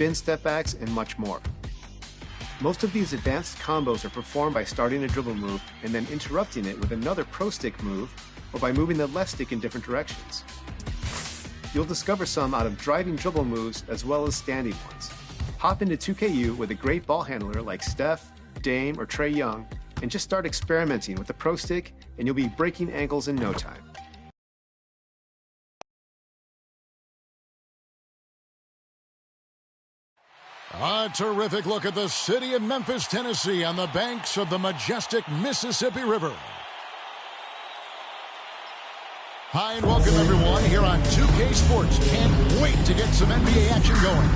spin step backs, and much more. Most of these advanced combos are performed by starting a dribble move and then interrupting it with another pro stick move or by moving the left stick in different directions. You'll discover some out of driving dribble moves as well as standing ones. Hop into 2KU with a great ball handler like Steph, Dame, or Trae Young and just start experimenting with the pro stick and you'll be breaking ankles in no time. A terrific look at the city of Memphis, Tennessee on the banks of the majestic Mississippi River. Hi and welcome everyone here on 2K Sports. Can't wait to get some NBA action going.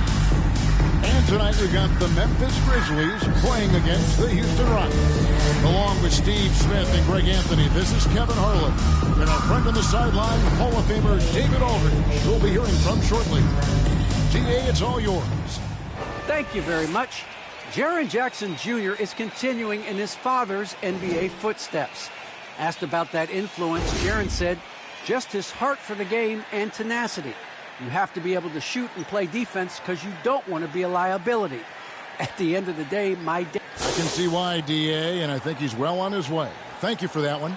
And tonight we've got the Memphis Grizzlies playing against the Houston Rockets. Along with Steve Smith and Greg Anthony, this is Kevin Harlan. And our friend on the sideline, Hall of Famer David Aldridge, who we'll be hearing from shortly. DA, it's all yours. Thank you very much. Jaren Jackson Jr. is continuing in his father's NBA footsteps. Asked about that influence, Jaren said, just his heart for the game and tenacity. You have to be able to shoot and play defense because you don't want to be a liability. At the end of the day, my dad... I can see why, DA, and I think he's well on his way. Thank you for that one.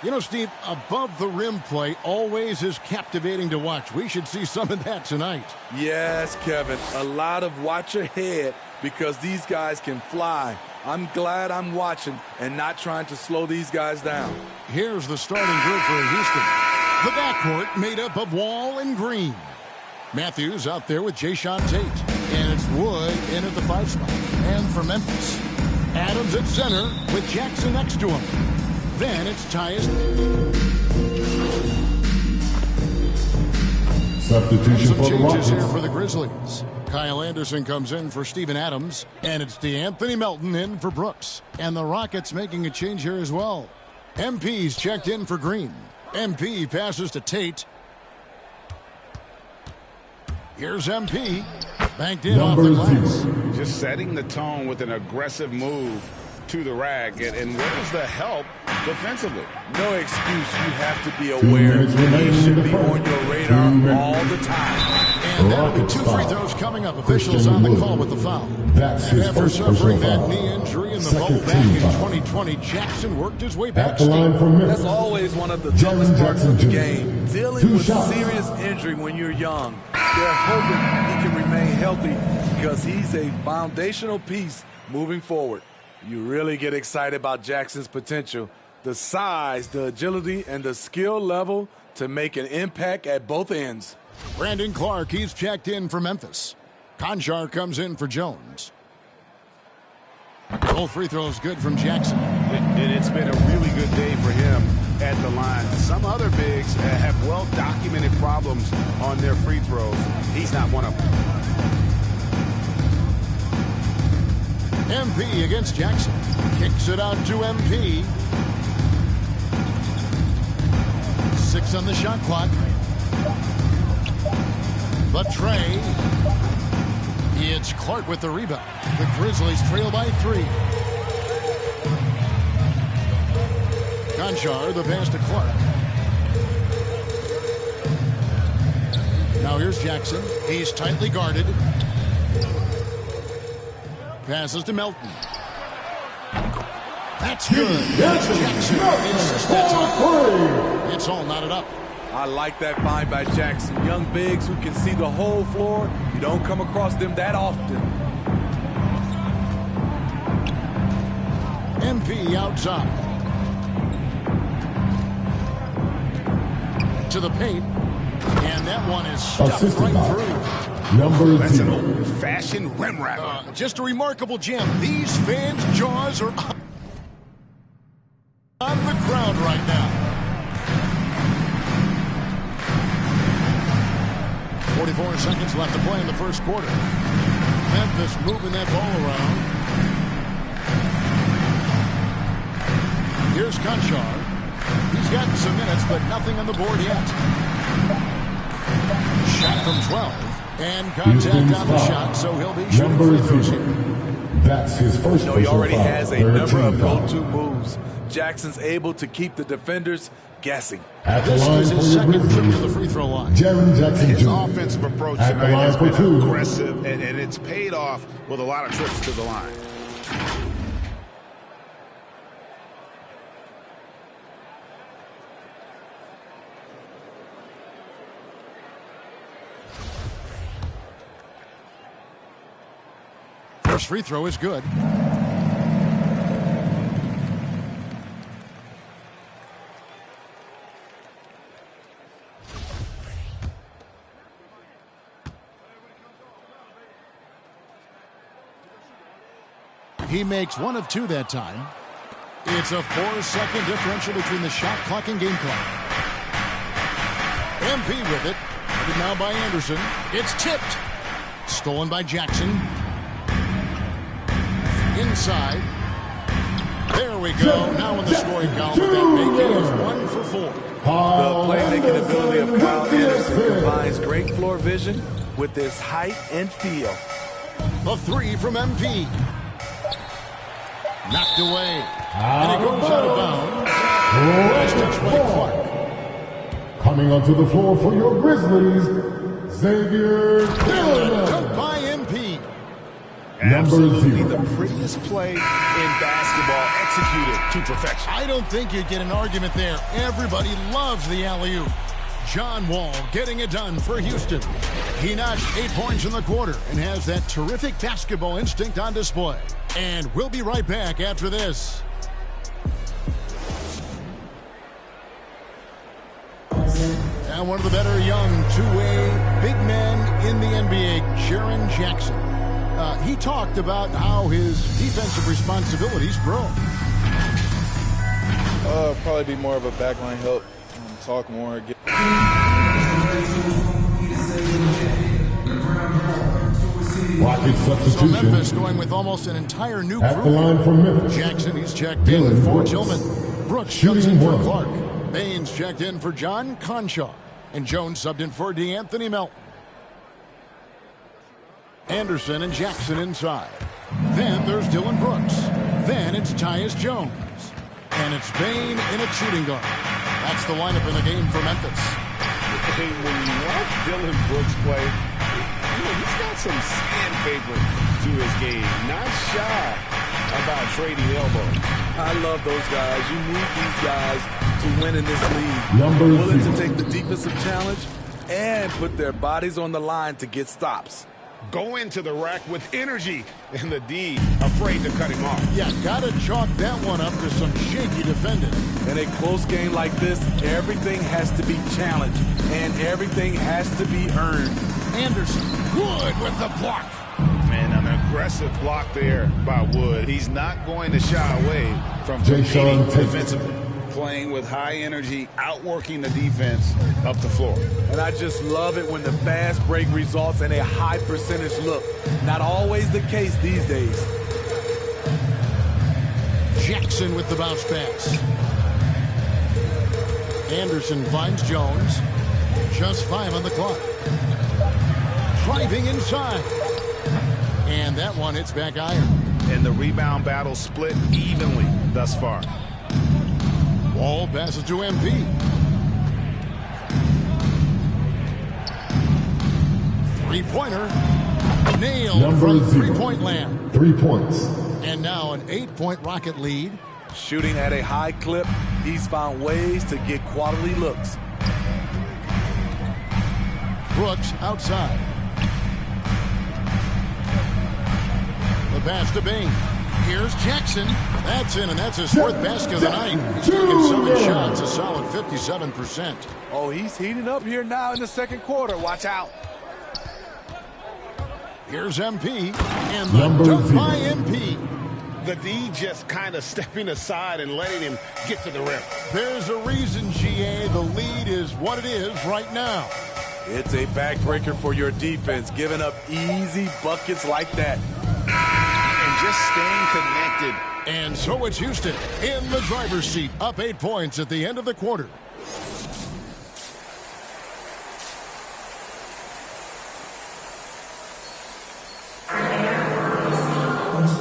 You know, Steve, above the rim play always is captivating to watch. We should see some of that tonight. Yes, Kevin. A lot of watch ahead because these guys can fly. I'm glad I'm watching and not trying to slow these guys down. Here's the starting group for Houston. The backcourt made up of Wall and Green. Matthews out there with Jayshawn Tate. And it's Wood in at the 5 spot. And for Memphis, Adams at center with Jackson next to him. Then it's Tyus. Substitution Some for the changes Rockets. here for the Grizzlies. Kyle Anderson comes in for Steven Adams. And it's DeAnthony Melton in for Brooks. And the Rockets making a change here as well. MP's checked in for Green. MP passes to Tate. Here's MP. Banked in off the glass. Just setting the tone with an aggressive move to the rack. And where is the help defensively? No excuse. You have to be aware. He should be on your radar all the time. And that'll be 2 free throws coming up. Officials on the call with the foul. After suffering that knee injury in the bubble back in 2020, Jackson worked his way back. That's always one of the toughest parts of the game. Dealing with serious injury when you're young. They're hoping he can remain healthy because he's a foundational piece moving forward. You really get excited about Jackson's potential. The size, the agility, and the skill level to make an impact at both ends. Brandon Clark, he's checked in for Memphis. Conchar comes in for Jones. Both free throws good from Jackson. And it's been a really good day for him at the line. Some other bigs have well-documented problems on their free throws. He's not one of them. MP against Jackson. Kicks it out to MP. 6 on the shot clock. But Trae. It's Clark with the rebound. The Grizzlies trail by 3. Conchar, the pass to Clark. Now here's Jackson. He's tightly guarded. Passes to Melton. That's good. Jackson insists that's on. It's all knotted up. I like that find by Jackson. Young bigs who can see the whole floor. You don't come across them that often. MP outside. To the paint. And that one is stuffed right through. That's an old-fashioned rim rattler. Just a remarkable jam. These fans' jaws are on the ground right now. 44 seconds left to play in the first quarter. Memphis moving that ball around. Here's Conchar. He's gotten some minutes, but nothing on the board yet. Shot from 12. And contact on the shot, so he'll be shooting free throws here. That's his first. He already has a number of go-to moves. Jackson's able to keep the defenders guessing. This is his second trip to the free throw line. His offensive approach tonight has been aggressive, and it's paid off with a lot of trips to the line. First free throw is good. He makes one of two that time. It's a 4-second differential between the shot clock and game clock. MP with it. Headed now by Anderson. It's tipped. Stolen by Jackson. Inside. There we go. Now in the scoring column, that making is 1 for 4. The playmaking ability of Kyle Anderson combines great floor vision with his height and feel. The three from MP. Knocked away. And it goes out of bounds. Last touch by Clark. Coming onto the floor for your Grizzlies, Xavier Tillman. Dunk by MP. Absolutely the prettiest play in basketball, executed to perfection. I don't think you'd get an argument there. Everybody loves the alley-oop. John Wall getting it done for Houston. He notched 8 points in the quarter and has that terrific basketball instinct on display. And we'll be right back after this. And one of the better young two-way big men in the NBA, Jaren Jackson. He talked about how his defensive responsibilities grow. Probably be more of a backline help, talk more. So Memphis going with almost an entire new At group. the line from Memphis. Jackson, he's checked in for Tillman. Brooks comes in for Clark. Baines checked in for John Conshaw. And Jones subbed in for DeAnthony Melton. Anderson and Jackson inside. Then there's Dylan Brooks. Then it's Tyus Jones. And it's Bane in a shooting guard. That's the lineup in the game for Memphis. Hey, when you watch Dylan Brooks play, he's got some sandpaper to his game. Not shy about trading elbows. I love those guys. You need these guys to win in this league. Number Willing to 2. take the defensive challenge and put their bodies on the line to get stops. Go into the rack with energy, and the D afraid to cut him off. Yeah, gotta chalk that one up to some shaky defending. In a close game like this, everything has to be challenged and everything has to be earned. Anderson, Wood with the block. Man, an aggressive block there by Wood. He's not going to shy away from Jay-Sean competing Tate. defensively. Playing with high energy, outworking the defense up the floor. And I just love it when the fast break results in a high percentage look. Not always the case these days. Jackson with the bounce pass. Anderson finds Jones. Just 5 on the clock. Driving inside. And that one hits back iron. And the rebound battle split evenly thus far. Wall passes to MP. Three-pointer. Nailed Number from 0. three-point land. 3 points. And now an 8-point Rocket lead. Shooting at a high clip, he's found ways to get quality looks. Brooks outside. The pass to Bane. Here's Jackson. That's in, and that's his 4th basket of the night. He's taking 7 shots, a solid 57%. Oh, he's heating up here now in the second quarter. Watch out. Here's MP. And the Number dunk 0. by MP. The D just kind of stepping aside and letting him get to the rim. There's a reason, GA, the lead is what it is right now. It's a backbreaker for your defense, giving up easy buckets like that. And just staying connected. And so it's Houston in the driver's seat, up 8 points at the end of the quarter.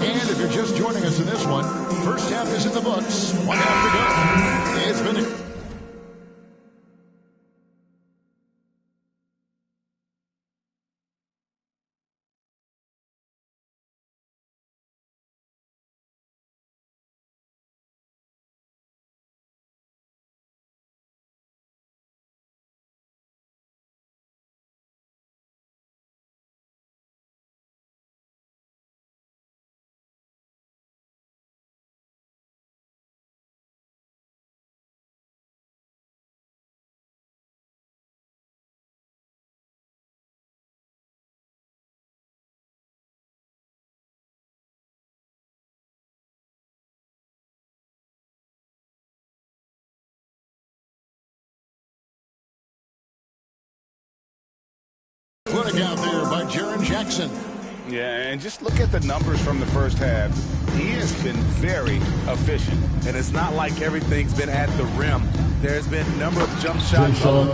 And if you're just joining us in this one, first half is in the books. 1 half to go. It's been putting out there by Jaren Jackson. Yeah, and just look at the numbers from the first half. He has been very efficient. And it's not like everything's been at the rim. There's been a number of jump shots. All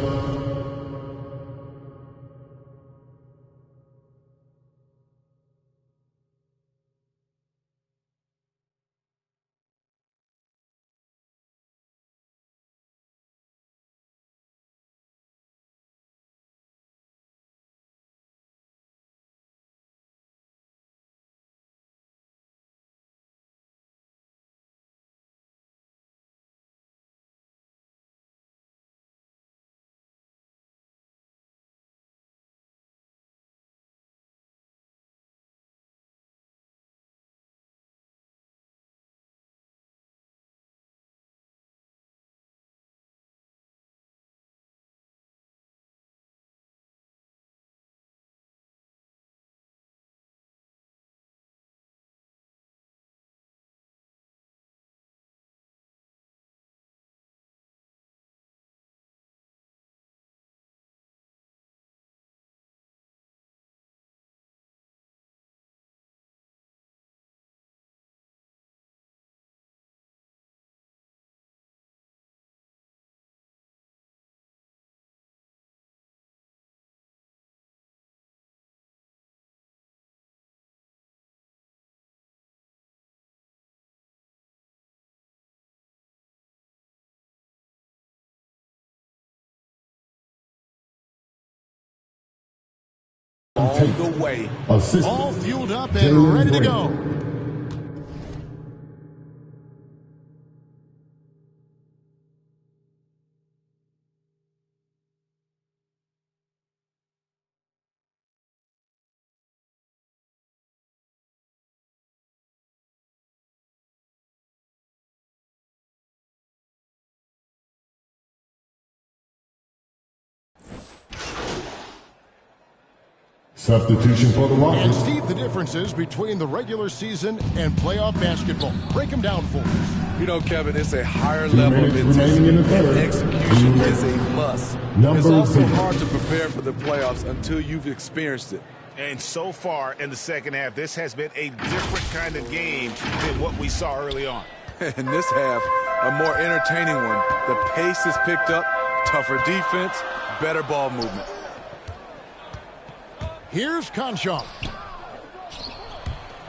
the way. all fueled up and ready to go. Substitution for the And Rockets. Steve, the differences between the regular season and playoff basketball. Break them down for us. You know, Kevin, it's a higher level of minutes remaining in the intensity. third. Execution is a must. Number It's also 6. hard to prepare for the playoffs until you've experienced it. And so far in the second half, this has been a different kind of game than what we saw early on. In this half, a more entertaining one. The pace has picked up, tougher defense, better ball movement. Here's Conchar.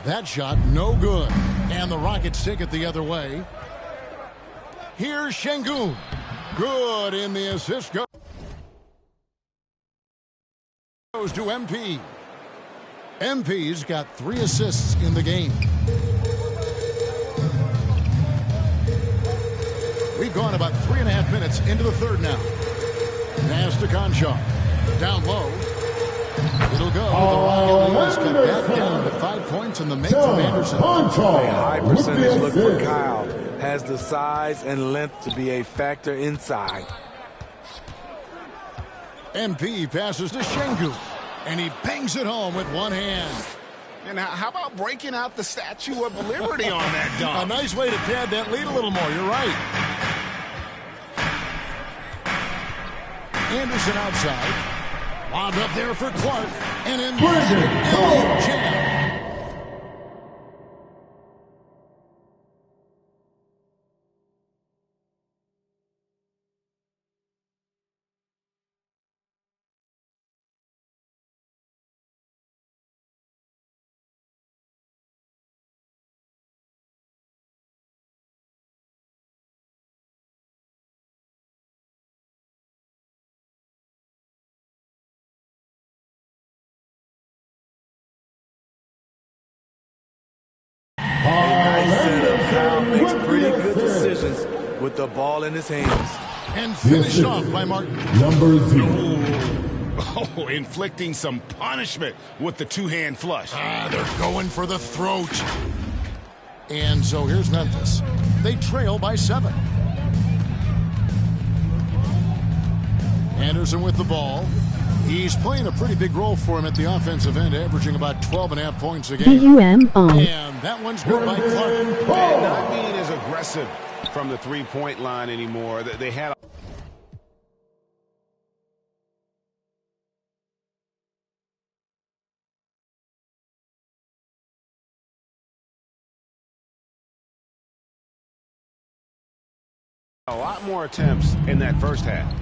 That shot no good. And the Rockets take it the other way. Here's Şengün. Good in the assist. Goes to MP. MP's got 3 assists in the game. We've gone about 3.5 minutes into the third now. Pass to Conchar. Down low. It'll go. The Rocket lead is cut back down to 5 points in the make from Anderson. A high percentage look for Kyle. Has the size and length to be a factor inside. MP passes to Şengün. And he bangs it home with one hand. And how about breaking out the Statue of Liberty on that A dunk? nice way to pad that lead a little more. You're right. Anderson outside. Wound up there for Clark. And in jam. with the ball in his hands. And finished off by Martin. Number 0. Oh, inflicting some punishment with the two-hand flush. They're going for the throat. And so here's Memphis. They trail by 7. Anderson with the ball. He's playing a pretty big role for him at the offensive end, averaging about 12.5 points a game. And that one's good by Clark. And not being as aggressive from the three-point line anymore. They had a lot more attempts in that first half.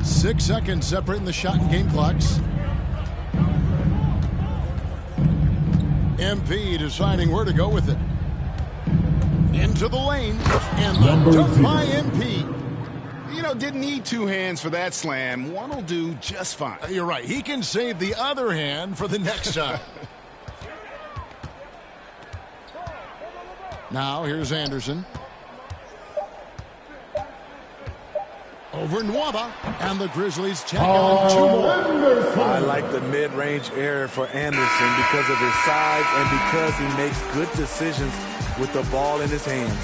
6 seconds separating the shot and game clocks. MP deciding where to go with it. Into the lane. And the dunk by MP. You know, didn't need two hands for that slam. One will do just fine. You're right. He can save the other hand for the next time. Now, here's Anderson. Over Nwaba, and the Grizzlies check on 2 more. I like the mid-range error for Anderson because of his size and because he makes good decisions with the ball in his hands.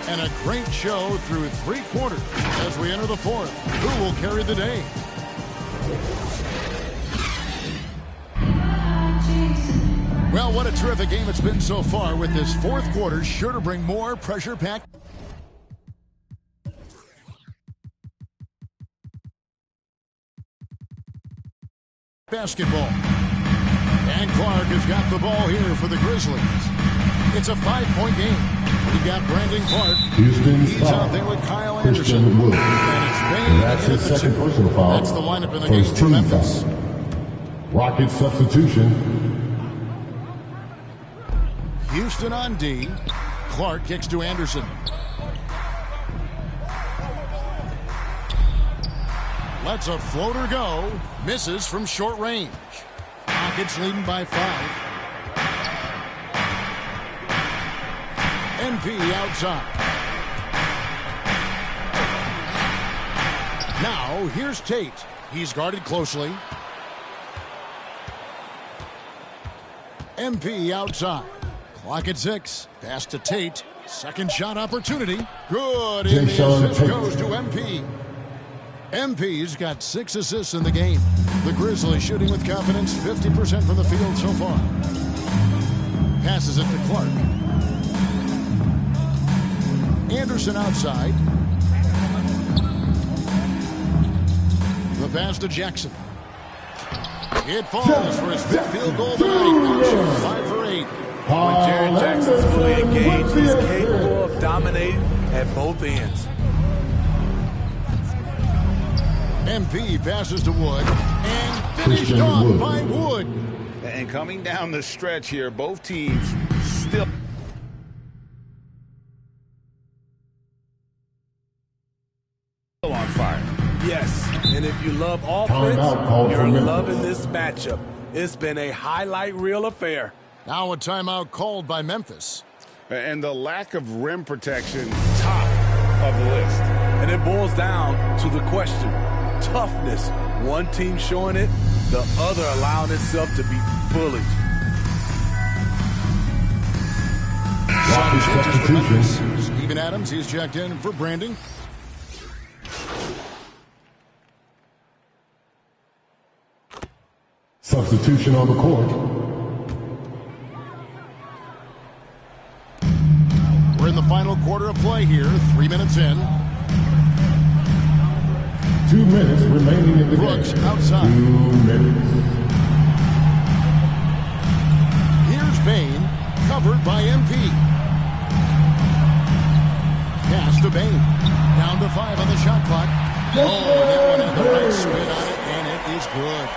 And a great show through 3 quarters as we enter the 4th. Who will carry the day? Well, what a terrific game it's been so far, with this 4th quarter sure to bring more pressure-packed basketball. And Clark has got the ball here for the Grizzlies. It's a 5-point game. We've got Brandon Clark. He's out there with Kyle Anderson. And it's Bain. That's his second personal foul. That's the lineup in the game for Memphis. Rocket substitution. Houston on D. Clark kicks to Anderson. Lets a floater go. Misses from short range. Rockets leading by 5. MP outside. Now, here's Tate. He's guarded closely. MP outside. Clock at 6. Pass to Tate. Second shot opportunity. Good. And the assist goes to MP. MP's got 6 assists in the game. The Grizzlies shooting with confidence, 50% from the field so far. Passes it to Clark. Anderson outside. The pass to Jackson. It falls for his 5th field goal tonight. 5 for 8. When Jaren Jackson's fully engaged, he's capable of dominating at both ends. MP passes to Wood, and finished off by Wood. And coming down the stretch here, both teams still on fire. Yes, and if you love offense, you're loving this matchup. It's been a highlight reel affair. Now a timeout called by Memphis. And the lack of rim protection, top of the list. And it boils down to the question. Toughness. One team showing it, the other allowing itself to be bullied. Substitution. Steven Adams, he's checked in for Brandon. Substitution on the court. We're in the final quarter of play here, 3 minutes in. 2 minutes remaining in the Brooks game. outside. 2 minutes. Here's Bain, covered by MP. Pass to Bain. Down to 5 on the shot clock. Oh, that one had the right spin on it, and it is good.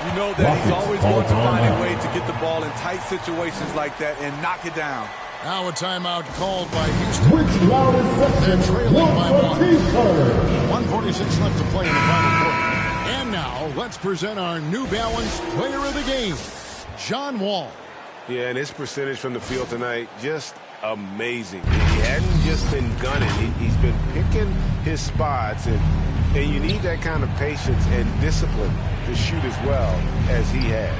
You know that he's always going to find a way to get the ball in tight situations like that and knock it down. Now a timeout called by Houston. Which loudest section They're trailing by wants a 1. T-shirt? 1:46 left to play in the final quarter. And now, let's present our New Balance Player of the Game, John Wall. Yeah, and his percentage from the field tonight, just amazing. He hadn't just been gunning. He's been picking his spots, and you need that kind of patience and discipline to shoot as well as he had.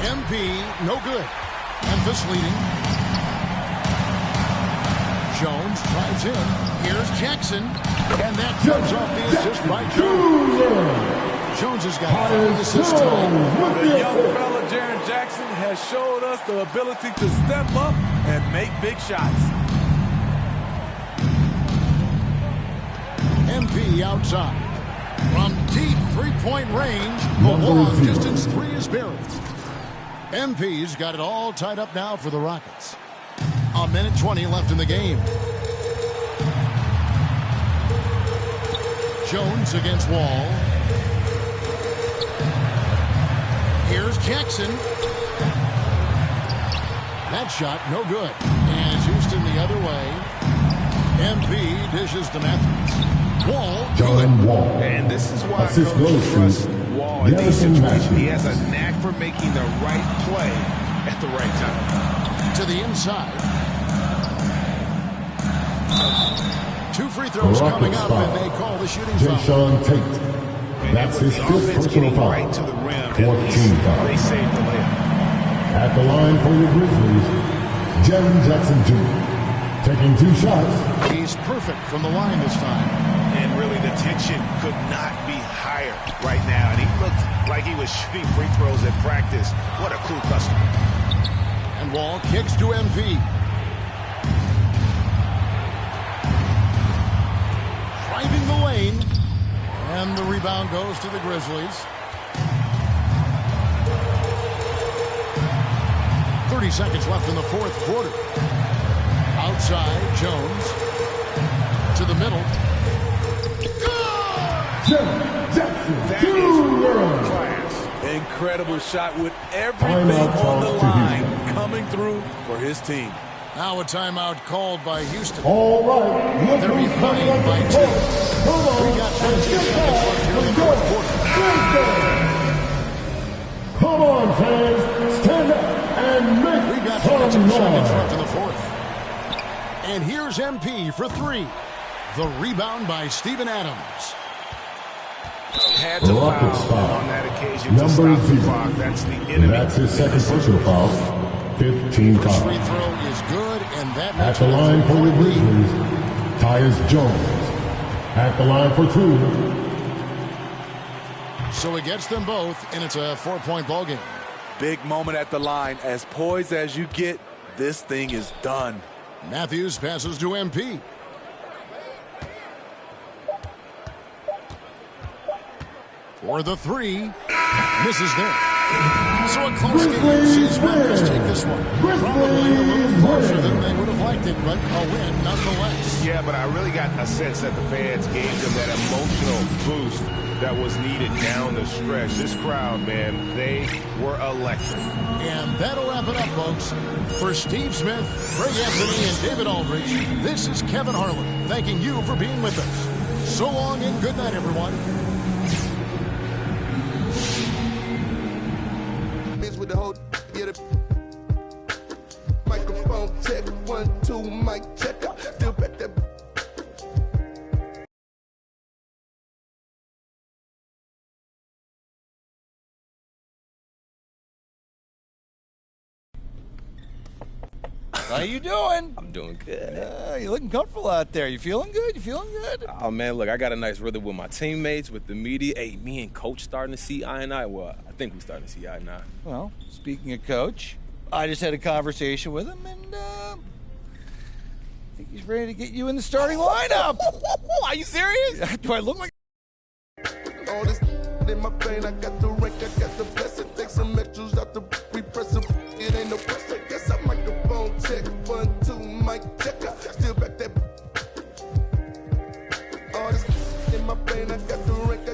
MP, no good. Memphis leading. Jones drives in. Here's Jackson. And that comes off the assist by Jones. Jones has got 5 assists tonight. The young fella, Jaren Jackson, has showed us the ability to step up and make big shots. MP outside. From deep three-point range, the long distance three is buried. MP's got it all tied up now for the Rockets. 1:20 left in the game. Jones against Wall. Here's Jackson. That shot, no good. And it's Houston the other way. MP dishes to Matthews. Wall. John Wall. And this is why Assist Coach goes trusts to Wall in these Jefferson situations. He Matthews. has a knack for making the right play at the right time. To the inside. 2 free throws coming up, and they call the shooting foul. Jason Tate. That's his The 5th offense personal getting foul. right to the rim. 14 foul. They saved the layup. At the line for the Grizzlies, Jaren Jackson Jr. Taking 2 shots. He's perfect from the line this time. And really the tension could not be higher right now. And he looked like he was shooting free throws at practice. What a cool customer. And Wall kicks to MP. Driving the lane. And the rebound goes to the Grizzlies. 30 seconds left in the 4th quarter. Outside, Jones. To the middle. Jaren Jackson That Jr. is world class. Incredible shot with everything Timeout on the called to line Houston. coming through for his team. Now a timeout called by Houston. All right. Look They're who's coming behind up by to 2. play. Come on. We got 13 Let's get seconds left here in the 4th quarter. Come on, fans. Stand up and make We got some 22 seconds noise. left in the 4th. And here's MP for 3. The rebound by Steven Adams. Had to Rockets foul foul. on that occasion to Number stop the 0. clock. That's the enemy. That's his 2nd personal foul. 15 First foul. free throw is good, and that At makes the it a line for the 3-point lead. Grizzlies, Tyus Jones. At the line for 2. So he gets them both, and it's a 4-point ball game. Big moment at the line. As poised as you get, this thing is done. Matthews passes to MP. For the 3. Misses there. So a close game sees Memphis take this one. Probably a little closer than they would have liked it, but a win nonetheless. Yeah, but I really got a sense that the fans gave them that emotional boost that was needed down the stretch. This crowd, man, they were electric. And that'll wrap it up, folks. For Steve Smith, Greg Anthony, and David Aldridge, this is Kevin Harlan thanking you for being with us. So long and good night, everyone. With the whole get it. Microphone check, 1, 2, mic check out. Still back that. How you doing? I'm doing good. You looking comfortable out there. You feeling good? You feeling good? Oh, man, look, I got a nice rhythm with my teammates, with the media. Hey, me and Coach starting to see eye and eye. Well, I think we're starting to see eye and eye. Well, speaking of Coach, I just had a conversation with him, and I think he's ready to get you in the starting lineup. Are you serious? Do I look like All this in my vein, I got the rank, I got the blessing. Take some extras out the repress. It ain't no pressure. Guess I microphone check, 1, 2, mic check out. Still back that. All this in my vein, I got the rank, I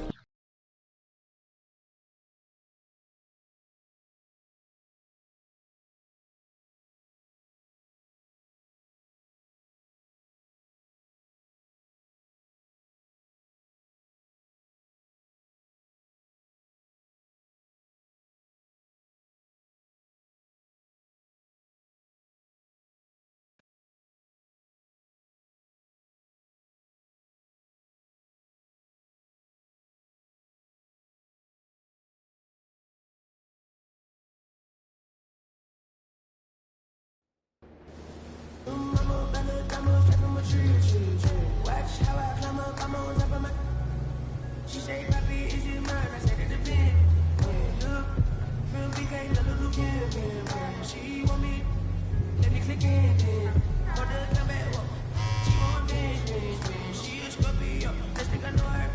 Watch how I climb up, I'm on top of my. She say, Papi, is it mine? I said it depends. Look, from BK, little Kim. She want me, let me click in. Want to come back, walk. She want revenge. She a Scorpio, let's think I know her.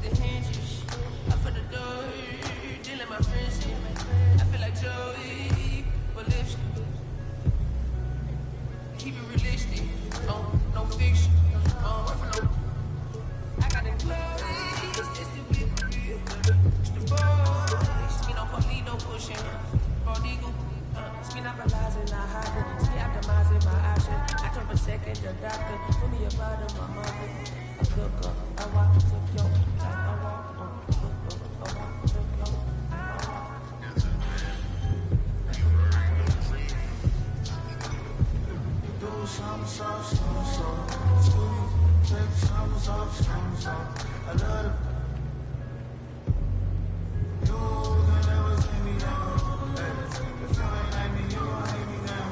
The hinges, I for the door, dealing my friends in. I feel like Joey, but lipstick. Keep it realistic, no fiction. Work for no. I got them clothes, it's the whip real. It's the boys, me no police, no pushing. Prodigal, spin up a lies and I hide it. See, optimizing my option. I took a second, the doctor put me about in my mother. I cook up, I walk, took yo, I walk, took yo. Do some soft. Take some soft. I love it. You can never take me down. If you ain't like me, you gon' hate me down.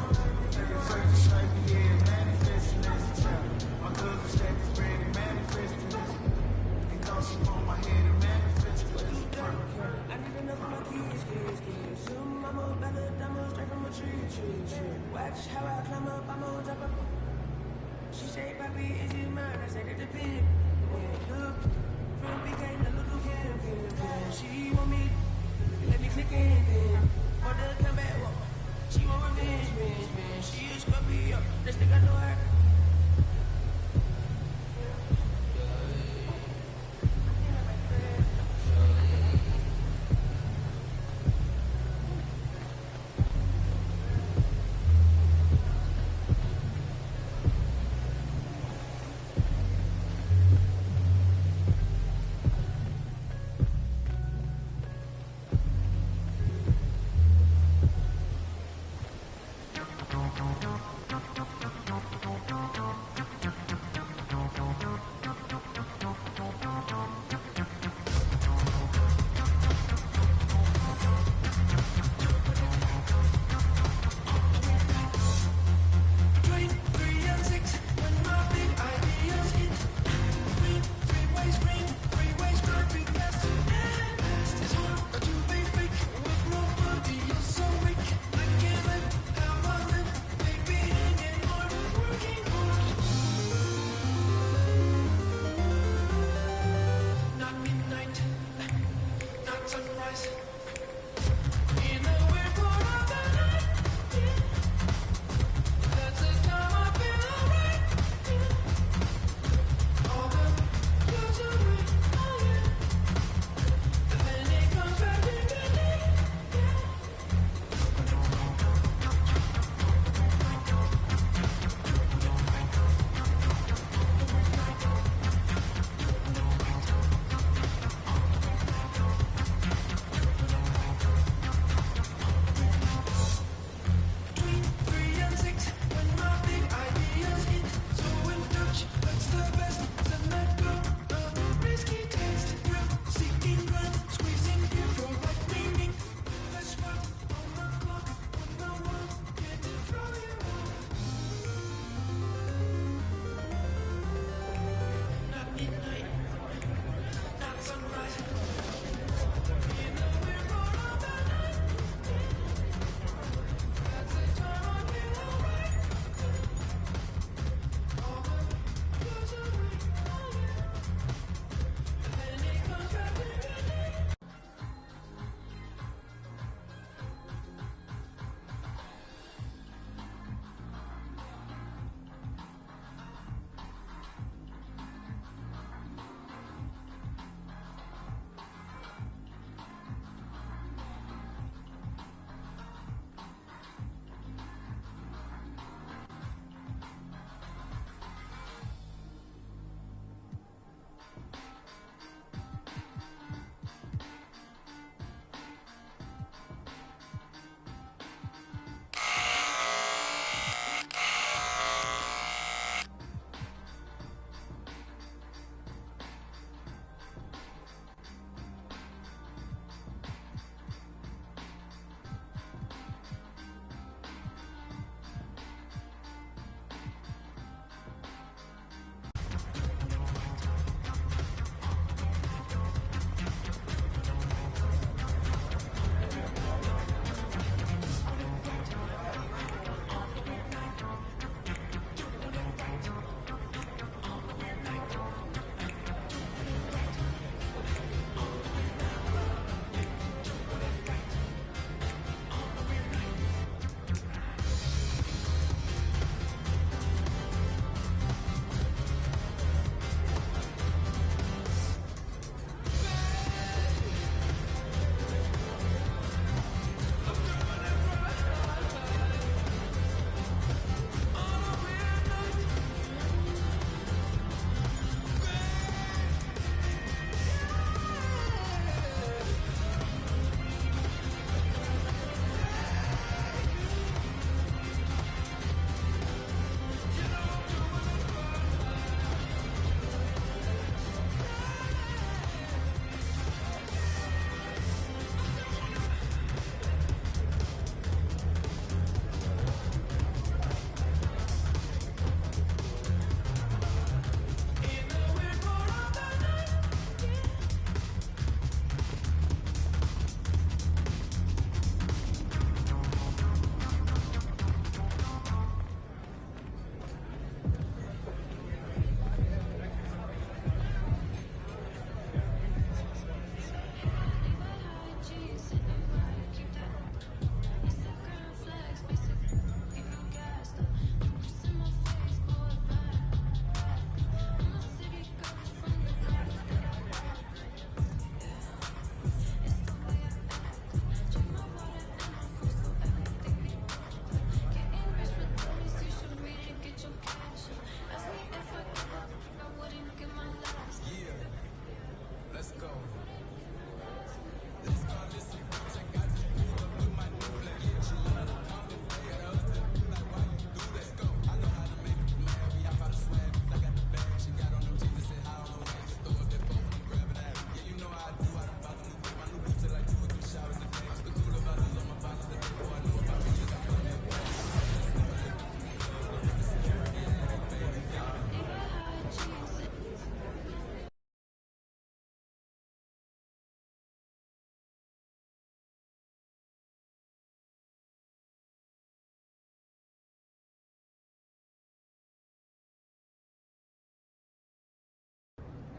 First like the year, manifesting as a child. My cousin stack is bread and manifesting this. They throw some on my head and manifesting this. I need enough of my kids. Soon I'm a better diamond straight from a tree. Watch how I climb up, I'm on top of. She say, Papi, is it mine? I said it depends. Look, from BK, little Kim. She want me, let me click in. Want to come back, walk. She want revenge. She a Scorpio, let's think I know her.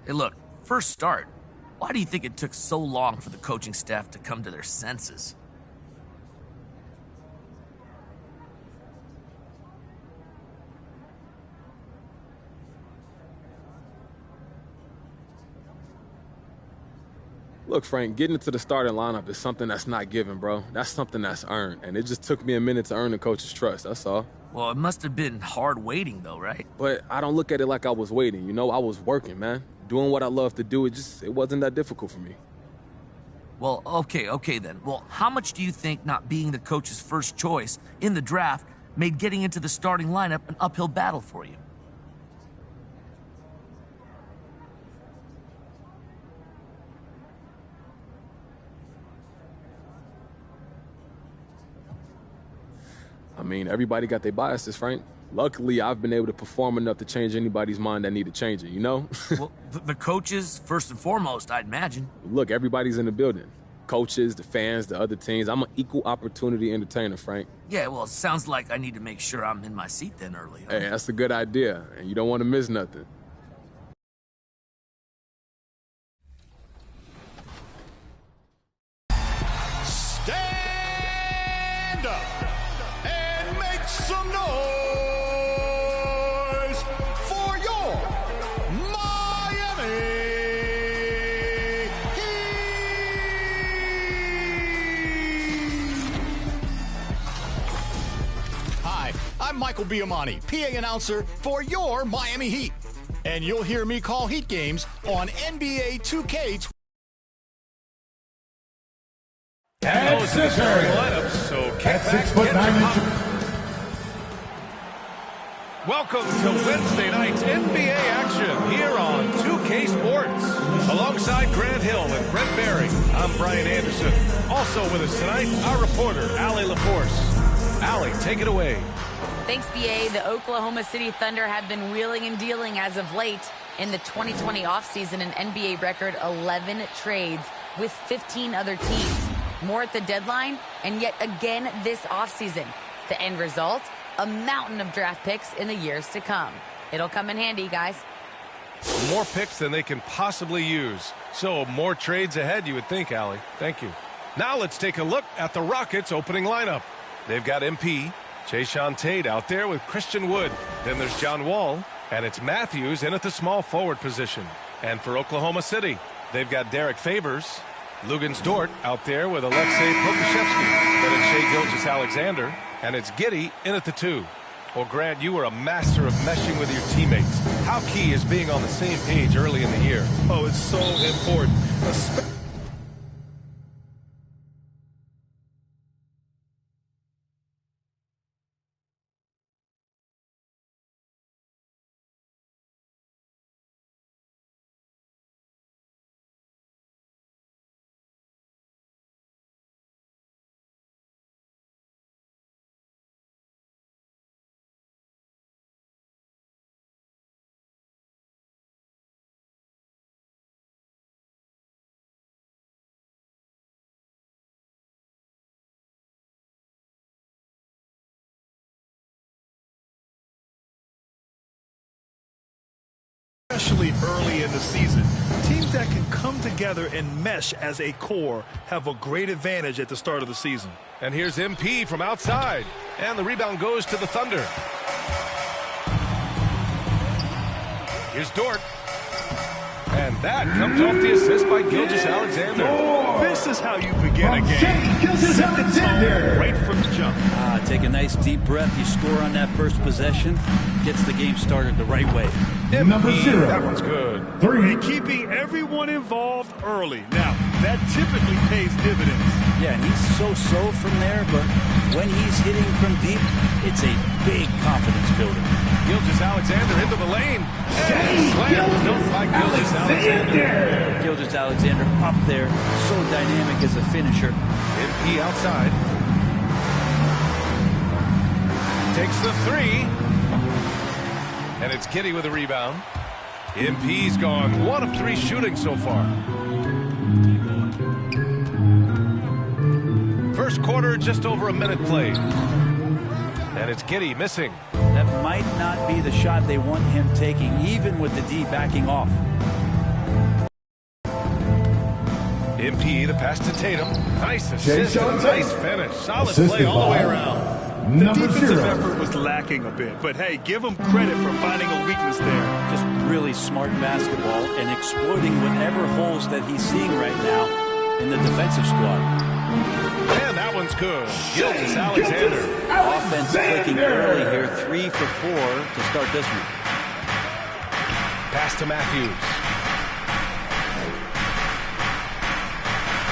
Hey, look, first start. Why do you think it took so long for the coaching staff to come to their senses? Look, Frank, getting into the starting lineup is something that's not given, bro. That's something that's earned, and it just took me a minute to earn the coach's trust, that's all. Well, it must have been hard waiting, though, right? But I don't look at it like I was waiting, you know? I was working, man. Doing what I love to do, it wasn't that difficult for me. Well, okay then. Well, how much do you think not being the coach's first choice in the draft made getting into the starting lineup an uphill battle for you? I mean, everybody got their biases, Frank. Luckily, I've been able to perform enough to change anybody's mind that needed changing, you know? Well, the coaches, first and foremost, I'd imagine. Look, everybody's in the building. Coaches, the fans, the other teams. I'm an equal opportunity entertainer, Frank. Yeah, well, it sounds like I need to make sure I'm in my seat then early. Huh? Hey, that's a good idea, and you don't want to miss nothing. Stand up and make some noise for your Miami Heat. Hi, I'm Michael Biamani, PA announcer for your Miami Heat. And you'll hear me call Heat games on NBA 2K. At center, at 6'9". Welcome to Wednesday night's NBA action here on 2K Sports. Alongside Grant Hill and Brent Barry, I'm Brian Anderson. Also with us tonight, our reporter, Allie LaForce. Allie, take it away. Thanks, BA. The Oklahoma City Thunder have been wheeling and dealing as of late. In the 2020 offseason, an NBA record 11 trades with 15 other teams. More at the deadline, and yet again this offseason. The end result, a mountain of draft picks in the years to come. It'll come in handy, guys. More picks than they can possibly use. So more trades ahead, you would think, Allie. Thank you. Now let's take a look at the Rockets' opening lineup. They've got MP, Jayshawn Tate out there with Christian Wood. Then there's John Wall, and it's Matthews in at the small forward position. And for Oklahoma City, they've got Derek Favors, Lugens Dort out there with Alexei Pokusevsky. Then it's Shai Gilgeous-Alexander, and it's Giddey in at the 2. Well, Grant, you were a master of meshing with your teammates. How key is being on the same page early in the year? Oh, it's so important. Especially early in the season. Teams that can come together and mesh as a core have a great advantage at the start of the season. And here's MP from outside. And the rebound goes to the Thunder. Here's Dort. And that comes off the assist by Gilgeous-Alexander. This is how you begin a game. Set the tone right from the jump. Take a nice deep breath. You score on that first possession. Gets the game started the right way. Number 0. That one's good. 3. And keeping everyone involved early. Now, that typically pays dividends. Yeah, and he's so-so from there, but when he's hitting from deep, it's a big confidence builder. Gilgeous-Alexander into the lane. And slam dunk by Gilgeous-Alexander. Gilgeous-Alexander up there, so dynamic as a finisher. MP outside. Takes the 3. And it's Giddey with a rebound. MP's gone 1 of 3 shooting so far. First quarter, just over a minute played. And it's Giddey missing. That might not be the shot they want him taking, even with the D backing off. MP, the pass to Tatum. Nice assist and a nice finish. Solid Assisted play all the way by around. The number defensive 0. effort was lacking a bit, but hey, give them credit for finding a weakness there. Just really smart basketball and exploiting whatever holes that he's seeing right now in the defensive squad. And that one's good. Gilgeous Alexander. Offense clicking early here, 3 for 4 to start this one. Pass to Matthews.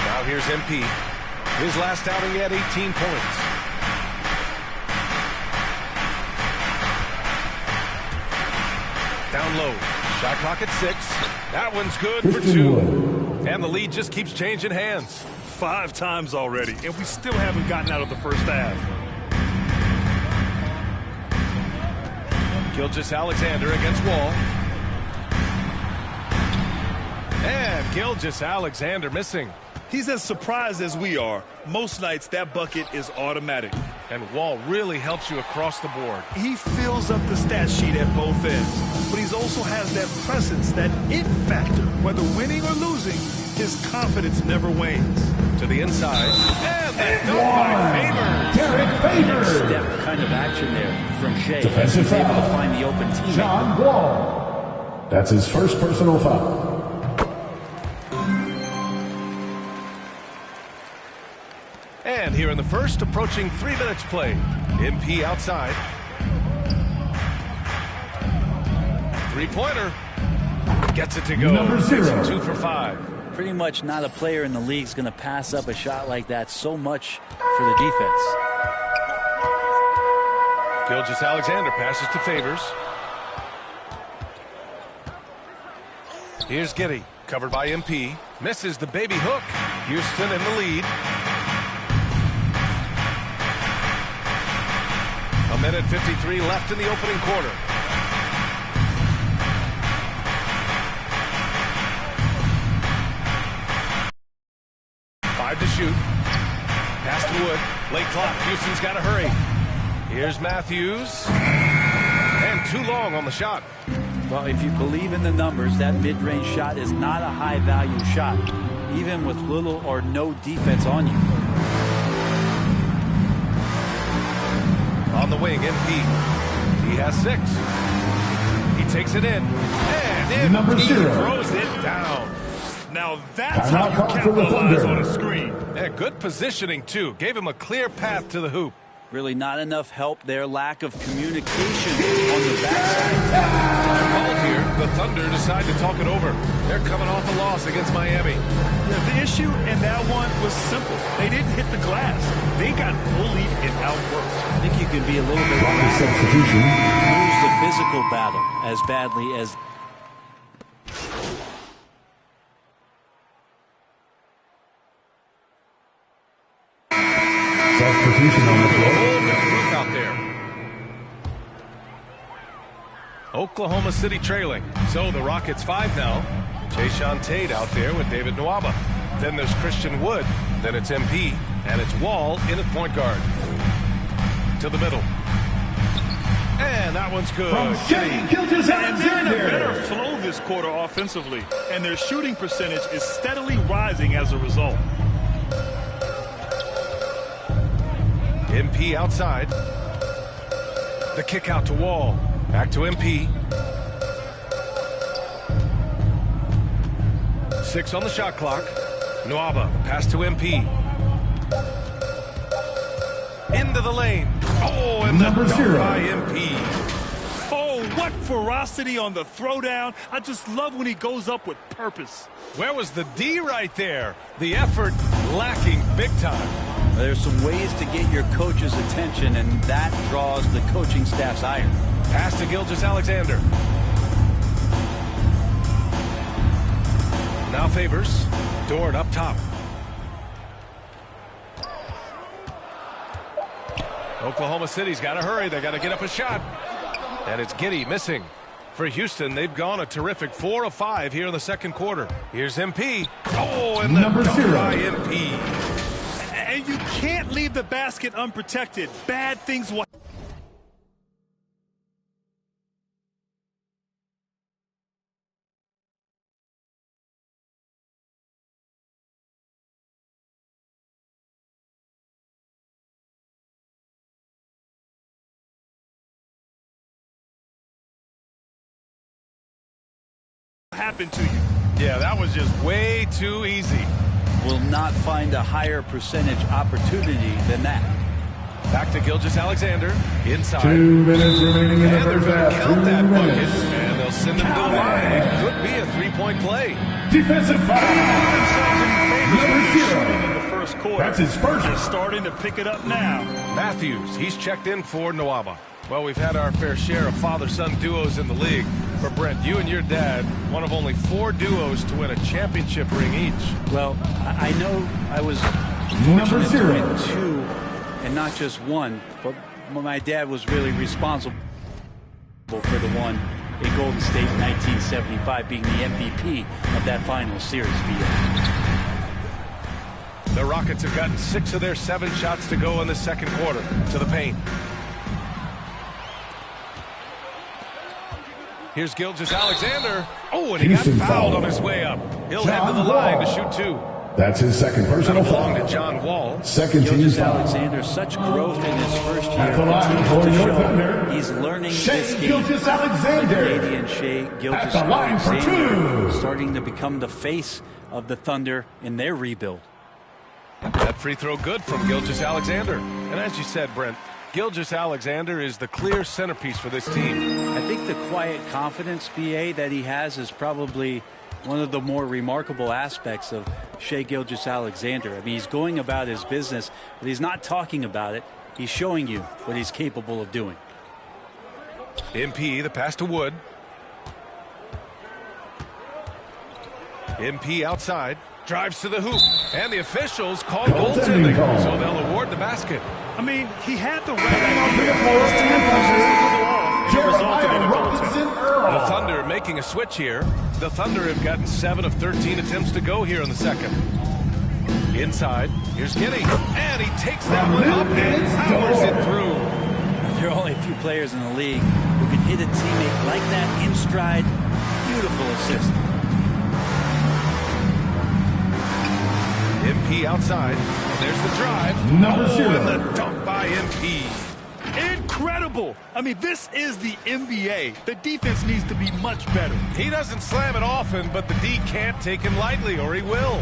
Now here's MP. His last outing, he had 18 points. Down low. Shot clock at 6. That one's good for 2. And the lead just keeps changing hands. 5 times already, and we still haven't gotten out of the first half. Gilgeous Alexander against Wall. And Gilgeous Alexander missing. He's as surprised as we are. Most nights, that bucket is automatic. And Wall really helps you across the board. He fills up the stat sheet at both ends, but he also has that presence, that it factor. Whether winning or losing, his confidence never wanes. To the inside, and the dunk by Favors. Derek Favors. Step kind of action there from Shea. Defensive He's able to foul. find the open teammate. John Wall. That's his first personal foul. And here in the first, approaching 3 minutes play. MP outside. Three-pointer. Gets it to go. Number 0. 2 for 5. Pretty much not a player in the league is going to pass up a shot like that so much for the defense. Gilgeous Alexander passes to Favors. Here's Giddey, covered by MP. Misses the baby hook. Houston in the lead. A minute 53 left in the opening quarter. To shoot. Pass to Wood. Late clock. Houston's got to hurry. Here's Matthews. And too long on the shot. Well, if you believe in the numbers, that mid-range shot is not a high-value shot, even with little or no defense on you. On the wing, MP. He has 6. He takes it in. And Number 0. throws it down. Now that's how you capitalize on a screen. Yeah, good positioning, too. Gave him a clear path to the hoop. Really not enough help there. Lack of communication on the backside. Called here. The Thunder decide to talk it over. They're coming off a loss against Miami. Yeah, the issue in that one was simple. They didn't hit the glass. They got bullied and outworked. I think you can be a little bit substitution. Lose the physical battle as badly as... Substitution on the floor. Out there. Oklahoma City trailing. So the Rockets 5 now. Jayshawn Tate out there with David Nwaba. Then there's Christian Wood. Then it's MP. And it's Wall in at point guard. To the middle. And that one's good. Gilgeous And they're in a Alexander. better flow this quarter offensively, and their shooting percentage is steadily rising as a result. MP outside. The kick out to Wall. Back to MP. 6 on the shot clock. Nwaba, pass to MP. Into the lane. Oh, and Number the dunk 0. by MP. Oh, what ferocity on the throwdown. I just love when he goes up with purpose. Where was the D right there? The effort lacking big time. There's some ways to get your coach's attention, and that draws the coaching staff's ire. Pass to Gilgeous Alexander. Now Favors. Dort up top. Oklahoma City's got to hurry. They got to get up a shot. And it's Giddey missing. For Houston, they've gone a terrific 4 of 5 here in the second quarter. Here's MP. Oh, and the Number dunk 0. by MP. And you can't leave the basket unprotected. Bad things will happened to you? Yeah, that was just way too easy. Will not find a higher percentage opportunity than that. Back to Gilgeous-Alexander, inside. 2 minutes remaining in the And they're first going to half. count 2 that bucket, minutes. and they'll send him to the line. It could be a three-point play. Defensive foul. Number 0. In the first quarter. That's his first. They're starting to pick it up now. Matthews, he's checked in for Nwaba. Well, we've had our fair share of father-son duos in the league. But, Brent, you and your dad, one of only 4 duos to win a championship ring each. Well, I know I was Number fortunate 0. to win 2 and not just 1, but my dad was really responsible for the one in Golden State in 1975, being the MVP of that final series. The Rockets have gotten 6 of their 7 shots to go in the second quarter. To the paint. Here's Gilgeous-Alexander. Oh, and he got fouled on his way up. He'll head to the line to shoot 2. That's his second personal foul. To John Wall. Second team foul. Alexander, such growth in his first year. At the line for your Thunder, He's learning Shai this game. Gilgeous-Alexander. Canadian Shai At the line for Gilgeous-Alexander 2. starting to become the face of the Thunder in their rebuild. That free throw good from Gilgeous-Alexander. And as you said, Brent, Gilgeous-Alexander is the clear centerpiece for this team. I think the quiet confidence, BA, that he has is probably one of the more remarkable aspects of Shai Gilgeous-Alexander. I mean, he's going about his business, but he's not talking about it. He's showing you what he's capable of doing. MP, the pass to Wood. MP outside, drives to the hoop, and the officials call goaltending, so they'll award the basket. I mean, he had the right idea. It resulted in a goaltending. The Thunder making a switch here. The Thunder have gotten 7 of 13 attempts to go here in the second. Inside, here's Giddey, and he takes that one up and powers it through. There are only a few players in the league who can hit a teammate like that in stride. Beautiful assist. MP outside, and there's the drive. Number 0. And the dunk by MP. Incredible. I mean, this is the NBA. The defense needs to be much better. He doesn't slam it often, but the D can't take him lightly, or he will.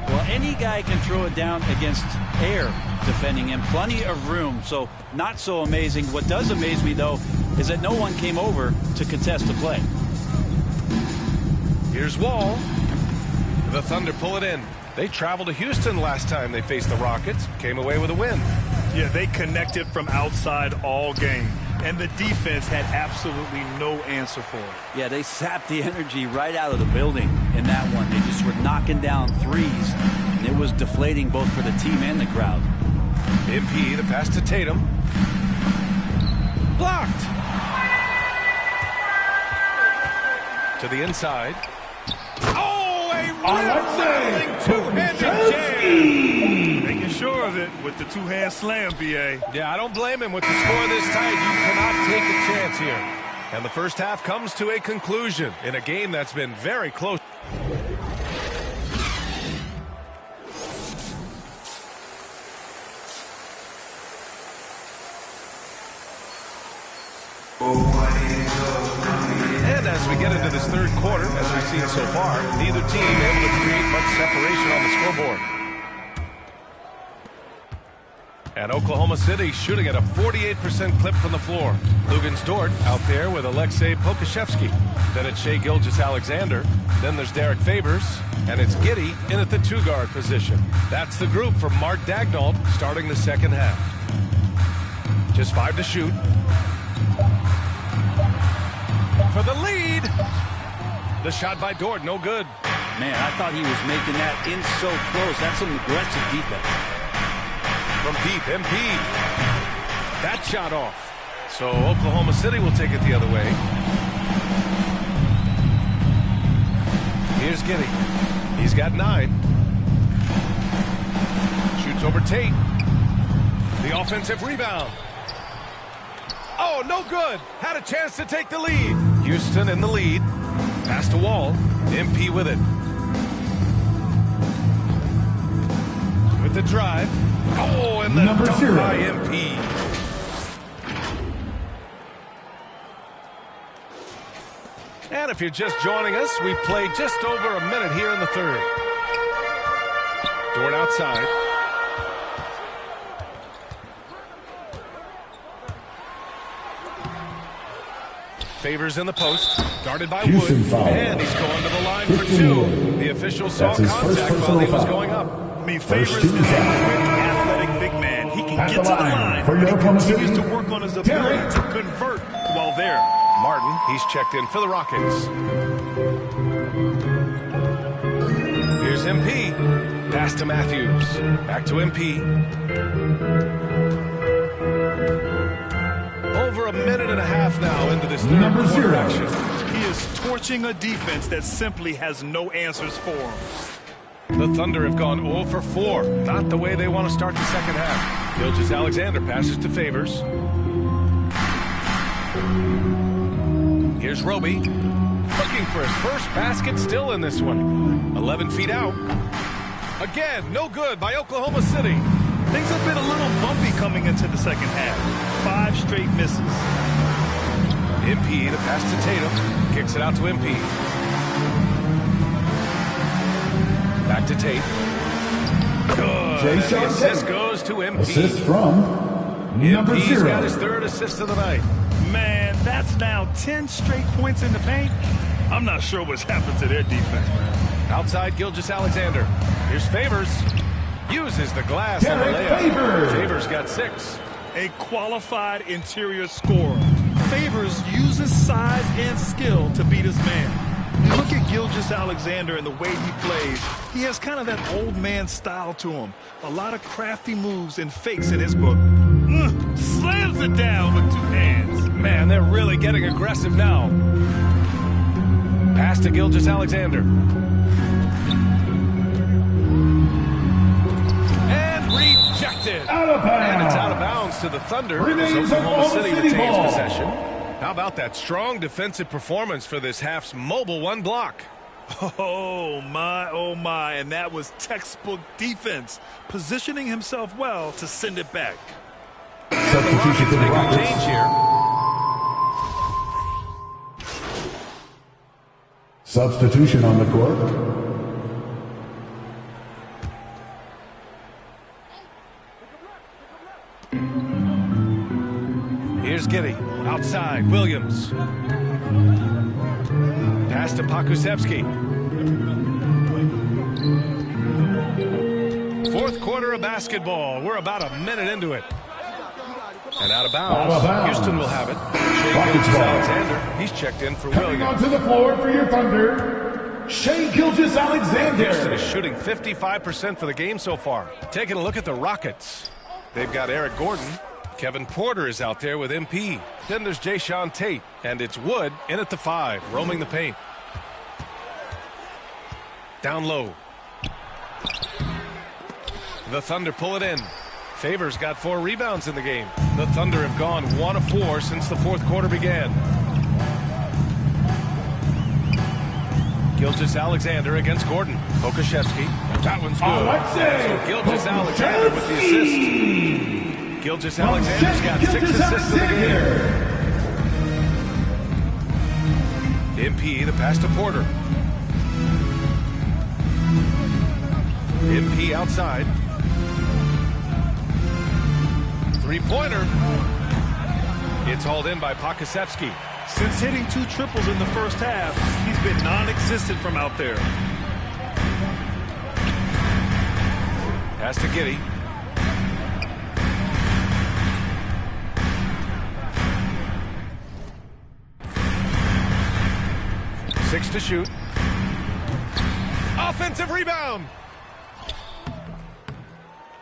Well, any guy can throw it down against air defending him. Plenty of room, so not so amazing. What does amaze me, though, is that no one came over to contest the play. Here's Wall. The Thunder pull it in. They traveled to Houston last time they faced the Rockets, came away with a win. Yeah, they connected from outside all game, and the defense had absolutely no answer for it. Yeah, they sapped the energy right out of the building in that one. They just were knocking down threes, and it was deflating both for the team and the crowd. MP, the pass to Tatum. Blocked. To the inside. Oh, a rattling two-handed jam. Making sure of it with the two-hand slam, BA. Yeah, I don't blame him with the score this tight. You cannot take a chance here. And the first half comes to a conclusion in a game that's been very close. And as we get into this third quarter, as we've seen so far, neither team able to create much separation on the scoreboard. And Oklahoma City shooting at a 48% clip from the floor. Luguentz Dort out there with Alexei Pokashevsky. Then it's Shai Gilgeous-Alexander. Then there's Derek Favors. And it's Giddey in at the 2-guard position. That's the group for Mark Daigneault starting the second half. Just 5 to shoot. For the lead. The shot by Dort, no good. Man, I thought he was making that in so close. That's some aggressive defense. From deep, MP. That shot off. So Oklahoma City will take it the other way. Here's Giddey. He's got 9. Shoots over Tate. The offensive rebound. Oh, no good. Had a chance to take the lead. Houston in the lead. Pass to Wall. MP with it. With the drive. Oh, and the Number dunk 0. by MP. And if you're just joining us, we played just over a minute here in the third. Dort outside. Favors in the post. Guarded by Wood. And he's going to the line for two. The official saw contact while he was going up. I mean, Favors is a quick, athletic big man. He can get to the line, but he continues to work on his ability to convert while there. Martin, he's checked in for the Rockets. Here's MP. Pass to Matthews. Back to MP. Over a minute and a half now into this third quarter action. He is torching a defense that simply has no answers for him. The Thunder have gone 0 for 4. Not the way they want to start the second half. Gilgeous-Alexander passes to Favors. Here's Roby. Looking for his first basket still in this one. 11 feet out. Again, no good by Oklahoma City. Things have been a little bumpy coming into the second half. 5 straight misses. MP, the pass to Tatum. Kicks it out to MP. Back to Tate. Good. And the assist goes to MP. Assist from number MP's 0. got his third assist of the night. Man, that's now 10 straight points in the paint. I'm not sure what's happened to their defense, man. Outside Gilgeous-Alexander. Here's Favors. Uses the glass on the layup. Favors got 6. A qualified interior scorer. Favors uses size and skill to beat his man. You look at Gilgeous-Alexander and the way he plays, he has kind of that old man style to him. A lot of crafty moves and fakes in his book. Slams it down with 2 hands. Man, they're really getting aggressive now. Pass to Gilgeous-Alexander. Rejected. And it's out of bounds to the Thunder as Oklahoma City retains possession. How about that strong defensive performance for this half's mobile 1 block? Oh my, and that was textbook defense, positioning himself well to send it back. Substitution for the Rockets. Change here. Substitution on the court. Here's Giddey. Outside, Williams. Pass to Pokusevski. Fourth quarter of basketball. We're about a minute into it. And out of bounds. Houston will have it. Gilgeous-Alexander. He's checked in for Williams. Coming onto the floor for your Thunder, Shai Gilgeous-Alexander. Houston is shooting 55% for the game so far. Taking a look at the Rockets. They've got Eric Gordon. Kevin Porter is out there with MP. Then there's Jayshawn Tate. And it's Wood in at the 5, roaming the paint. Down low. The Thunder pull it in. Favors got 4 rebounds in the game. The Thunder have gone 1 of 4 since the fourth quarter began. Gilgeous-Alexander against Gordon. Pokusevski. That one's good. So Gilgeous-Alexander with the assist. Gilgeous-Alexander's got 6 assists in the game. MP, the pass to Porter. MP outside. 3-pointer. It's hauled in by Pokusevski. Since hitting 2 triples in the first half, he's been non-existent from out there. Pass to Giddey. Six to shoot. Offensive rebound.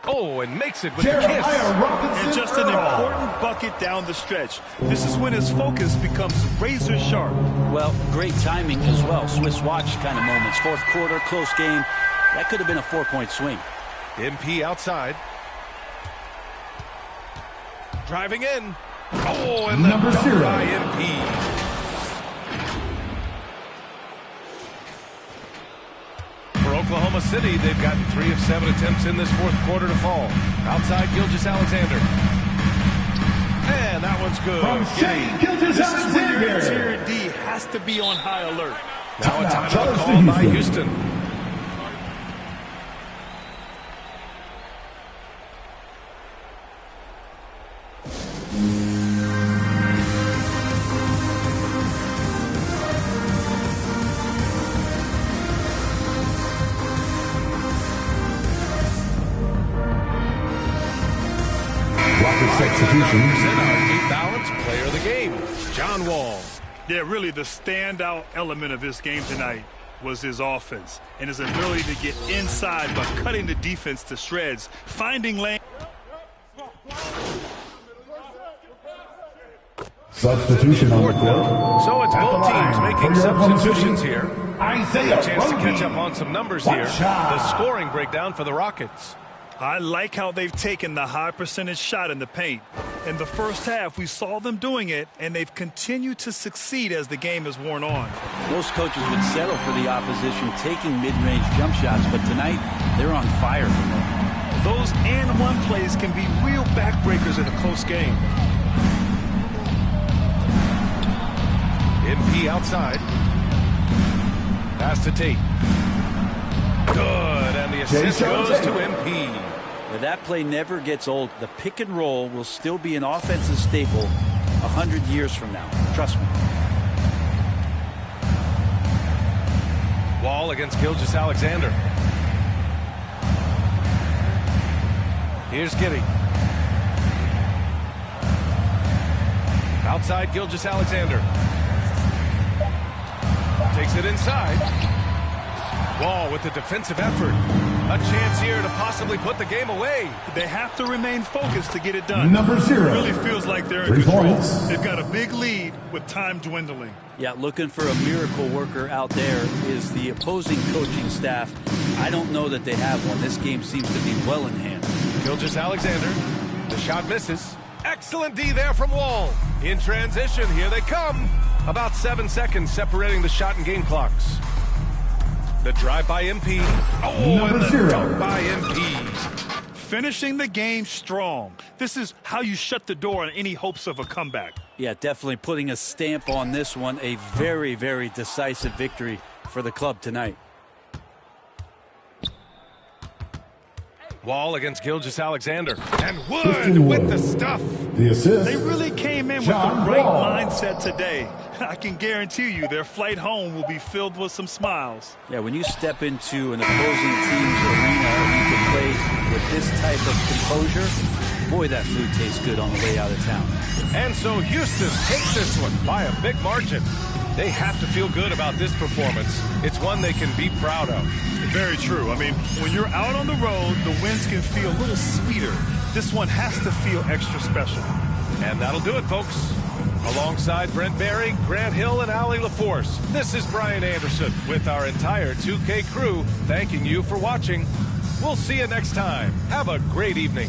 Oh, and makes it with the kiss. And just an important bucket down the stretch. This is when his focus becomes razor sharp. Well, great timing as well. Swiss watch kind of moments. Fourth quarter, close game. That could have been a 4-point swing. MP outside. Driving in. Oh, and the dunk by MP. For Oklahoma City, they've gotten 3 of 7 attempts in this fourth quarter to fall. Outside, Gilgeous-Alexander. And that one's good. This is when your interior D has has to be on high alert. Now a timeout called by Houston. Substitutions. Our balanced player of the game, John Wall. Yeah, really the standout element of this game tonight was his offense and his ability to get inside by cutting the defense to shreds, finding lane. Substitution on the court. So it's both teams making substitutions here. Isaiah A chance to catch up on some numbers here. The scoring breakdown for the Rockets. I like how they've taken the high percentage shot in the paint. In the first half, we saw them doing it, and they've continued to succeed as the game has worn on. Most coaches would settle for the opposition taking mid-range jump shots, but tonight they're on fire from them. Those and-one plays can be real backbreakers in a close game. MP outside. Pass to Tate. Good, and the assist goes to MP. Now that play never gets old. The pick and roll will still be an offensive staple 100 years from now. Trust me. Wall against Gilgeous-Alexander. Here's Giddey. Outside Gilgeous-Alexander. Takes it inside. Wall with the defensive effort. A chance here to possibly put the game away. They have to remain focused to get it done. Number 0. It really feels like they're in 3 control. points. They've got a big lead with time dwindling. Yeah, looking for a miracle worker out there is the opposing coaching staff. I don't know that they have one. This game seems to be well in hand. Gilgeous-Alexander. The shot misses. Excellent D there from Wall. In transition, here they come. About 7 seconds separating the shot and game clocks. The drive by MP. Oh, and the dunk by MP. Finishing the game strong. This is how you shut the door on any hopes of a comeback. Yeah, definitely putting a stamp on this one. A very, very decisive victory for the club tonight. Wall against Gilgeous-Alexander. And Wood with the stuff. The assist. They really came in with John the right Wall. mindset today. I can guarantee you their flight home will be filled with some smiles. Yeah, when you step into an opposing team's arena and you can play with this type of composure, boy, that food tastes good on the way out of town. And so Houston takes this one by a big margin. They have to feel good about this performance. It's one they can be proud of. Very true. I mean, when you're out on the road, the wins can feel a little sweeter. This one has to feel extra special. And that'll do it, folks. Alongside Brent Barry, Grant Hill, and Allie LaForce, this is Brian Anderson with our entire 2K crew thanking you for watching. We'll see you next time. Have a great evening.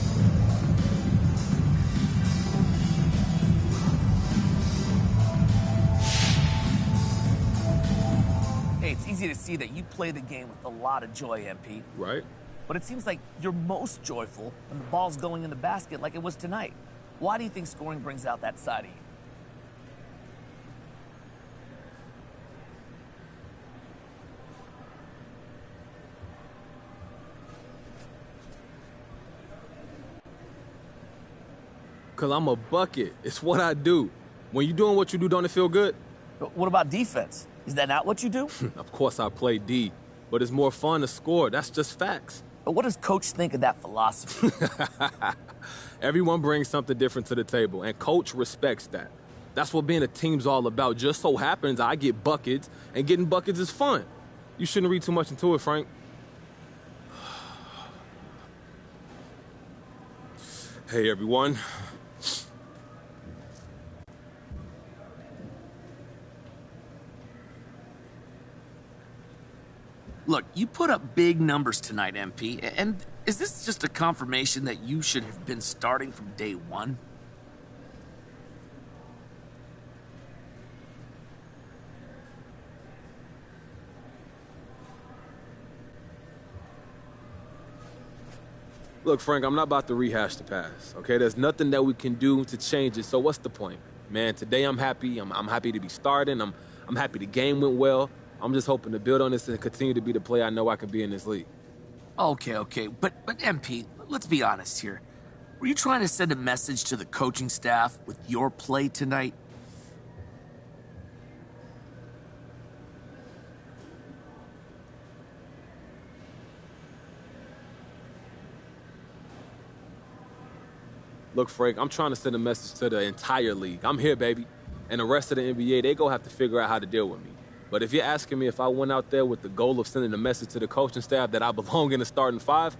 Hey, it's easy to see that you play the game with a lot of joy, MP. Right. But it seems like you're most joyful when the ball's going in the basket like it was tonight. Why do you think scoring brings out that side of you? Because I'm a bucket. It's what I do. When you're doing what you do, don't it feel good? But what about defense? Is that not what you do? Of course I play D, but it's more fun to score. That's just facts. But what does Coach think of that philosophy? Everyone brings something different to the table, and Coach respects that. That's what being a team's all about. Just so happens I get buckets, and getting buckets is fun. You shouldn't read too much into it, Frank. Hey, everyone. Look, you put up big numbers tonight, MP, and is this just a confirmation that you should have been starting from day one? Look, Frank, I'm not about to rehash the past, okay? There's nothing that we can do to change it, so what's the point? Man, today I'm happy. I'm happy to be starting. I'm I'm happy the game went well. I'm just hoping to build on this and continue to be the player I know I can be in this league. Okay. But MP, let's be honest here. Were you trying to send a message to the coaching staff with your play tonight? Look, Frank, I'm trying to send a message to the entire league. I'm here, baby. And the rest of the NBA, they go have to figure out how to deal with me. But if you're asking me if I went out there with the goal of sending a message to the coaching staff that I belong in the starting five,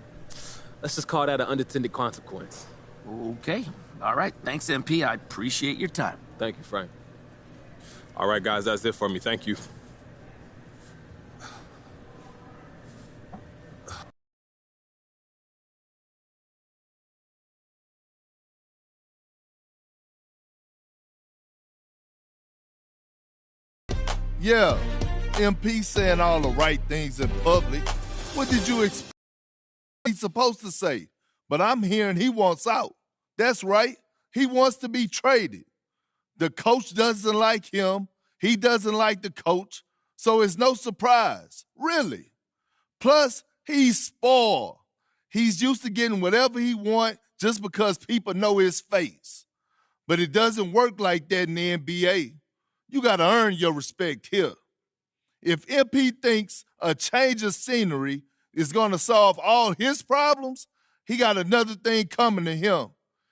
let's just call that an unintended consequence. Okay. All right. Thanks, MP. I appreciate your time. Thank you, Frank. All right, guys, that's it for me. Thank you. Yeah, MP saying all the right things in public. What did you expect he's supposed to say? But I'm hearing he wants out. That's right. He wants to be traded. The coach doesn't like him. He doesn't like the coach. So it's no surprise, really. Plus, he's spoiled. He's used to getting whatever he wants just because people know his face. But it doesn't work like that in the NBA. You got to earn your respect here. If MP thinks a change of scenery is going to solve all his problems, he got another thing coming to him.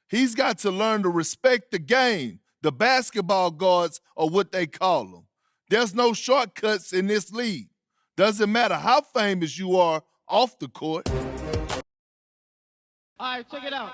He's got to learn to respect the game. The basketball gods are what they call them. There's no shortcuts in this league. Doesn't matter how famous you are off the court. All right, check it out.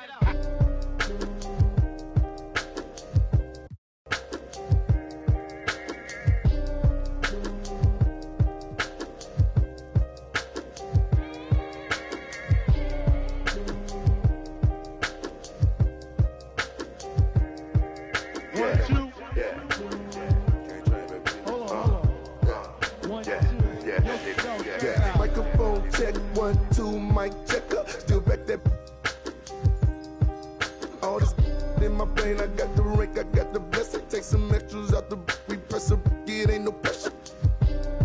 Microphone check, 1, 2, mic checker. Still back that. All this in my brain, I got the rank, I got the blessing. Take some extras out the repress a it ain't no pressure.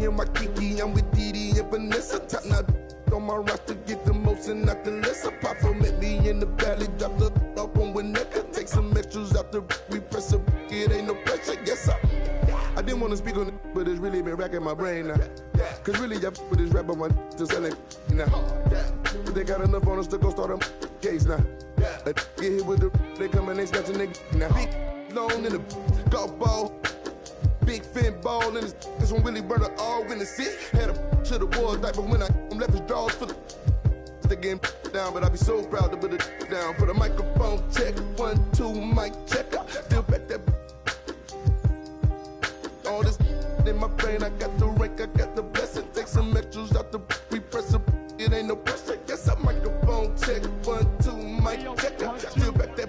In my kiki, I'm with Didi and Vanessa. Top now on my roster, get the most and not the less. I pop for me in the valley, drop the up on Winnetka. Take some extras out the repress a it ain't no pressure. Yes, I didn't want to speak on it, but it's really been racking my brain now. Cause really, I with this rap on my to sell it now. But they got enough on us to go start a case now. Get hit with the, they come and they snatch a nigga now. Big loan in the golf ball. Big fin ball in this one really burn all in the city. Had a to the wall diaper when I left his drawers for the getting down, but I be so proud to put it down. For the microphone check, 1, 2, mic checker. Still back that. All this in my brain, I got the rank, I got the blessing. Take some extras out the repress it ain't no pressure. Yes, I microphone check, 1, 2, mic checker. Still back that.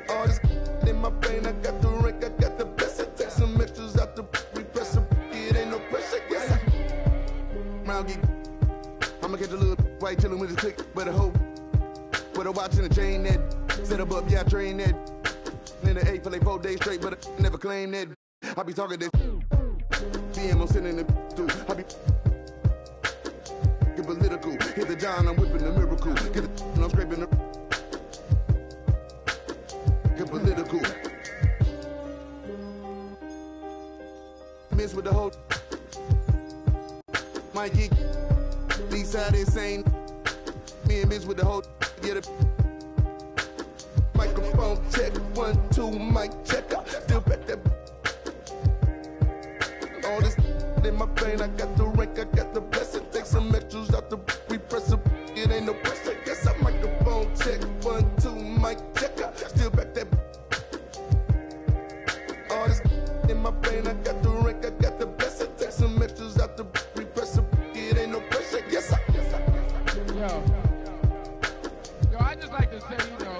All this in my brain, I got the rank, I got the blessing. Take some extras out the repress it ain't no pressure. Yes, round geek. I'ma catch a little white chillin' with his click, but a hoe. With a watch and a chain that set up, yeah, I train that. In the 8 for like 4 days straight, but I never claim that. I be talking this. DM, I'm sitting in the too. I be get political. Hit the John, I'm whipping the miracle. Get the and I'm scraping the. Get political. Miss with the whole. My geek. These side insane. Me and miss with the whole. Get it. Microphone check, 1, 2, mic checker. Still back that. All this in my brain, I got the rank, I got the blessing. Take some extras out the repress it ain't no pressure. Yes, I microphone check, 1, 2, mic checker. Still back that. All this in my brain, I got the rank, I got the blessing. Take some extras out the repress it ain't no pressure. Yes, I. Yo, I just like to say, you know.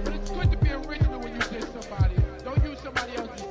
But it's good to be original when you diss somebody. Don't use somebody else's.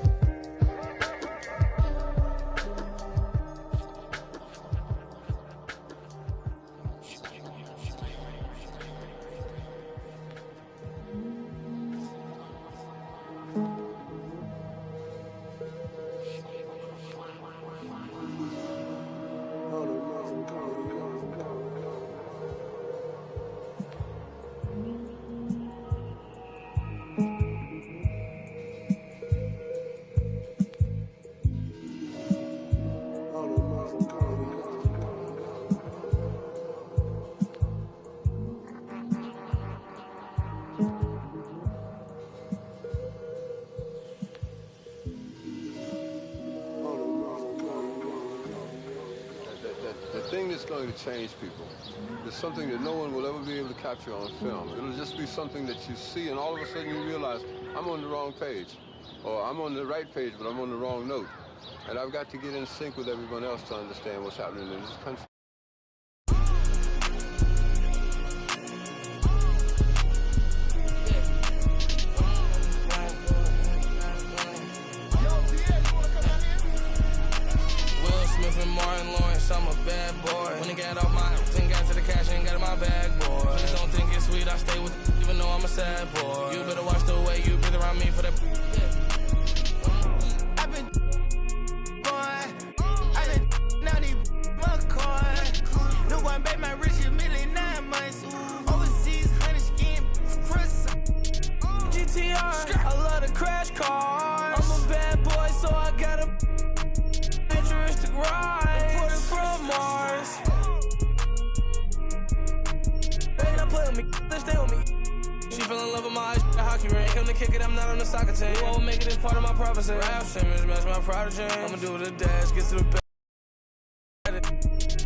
The thing that's going to change people is something that no one will ever be able to capture on film. It'll just be something that you see, and all of a sudden you realize, I'm on the wrong page. Or I'm on the right page, but I'm on the wrong note. And I've got to get in sync with everyone else to understand what's happening in this country. I'm a bad boy. When I got off my and got to the cash and got in my bag, boy. Please don't think it's sweet, I stay with it, even though I'm a sad boy. You better watch the way you breathe around me for that. I've been now these McCoy. No one bet my rich a million 9 months. Overseas, 100 skin, Chris. GTR, I love the crash cars. I'm a bad boy, so I got a futuristic ride. Imported from Mars. They not play with me, they stay with me. She fell in love with my eyes, hockey ring. Come to kick it, I'm not on the soccer team. You won't make it as part of my prophecy. Rap Simmons, match my prodigy. I'ma do the dash, get to the back.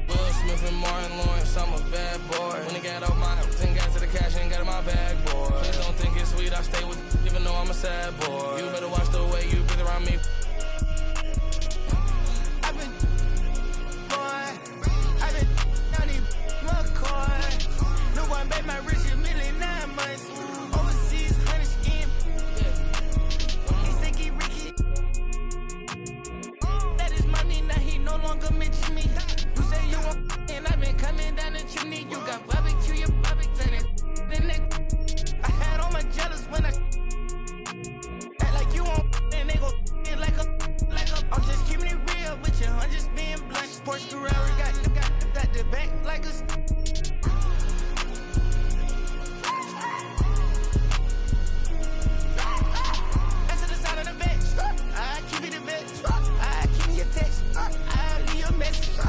Will Smith and Martin Lawrence, I'm a bad boy. When I got off my and got to the cash and got in my bag, boy. Please don't think it's sweet, I stay with it, even though I'm a sad boy. You better watch the way you breathe around me. I've been now these McCoy. No one bet my rich a million 9 months. Overseas, 100 skin. He sticky Ricky. That is money, now he no longer mention me. You say you want and I've been coming down the chimney. You got barbecue, your barbecue, then I had all my jealous when I act like you want and they go like a. I'm just keeping it real with you, I'm just being blunt. Porsche Ferrari got the back like a. That's to the side of the bench. I keep it a bench. I keep me a text. I leave you a message. I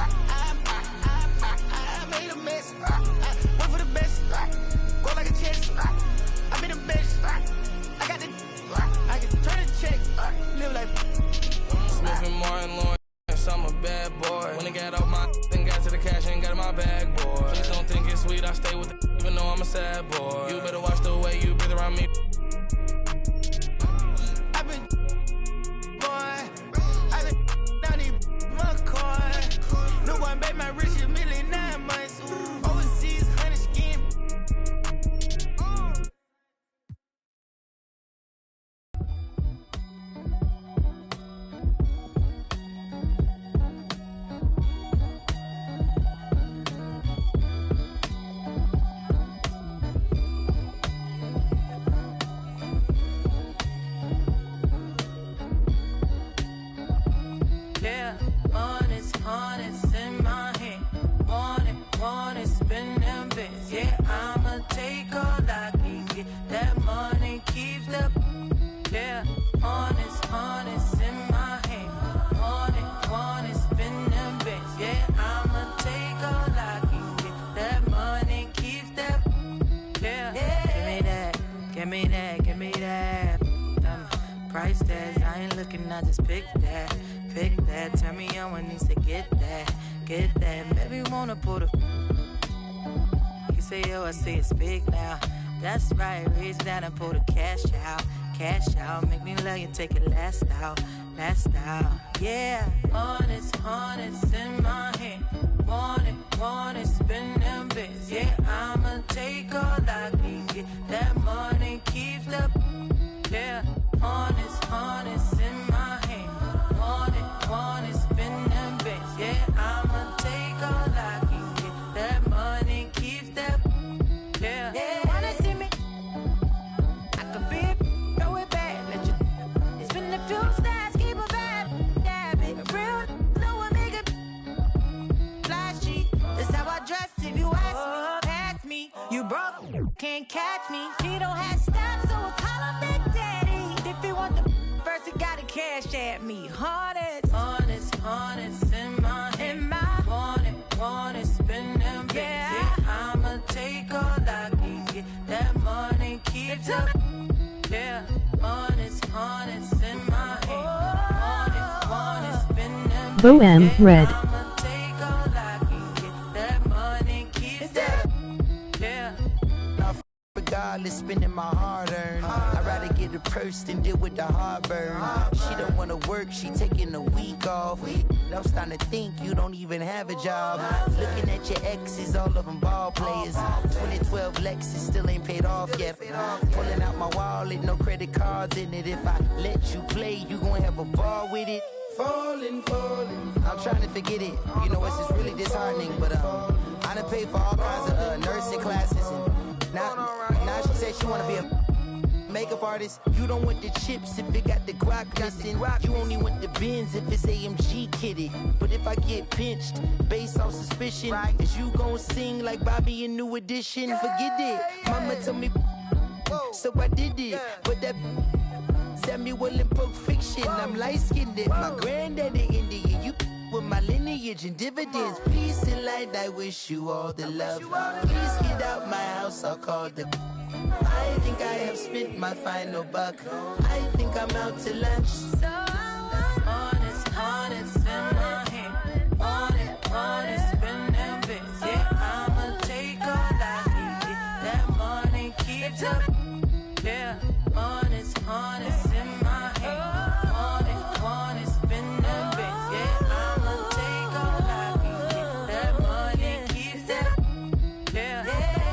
made a mess. I went for the best. Go like a chest. I be the best. I got the. I can turn the check. Live like. Smith and Martin Lawrence, I'm a bad boy. When I got off my and got to the cash and got in my bag, boy. Please don't think it's sweet, I stay with it, even though I'm a sad boy. You better watch the way you breathe around me. I've been now these McCoy. No one bet my rich a million 9 months. Overseas, 100 skin. Yeah, honest in my hand. Want it, spend them bits. Yeah, I'ma take all I can get. That money keeps the. Yeah, honest in my hand. Want it, spend them bits. Yeah, I'ma take all I can get. That money keeps the. Yeah, give me that. Price tags, I ain't looking, I just pick that. Turn me on when he say get that. Baby wanna pull the. You say yo, I say it's big now. That's right, reach down and pull the cash out. Make me love you, take it last out. Yeah, honest in my hand. Want it, spend them bits. Yeah, I'ma take all I can get. That money keeps the. Yeah, honest in my hand. Want it, spend them bits. Yeah, I'ma take all I can get. That money keeps that. Yeah. Wanna see me? I could be throw it back, let you spin a few stars, keep a vibe. Yeah, be real, no one make it flashy. That's how I dress. If you ask me, pass me. You broke, can't catch me. He don't have steps, so we'll call him Big Daddy. If he want the first, he gotta cash at me. Honest in my hand. Want it, spend them bits. Yeah, I'ma take all I can get. That money keeps keeps up. Yeah, honest in my head. Honest, spin them. Bohem Red. I'ma take all I can get. That money keeps up. Yeah. Regardless, spending my hard-earned. I'd rather get a purse than deal with the heartburn. She don't wanna work, she taking a week off. I'm starting to think you don't even have a job. Looking at your exes, all of them ball players. 2012 Lexus still ain't paid off yet. Pulling out my wallet, no credit cards in it. If I let you play, you gon' have a ball with it. Falling. I'm trying to forget it. You know, it's just really disheartening. But I done paid for all kinds of nursing classes. And now she said she wanna be a makeup artist. You don't want the chips if it got the guac missing. You only want the Benz if it's AMG kitted. But if I get pinched based on suspicion, is you gon' sing like Bobby in New Edition? Forget it. Mama told me, so I did it. But that Samuel in Pulp Fiction, I'm light-skinned. My granddaddy Indian, you with my lineage and dividends. Peace and light, I wish you all the love. Please get out my house, I'll call the. I think I have spent my final buck. I think I'm out to lunch. So honest in my head. Honest, spin them bits. Yeah, I'ma take all I can get. That money keeps up. Yeah, honest in my head. Honest, spin them bits. Yeah, I'ma take all I can get. That money keeps up. Yeah, baby.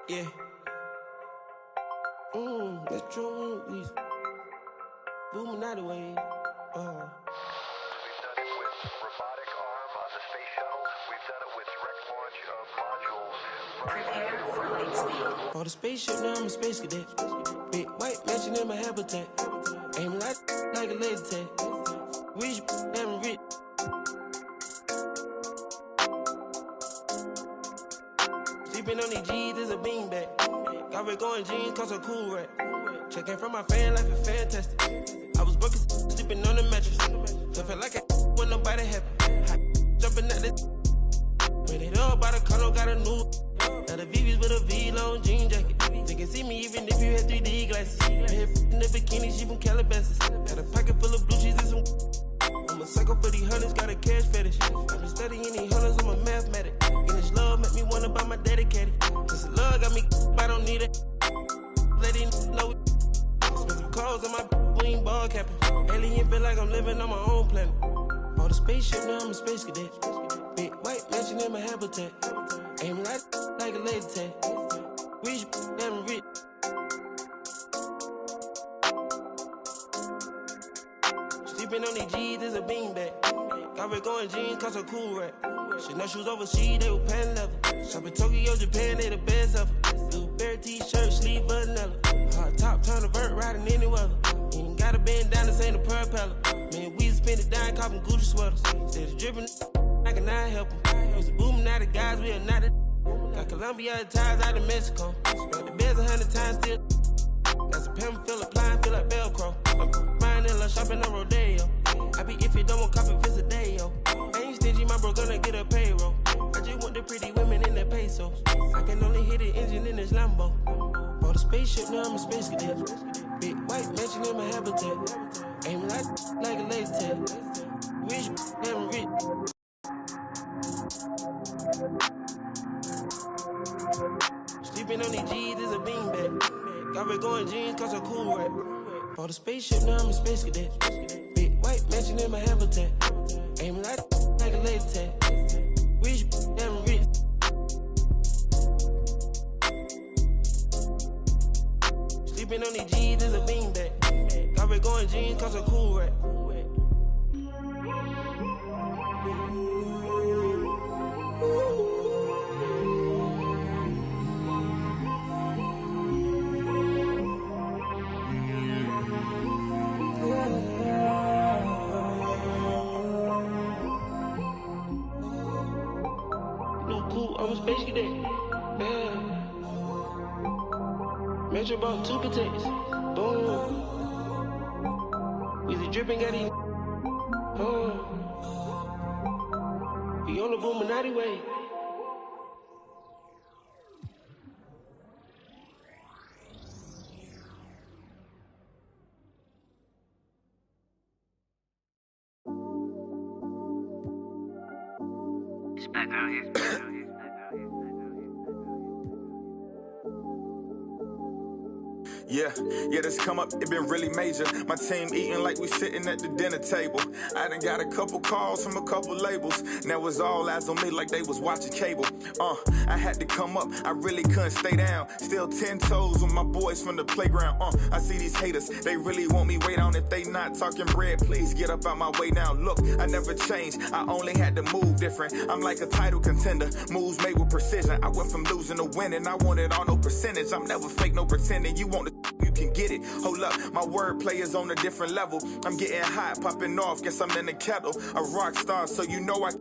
Yeah. That's true. We booming out the way. We've done it with robotic arm on the space shuttle. We've done it with direct launch of modules. Prepare for light speed. For the spaceship, now I'm a space cadet. Big white mansion in my habitat. Aim like a laser tag. Rich, damn rich. Sleeping on these G's is a beanbag. Got red going jeans, cause a cool rat. Checking from my fan life is fantastic. I was broken, sleeping on the mattress. So felt like when nobody happy. Jumping at this. When it all by the color, got a new. Now the VV's with a V-long jean jacket. They can see me even if you had 3D glasses. Head in the bikini, she from Calabasas. Got a pocket full of blue cheese and some. I'm a psycho for these hundreds, got a cash fetish. I've been studying these hundreds, I'm a mathematic. And this love make me wanna buy my daddy caddy. This love got me, I don't need it. Let it know. Expensive clothes on my wing ball capping. Alien feel like I'm living on my own planet. For the spaceship, now I'm a space cadet. Big white mansion in my habitat. Aim like a laser tag. Rich, damn rich. Sleeping on these G's is a beanbag. Got red going jeans, cause a cool rat. Chanel shoes overseas, they were pan level. Shop in Tokyo, Japan, they the best ever. Blue bear t-shirt, sleeve vanilla. Hot top, turn a vert, riding any weather. Ain't gotta bend down, this ain't a propeller. Man, we spend it down, copping Gucci sweaters. Instead of dripping, I cannot help them. Used to booming out the guys, we are not the. Got Colombia ties out of Mexico. Spent the beds 100 times still. Got some pimp, feel applying, feel like Velcro. I'm buying in love, shopping on Rodeo. I be if you don't want copy, visit day, yo. I ain't stingy, my bro gonna get a payroll. I just want the pretty women in the pesos. I can only hit the engine in this Lambo. For the spaceship, now I'm a space cadet. Big white mansion in my habitat. Aim like a laser tag. Rich, damn rich. Sleeping on these G's is a beanbag. Got red going jeans, cause a cool rat. For the spaceship, now I'm a space cadet. Big white mansion in my habitat. Aim like a laser tag. Rich, damn rich. Sleeping on these G's is a beanbag. Carti going jeans cause a cool rack. I'm a space cadet. Yeah. Metro bought 2 potatoes. Boom. Weezy dripping, got these. We on the Boominati way. It's back out here. Yeah, this come up, it been really major. My team eating like we sitting at the dinner table. I done got a couple calls from a couple labels. Now it's all eyes on me like they was watching cable. I had to come up, I really couldn't stay down. Still 10 toes with my boys from the playground. I see these haters, they really want me way down. If they not talking bread, please get up out my way now. Look, I never changed, I only had to move different. I'm like a title contender, moves made with precision. I went from losing to winning, I want it all, no percentage. I'm never fake, no pretending. You want to, you can get it. Hold up, my wordplay is on a different level. I'm getting hot, popping off, guess I'm in the kettle. A rock star, so you know I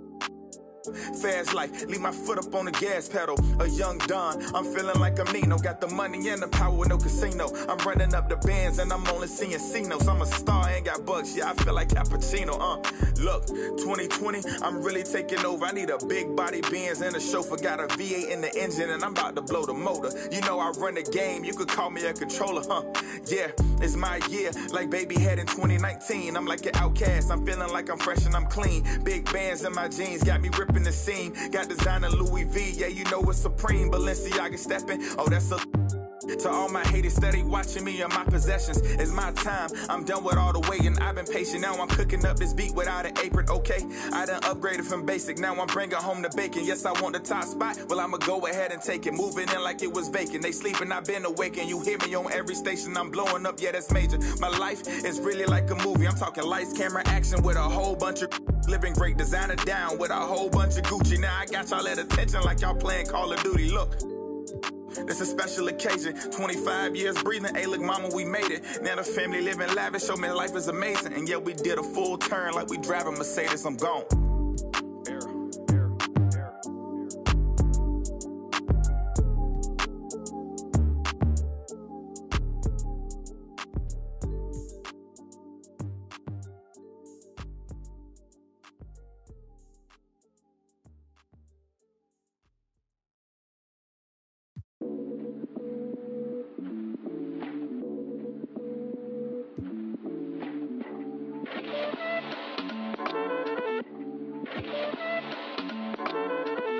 fast life, leave my foot up on the gas pedal. A young Don, I'm feeling like I'm Nino. Got the money and the power with no casino. I'm running up the bands and I'm only seeing C-notes. I'm a star, ain't got bucks, yeah, I feel like Cappuccino. Look, 2020, I'm really taking over. I need a big body Benz and a chauffeur. Got a V8 in the engine and I'm about to blow the motor. You know I run the game, you could call me a controller, Yeah, it's my year, like baby had in 2019. I'm like an outcast, I'm feeling like I'm fresh and I'm clean. Big bands in my jeans, got me ripping the scene. Got designer Louis V, yeah, you know it's supreme. Balenciaga stepping, oh, that's a... To all my haters steady watching me and my possessions. It's my time, I'm done with all the waiting. I've been patient, now I'm cooking up this beat without an apron, okay? I done upgraded from basic, now I'm bringing home the bacon. Yes, I want the top spot, well, I'ma go ahead and take it. Moving in like it was vacant. They sleeping, I've been awakened. You hear me on every station, I'm blowing up, yeah, that's major. My life is really like a movie. I'm talking lights, camera, action with a whole bunch of... Living great, designer down with a whole bunch of Gucci. Now I got y'all at attention like y'all playing Call of Duty. Look, it's a special occasion. 25 years breathing. Hey, look, mama, we made it. Now the family living lavish. Show me life is amazing. And yeah, we did a full turn like we driving Mercedes. I'm gone.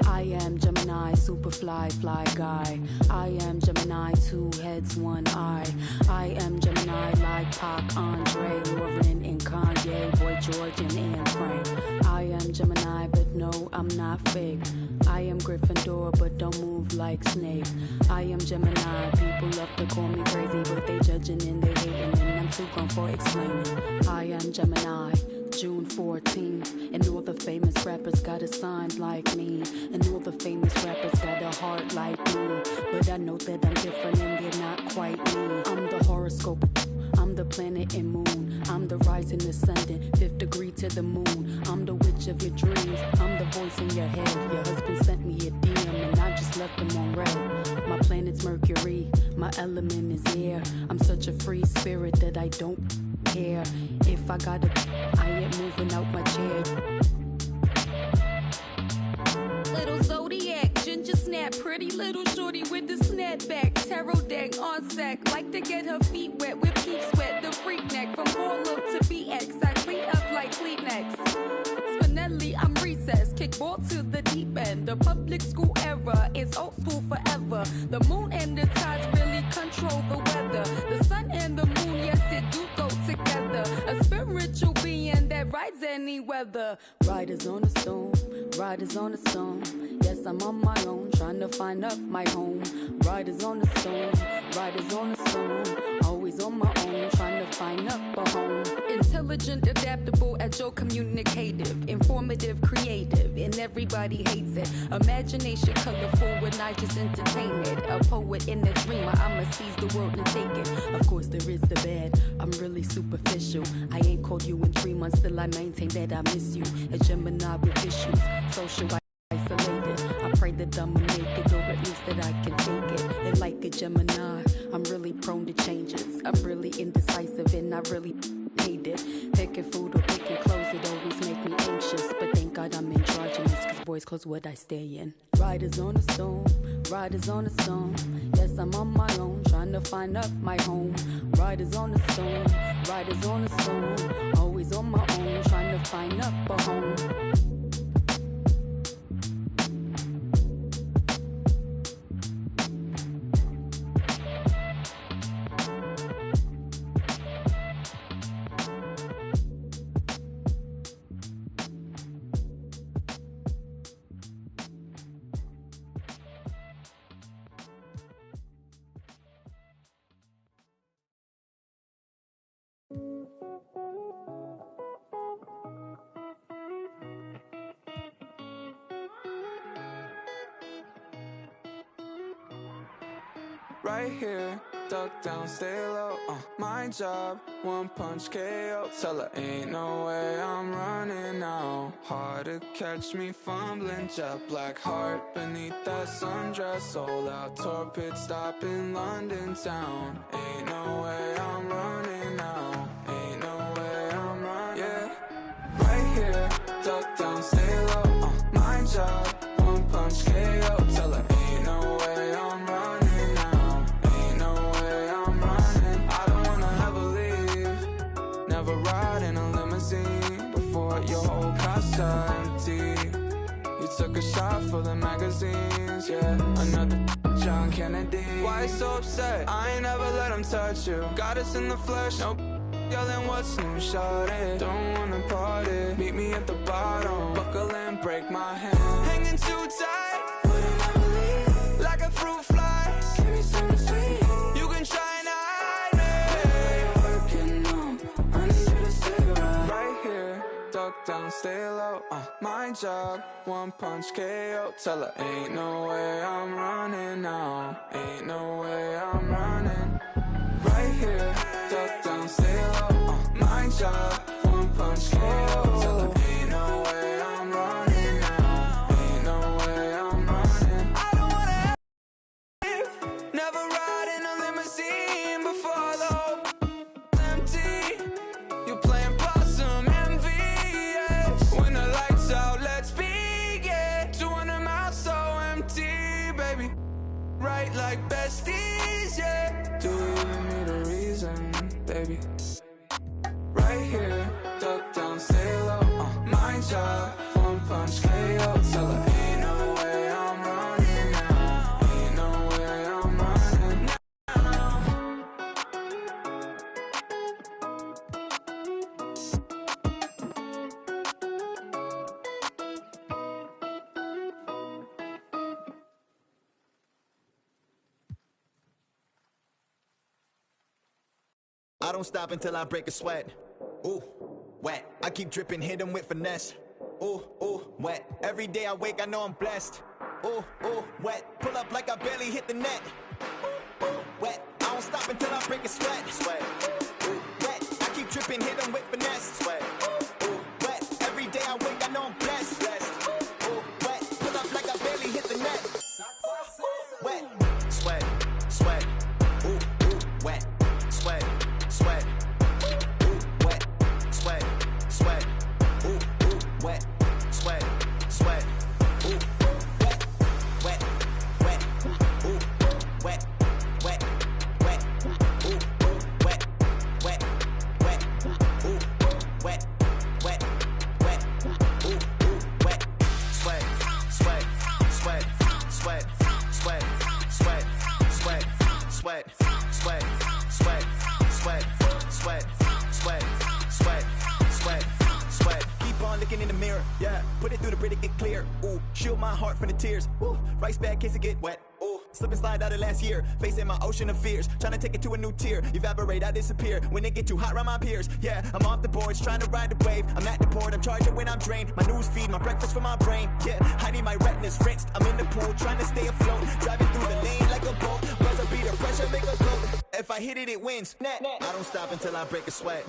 I am Gemini, super fly guy. I am Gemini, 2 heads, 1 eye. I am Gemini, like Pac, Andre, Lauren, and Kanye, Boy George, and Anne Frank. I am Gemini, but no, I'm not fake. I am Gryffindor, but don't move like Snape. I am Gemini, people love to call me crazy, but they judging and they hating, and I'm too gone for explaining. I am Gemini, June 14th, and all the famous rappers got a sign like me, and all the famous rappers got a heart like me, but I know that I'm different and they're not quite me. I'm the horoscope, I'm the planet and moon, I'm the rising, the sun, 5th degree to the moon, I'm the witch of your dreams, I'm the voice in your head. Your husband sent me a DM and I just left him on red. My planet's Mercury, my element is air. I'm such a free spirit that I don't care. If I gotta, I ain't moving out my chair. Little Zodiac, ginger snap, pretty little shorty with the snapback, tarot deck on sack, like to get her feet wet with peep sweat, the freak neck from Harlem to BX, I clean up like Kleenex. Spinelli, I'm recessed, kickball to the deep end. The public school era is old school forever. The moon and the tides really control the weather. The sun and the moon, yes, it do go together. A spiritual being that rides any weather. Riders on the stone, Riders on the storm. Yes, I'm on my own, trying to find up my home. Riders on the storm. Riders on the storm. Always on my own, trying to find up a home. Intelligent, adaptable, agile, communicative, informative, creative, and everybody hates it. Imagination, colorful, when I just entertain it. A poet and a dreamer, I'ma seize the world and take it. Of course, there is the bad. I'm really superficial. I ain't called you in 3 months, still I maintain that I miss you. A Gemini with issues, social isolated. I pray that I'ma make it, or at least that I can take it. And like a Gemini, I'm really prone to changes. I'm really indecisive and I really hate it. Picking food or picking clothes, it always make me anxious. But thank God I'm androgynous, cause boys clothes what I stay in. Riders on the storm, riders on the storm. Yes, I'm on my own, trying to find up my home. Riders on the storm, riders on the storm. Always on my own, trying to find up a home. Right here, duck down, stay low, my job, one punch KO. Tell her ain't no way I'm running now. Hard to catch me fumbling, jet black heart beneath that sundress. Sold out tour pit stop in London town. Ain't no way I'm running now. Ain't no way I'm running. Yeah, right here, duck down, stay low, my job, one punch KO. Tell her ain't no way I'm running. Never ride in a limousine before your whole car's empty. You took a shot for the magazines, yeah. Another John Kennedy. Why so upset? I ain't never let him touch you. Got us in the flesh, no yelling what's new, shawty. Don't wanna party, meet me at the bottom. Buckle and break my hand. Hanging too tight, wouldn't ever leave. Like a fruit fly, give me something sweet. You can try and hide me. Duck down, stay low, my job, one punch KO. Tell her ain't no way I'm running now. Ain't no way I'm running. Right here, duck down, stay low, my job, one punch KO. Tell her ain't no way I'm running now. Ain't no way I'm running. I don't wanna leave. Never ride in a limousine before the whole empty. You playing possum envy. When the lights out, let's begin. 200 miles so empty, baby. Right like besties, yeah. Do you even need a reason, baby? Right here, duck down, stay low, my job, one punch KO. Tell her ain't no way I'm running now. Ain't no way I'm running now. I don't stop until I break a sweat. Ooh, wet. I keep dripping, hit him with finesse. Ooh, ooh, wet. Every day I wake, I know I'm blessed. Ooh, ooh, wet. Pull up like I barely hit the net. Ooh, ooh, wet. I don't stop until I break a sweat. Sweat. Ooh, wet. I keep dripping, hit him with finesse. Sweat. Ooh, wet. Every day I wake, I know I'm blessed. Ooh, wet. Pull up like I barely hit the net. Ooh, wet. Sweat, sweat. Ooh, ooh, wet. Sweat. Sweat, ooh, wet, sweat, sweat, ooh, ooh, wet, sweat, sweat, ooh, wet, wet, wet, ooh, wet, wet, wet, ooh, wet, wet, wet, ooh, wet, wet, wet, ooh, wet, sweat, sweat, sweat, sweat, sweat, sweat, sweat, sweat, sweat, sweat. Sweat, sweat, sweat, sweat, sweat, sweat. Keep on the looking in the mirror, yeah. Put it through the Brita, get clear. Ooh, shield my heart from the tears. Ooh, rice bag case it get wet. Ooh, slip and slide out of last year. Facing my ocean of fears, trying to take it to a new tier. Evaporate, I disappear when it get too hot around my peers. Yeah, I'm off the boards, trying to ride the wave. I'm at the port, I'm charging when I'm drained. My news feed, my breakfast for my brain. Yeah, I need my retinas rinsed. I'm in the pool, trying to stay afloat. Driving through the lane like a boat. Buzzer beat the pressure, make a float. If I hit it, it wins. I don't stop until I break a sweat.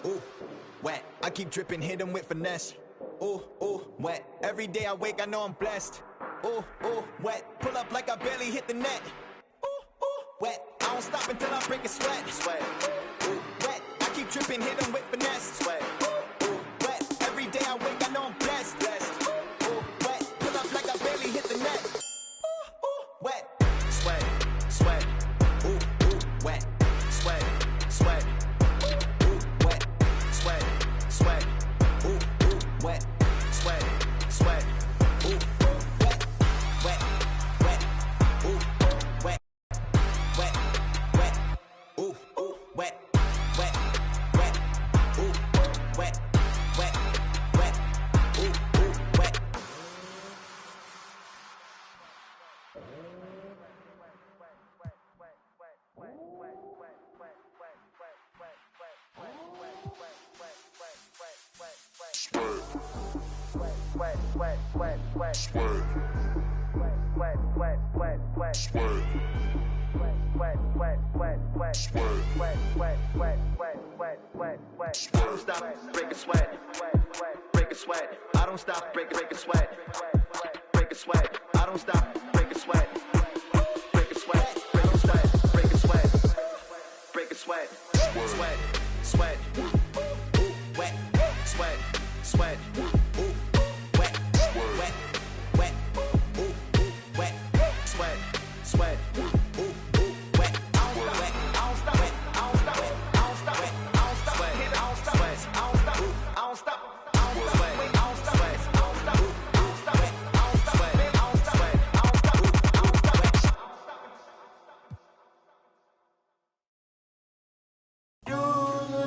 Ooh, wet. I keep dripping, hit them with finesse. Ooh, ooh, wet. Every day I wake, I know I'm blessed. Ooh, ooh, wet. Pull up like I barely hit the net. Ooh, ooh, wet. I don't stop until I break a sweat. Sweat. Ooh, wet. I keep dripping, hit them with finesse. Sweat. Ooh, wet. Every day I wake, I know I'm blessed. Blessed. Ooh, wet. Pull up like I barely hit the net. Ooh, ooh, wet. Sweat. Sweat. Ooh, ooh, wet. Sweat. Sweat. Ooh, wet. Sweat. Sweat. Ooh, ooh, wet. Sweat. Sweat. Ooh, wet. Wet. Wet. Ooh, wet. Wet. Wet. Ooh, ooh, wet. Wet. Wet. Ooh, wet. Wet. Wet. Ooh, ooh, wet. I don't stop, break a sweat. Break a sweat. I don't stop, break a sweat. Break a sweat. I don't stop, break a sweat. Break a sweat. Break a sweat. Break a sweat. Break a sweat. Sweat. Sweat. Ooh, wet. Sweat. Sweat. Ooh, wet. Wet. Wet. Ooh, ooh, wet. Sweat. Sweat. Ooh, ooh, wet. I don't stop. I don't stop. I don't stop. I don't stop. I don't stop. I don't stop. I don't stop. I don't stop. I don't stop. I don't stop. I don't stop. I don't stop. I don't stop. I don't stop. I don't stop. You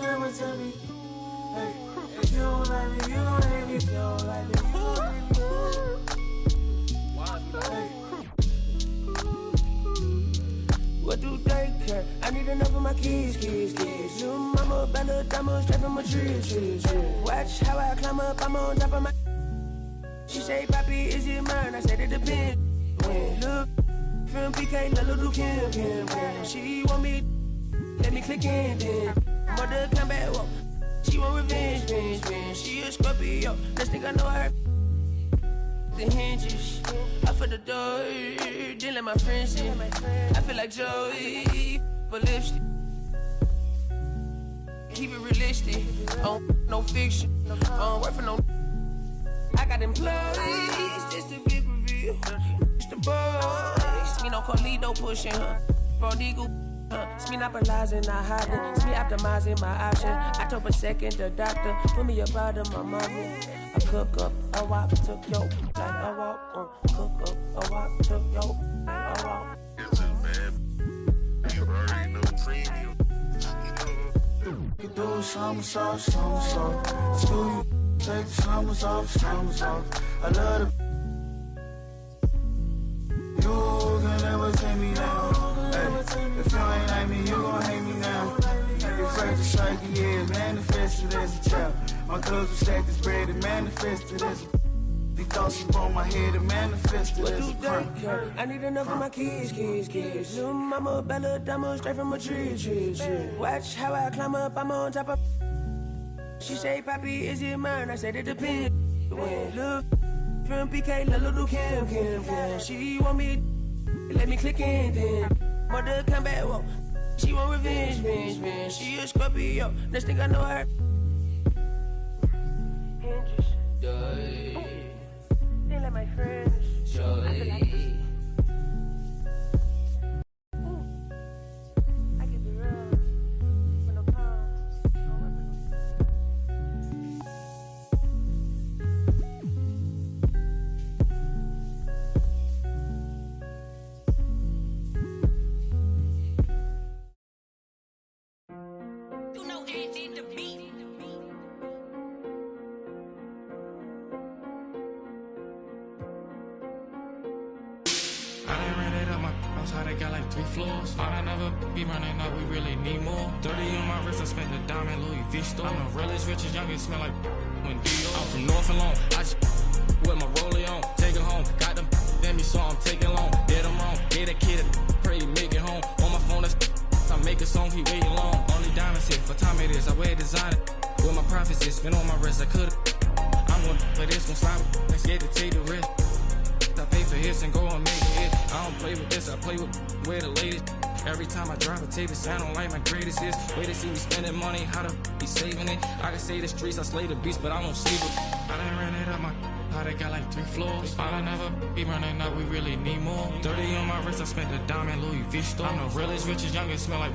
never tell me, hey, if you don't like me, you don't hate me. If you don't like me, you don't hate me. Hey. What do they care? I need enough of my kids. Little mama, bad little diamond, straight from a tree. Watch how I climb up, I'm on top of my. She say, Papi, is it mine? I said it depends. When look from PK, little Kim. She want me, let me click in then. Mother come back, whoa. She want revenge. She a Scorpio. Next thing I know, her the hinges. I for the door, then let my friends in. I feel like Joey, but lipstick. Keep it realistic. No fiction. Work for no. I got employees. This the big reveal. It's the boys. Me no Carlito pushing her. Prodigal. It's me not monopolizing, not hiding. It's me optimizing my option. October 2nd, the doctor put me up out of my mama. I cook up, I walk, took yo, like I walk. Cook up, I walk, took yo, like I walk. It's just bad. You already know premium. You do somersault. Screw you, take the slumbers off. I love the. You can never take me down. Hey, if you ain't like me, you gon' hate me now. Your fragile psyche, yeah, manifested as a child. My cousin stacked this bread and manifested as a. These thoughts upon my head and manifested as a crime. I need enough of my kids. Little mama, bad little diamond, straight from a tree. Watch how I climb up, I'm on top of. She say, Papi, is it mine? I said it depends. When look from PK, little Kim. She want me, let me click in then. Mother come back, whoa. She want revenge. She a Scorpio. Next thing I know, her hinges. They let my friends. I feel like I keep it real. With no pause. Outside I got like 3 floors. Thought I never be running up, we really need more. 30 on my wrist, I spent the diamond Louis V store. I'm the realest, richest, youngest, smell like when Dior. I'm from North alone, I just with my rollie on. Take it home, got them then me, so I'm taking long. Did them wrong, gave that kid a pray, make it home. On my phone, that's I make a song, he waiting long. Only diamonds hit, for time it is, I wear designer. With my profits, it's been on my wrist, I could've. I'm gonna for this, gon' slide with, let's get to take the risk. I pay for hits and go and make a hit. I don't play with this, I play with where the latest. Every time I drive a tape, it sound like my greatest hits. Way they see me spending money, how to be saving it. I can say the streets, I slay the beast, but I won't sleep it. I done ran it up my how they got like 3 floors. Thought I never be running up, we really need more. 30 on my wrist, I spent the diamond Louis V store. I'm the realest, richest, youngest, smell like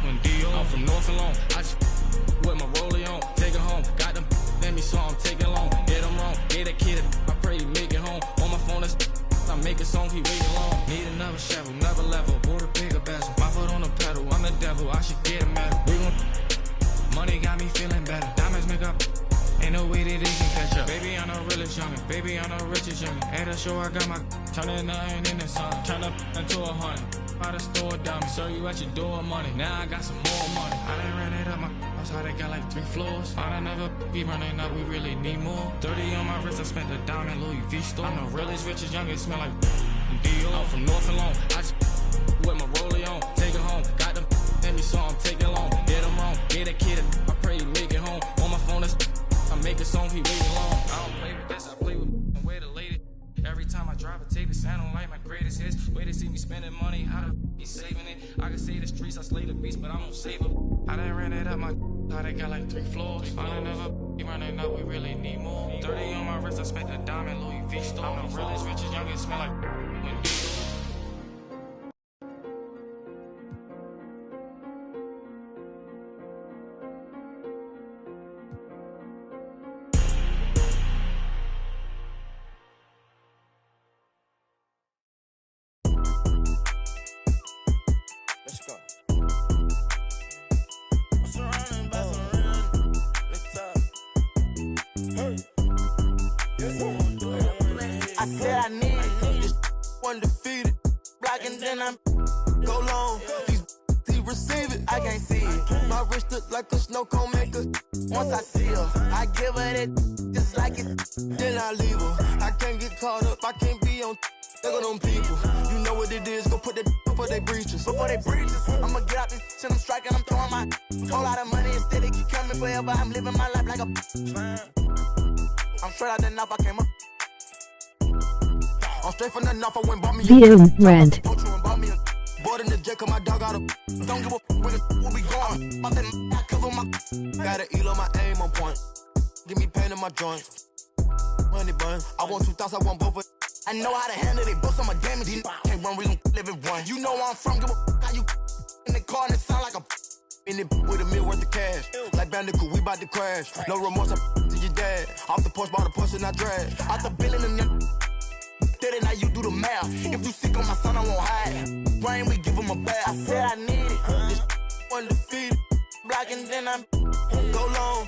when Dior. I'm from North alone, I just with my rollie on. Take it home, got them let me, so I'm taking long. Did them wrong, gave that kid I pray he make it home. On my phone, that's I make a song, he waiting long. Need another shovel, never level, bought a bigger bezel. My foot on the pedal, I'm the devil, I should get a medal. We gon' money got me feeling better. Diamonds make up, ain't no way that they can catch up. Baby, I'm the realest youngin', baby, I'm the richest youngin'. At the show, I got my turning nothing in the sun. Turn up into 100, by the store dummy. Serve you at your door money, now I got some more money. I done ran it up my outside, I got like 3 floors. Thought I never be running up, we really need more. 30 on my wrist, I spent the diamond Louis V store. I'm the realest, richest, youngest, smell like Dior. I'm from North alone, I just with my rollie on. Take it home, got them let me, so I'm taking long. Did them wrong, gave that kid I pray he make it home. On my phone, that's I make a song, he waiting long. I don't play with this, I play with where the latest. Every time I drive a tape, it sound like my greatest hits. Way they see me spending money, how to be saving it. I can say the streets, I slay the beast, but I won't save it. I done ran it up my how they got like 3 floors. I done never be running up, we really need more. 30 on my wrist, I spent the diamond Louis V store. I'm the realest, richest, youngest, smell like when I said I need this undefeated. Blocking, then I'm go long. He receive it, I can't see it. My wrist look like a snow cone maker. Once I see her, I give her that just like it. Then I leave her. I can't get caught up, I can't be on. Look at them people. You know what it is, go put that before they breaches. Before they breaches, I'ma get out this shit, I'm striking, I'm throwing my whole lot of money instead it keep coming forever. I'm living my life like a I'm straight out the knife, I came up. I'm straight from the knife, I went bought me VM rent. Bought in the jet, cause my dog out of don't give a where we going. I cover my got an elo, my aim on point. Give me pain in my joints. Money bun, I want 2,000, I want both of. I know how to handle it, both of my damage. Can't run, we gon' live it one. You know where I'm from, give a how you in the car and it sound like a in it with $1 million worth of cash. Like Bandicoot, we bout to crash. No remorse, I to your dad. Off the porch, bought a Porsche and I drag. Out the billing and them. Steady, now you do the math. If you sick on my son, I won't hide. Rain, we give him a bath. I said I need it. This undefeated. Blocking, then I'm go long.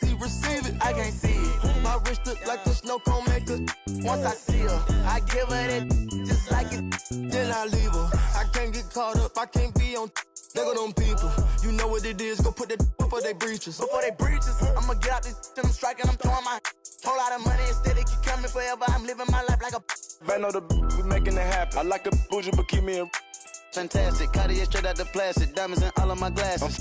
He receive it, I can't see it. My wrist look like a snow cone maker. Once I see her, I give her that just like it. Then I leave her. I can't get caught up, I can't be on. Look at them people. You know what it is, go put that before they breaches. Before they breaches, I'ma get out this shit, I'm striking, I'm throwing my whole lot of money instead it keep coming forever. I'm living my life like a Man on the we making it happen. I like a bougie, but keep me a fantastic. Carti straight out the plastic, diamonds in all of my glasses.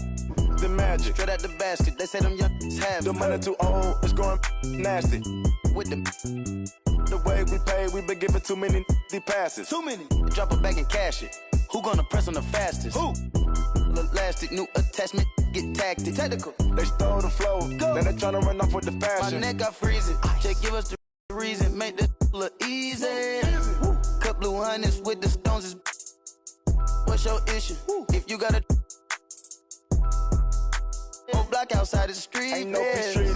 The magic, straight out the basket. They say them young have the money too old, it's growing nasty. With the way we pay, we been giving too many passes. Too many. Drop it back and cash it. Who gonna press on the fastest? Who? Elastic, new attachment, get tactic. Technical. They stole the flow, now they tryna run off with the fashion. My neck got freezing. Just give us the reason, make this look easy. Cut blue hundreds with the stones is. What's your issue? If you got a block outside the street, ain't no peace treated.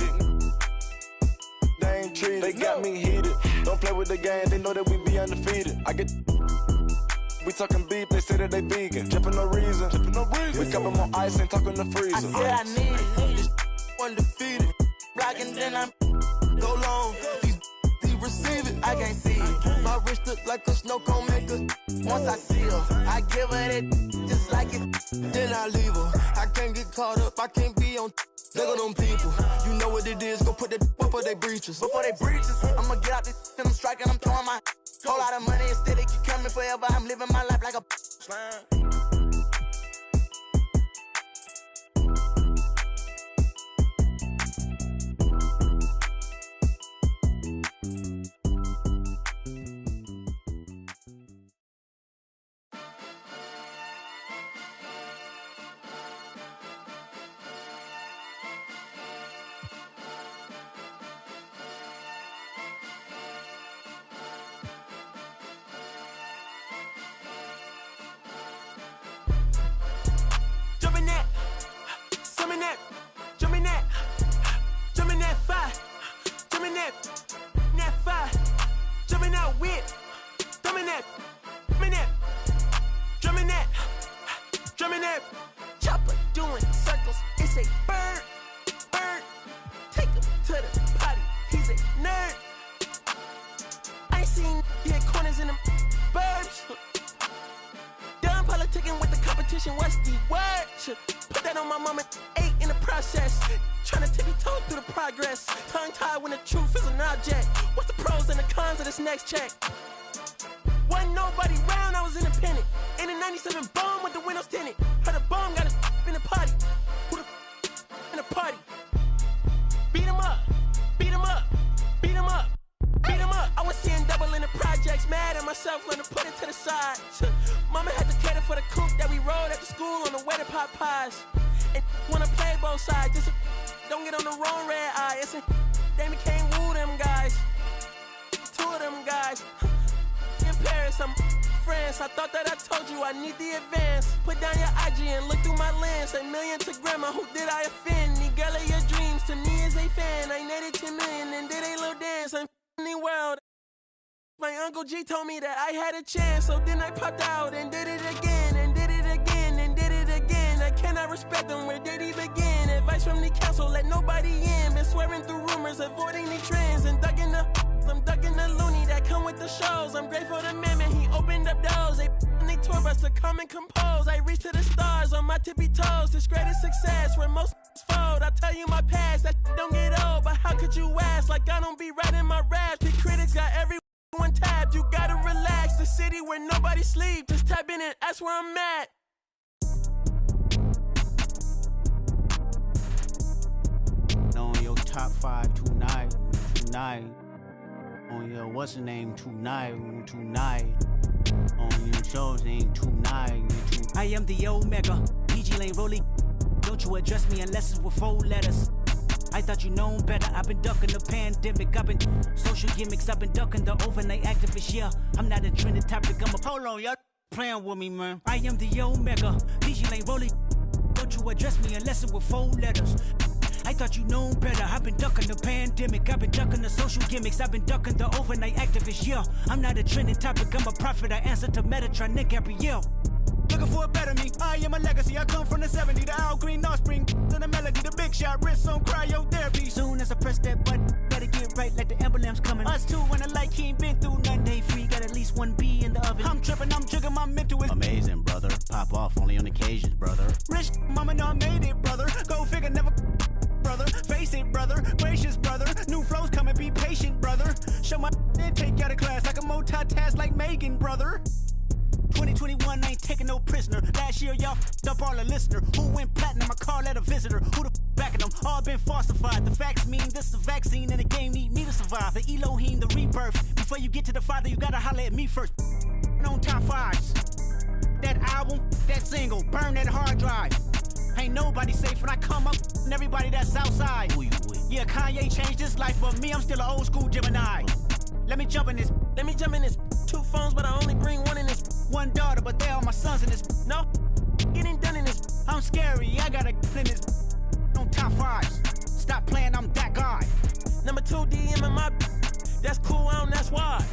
They ain't treated. They got me heated. Don't play with the game. They know that we be undefeated. I get. We talking beef, they say that they vegan. Drippin' no reason. We cup them on ice and talking the freezer. I said I need it. This undefeated. Blocking, then I'm go long. He receive it, I can't see it. My wrist look like a snow cone maker. Once I see her, I give her that just like it. Then I leave her. I can't get caught up, I can't be on. Look at them people, you know what it is. Go put that before they breaches. Before they breaches, I'ma get out this and I'm striking, I'm throwing my whole lot of money instead it keep coming forever. I'm living my life like a slime. Chopper doing circles, it's a bird. Take him to the potty, he's a nerd. I ain't seen hit corners in them burbs. Done politicking with the competition, what's the word? Put that on my mama, 8 in the process. Tryna tippy-toe through the progress. Tongue-tied when the truth is an object. What's the pros and the cons of this next check? Wasn't nobody round, I was independent. In a 97 bomb with the windows tinted. Heard a bomb got a in the party. Who the in the party? Beat him up, beat him up, beat him up, beat him up. I was seeing double in the projects, mad at myself, learning to put it to the side. Mama had to cater for the coupe that we rode at the school on the way to pop pies. And wanna play both sides, just don't get on the wrong red eye. It's a, they became woo them guys. 2 of them guys. In Paris, I'm France. I thought that I told you I need the advance. Put down your IG and look through my lens. $1 million to grandma, who did I offend? The girl of your dreams to me is a fan. I netted 10 million and did a little dance. I'm the world. My Uncle G told me that I had a chance, so then I popped out and did it again, and did it again, and did it again. I cannot respect them, where did he begin? Advice from the council, let nobody in. Been swearing through rumors, avoiding the trends, and ducking the I'm ducking the loony that come with the shows. I'm grateful to man, he opened up doors. They tour us to come and compose. I reach to the stars on my tippy toes. This greatest success where most fold. I tell you my past, that don't get old. But how could you ask? Like I don't be writing my raps. The critics got everyone tapped. You gotta relax. The city where nobody sleep. Just tap in and that's where I'm at. On your top 5 tonight. On your what's the name tonight. On your show's name tonight. I am the Omega, PG Lane Rolly. Don't you address me unless it's with 4 letters. I thought you known better. I've been ducking the pandemic. I've been social gimmicks. I've been ducking the overnight activist. Yeah, I'm not a trending topic. I'm a hold on, y'all playing with me, man. I am the Omega, PG Lane Rolly. Don't you address me unless it's with 4 letters. I thought you known better. I've been ducking the pandemic. I've been ducking the social gimmicks. I've been ducking the overnight activists. Yeah, I'm not a trending topic. I'm a prophet. I answer to Metatron, Nick Gabrielle. Looking for a better me. I am a legacy. I come from the 70s. The Al Green offspring. To the melody, the big shot. Wrist on cryotherapy. Soon as I press that button, better get right like the emblem's coming. Us too, when I like he ain't been through nothing. Day free, got at least 1 B in the oven. I'm tripping, I'm triggering my mental. Amazing, brother. Pop off only on occasions, brother. Rich, mama know I made it, brother. Go figure, never. Brother, face it, brother, gracious, brother. New flows come and be patient, brother. Show my then take you out of class like a multitask like Megan, brother. 2021 ain't taking no prisoner. Last year, y'all up all the listener. Who went platinum? I call that a visitor. Who the backing them? All been falsified. The facts mean this is a vaccine and the game need me to survive. The Elohim, the rebirth. Before you get to the Father, you gotta holler at me first. On top 5s. That album, that single, burn that hard drive. Ain't nobody safe when I come up and everybody that's outside. Who you with? Yeah, Kanye changed his life, but me, I'm still an old school Gemini. Let me jump in this. 2 phones, but I only bring 1 in this. 1 daughter, but they all my sons in this. No, getting done in this. I'm scary, I got a in this. On top 5s. Stop playing, I'm that guy. Number 2 DM in my. That's cool, that's why.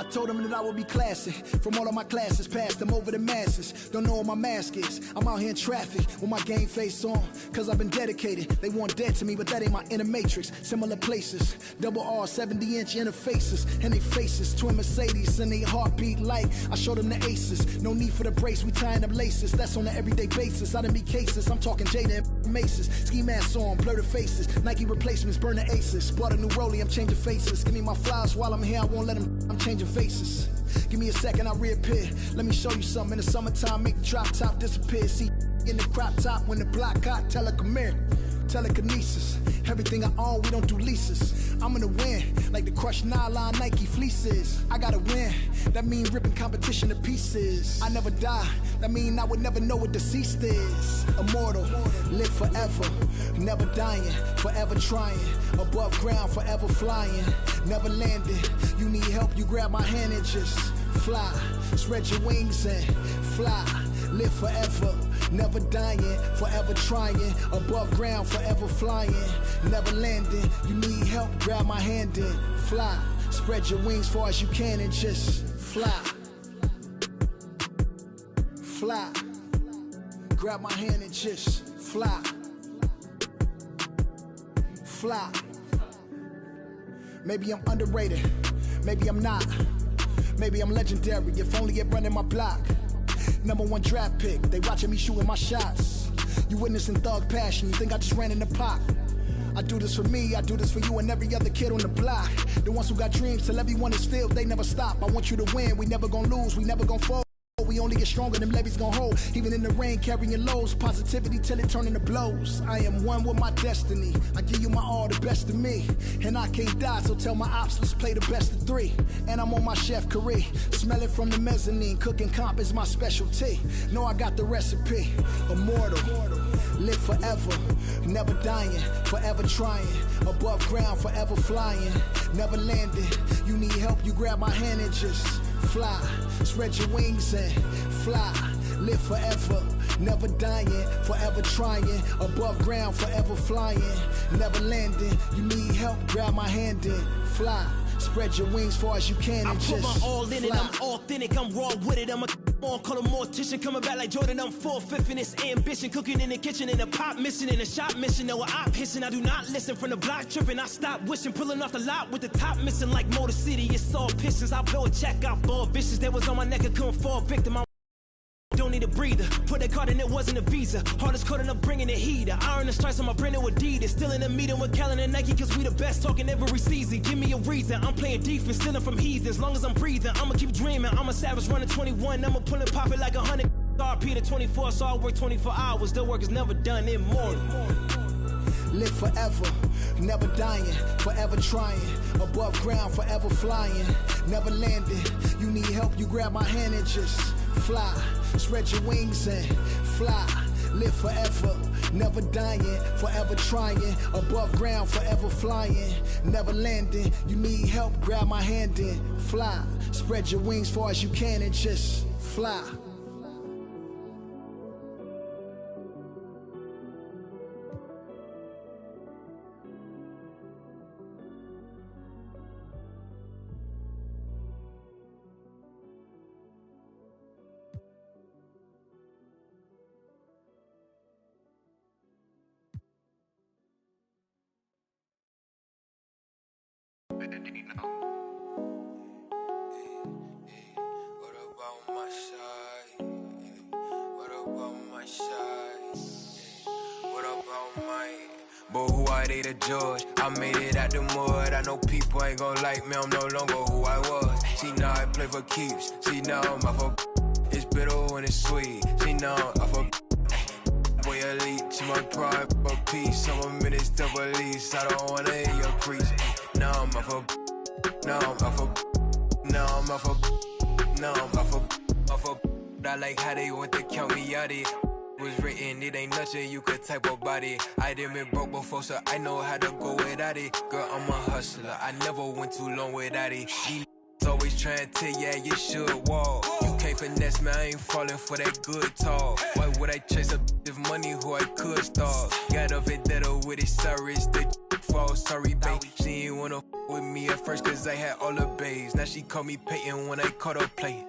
I told them that I would be classy. From all of my classes, passed them over the masses. Don't know what my mask is. I'm out here in traffic with my game face on. Cause I've been dedicated. They want dead to me, but that ain't my inner matrix. Similar places. Double R, 70-inch interfaces. And they faces. Twin Mercedes and they heartbeat light. I showed them the aces. No need for the brace. We tying up laces. That's on an everyday basis. I done be cases. I'm talking Jada and Maces. Ski masks on. Blur the faces. Nike replacements. Burn the aces. Bought a new rollie. I'm changing faces. Give me my flowers while I'm here. I won't let them. I'm changing faces. Give me a second, I'll reappear. Let me show you something. In the summertime, make the drop top disappear. See in the crop top when the block hot. Tell her come here. Telekinesis. Everything I own, we don't do leases. I'm gonna win, like the crushed nylon Nike fleeces. I gotta win, that mean ripping competition to pieces. I never die, that mean I would never know what deceased is. Immortal, live forever, never dying, forever trying. Above ground, forever flying, never landing. You need help, you grab my hand and just fly. Spread your wings and fly. Live forever, never dying, forever trying. Above ground, forever flying, never landing. You need help, grab my hand and fly. Spread your wings far as you can and just fly. Fly. Grab my hand and just fly. Fly. Maybe I'm underrated, maybe I'm not. Maybe I'm legendary, if only it running my block. #1 draft pick, they watching me shooting my shots. You witnessing thug passion, you think I just ran in the pot. I do this for me, I do this for you and every other kid on the block. The ones who got dreams till everyone is filled, they never stop. I want you to win, we never gonna lose, we never gonna fold. We only get stronger, them levees gon' hold. Even in the rain, carrying lows. Positivity till it turn into blows. I am one with my destiny. I give you my all, the best of me. And I can't die, so tell my ops, let's play the best of 3. And I'm on my chef career. Smell it from the mezzanine. Cooking comp is my specialty. Know I got the recipe. Immortal. Live forever. Never dying. Forever trying. Above ground, forever flying. Never landing. You need help, you grab my hand and just fly. Spread your wings and fly. Live forever, never dying, forever trying. Above ground, forever flying, never landing. You need help, grab my hand and fly. Spread your wings far as you can and just I put my all in it, fly. I'm authentic, I'm raw with it. I'm a call a mortician, coming back like Jordan, I'm 4/5 in this ambition. Cooking in the kitchen, in a pop mission, in a shop mission. No, I pissing, I do not listen. From the block tripping, I stop wishing. Pulling off the lot with the top missing like Motor City. It's all pistons, I blow a check, I ball vicious. That was on my neck, I couldn't fall victim. Don't need a breather. Put that card in, it wasn't a visa. Hardest coding, I'm bringing the heater. Iron the stripes on my brand new Adidas. Still in a meeting with Kellen and Nike, cause we the best talking every season. Give me a reason. I'm playing defense, stealing from heathens. Long as I'm breathing, I'ma keep dreaming. I'm a savage running 21. I'ma pull and pop it like 100. RP to 24, so I work 24 hours. The work is never done, immortal. Live forever, never dying, forever trying. Above ground, forever flying, never landing. You need help, you grab my hand and just fly. Spread your wings and fly. Live forever, never dying, forever trying. Above ground, forever flying, never landing. You need help, grab my hand and fly. Spread your wings far as you can and just fly. But who are they to judge? I made it out the mud. I know people ain't gon' like me, I'm no longer who I was. See now I play for keeps. See now I'm off of it's bitter when it's sweet. See now I'm off of boy elite. See my pride for peace. I'm a minister police. I don't wanna hear your preach. Now I'm off of now I'm off of now I'm off of now I'm off of I like how they want to count me out it. Was written, it ain't nothing you could type about it. I done been broke before, so I know how to go without it. Girl, I'm a hustler, I never went too long without it. These always trying to tell ya you should walk. You can't finesse me, I ain't falling for that good talk. Why would I chase a if money who I could start? Got a vendetta with it, sorry, it's the falls, sorry, babe. She ain't wanna with me at first cause I had all the bays. Now she call me Peyton when I caught her play.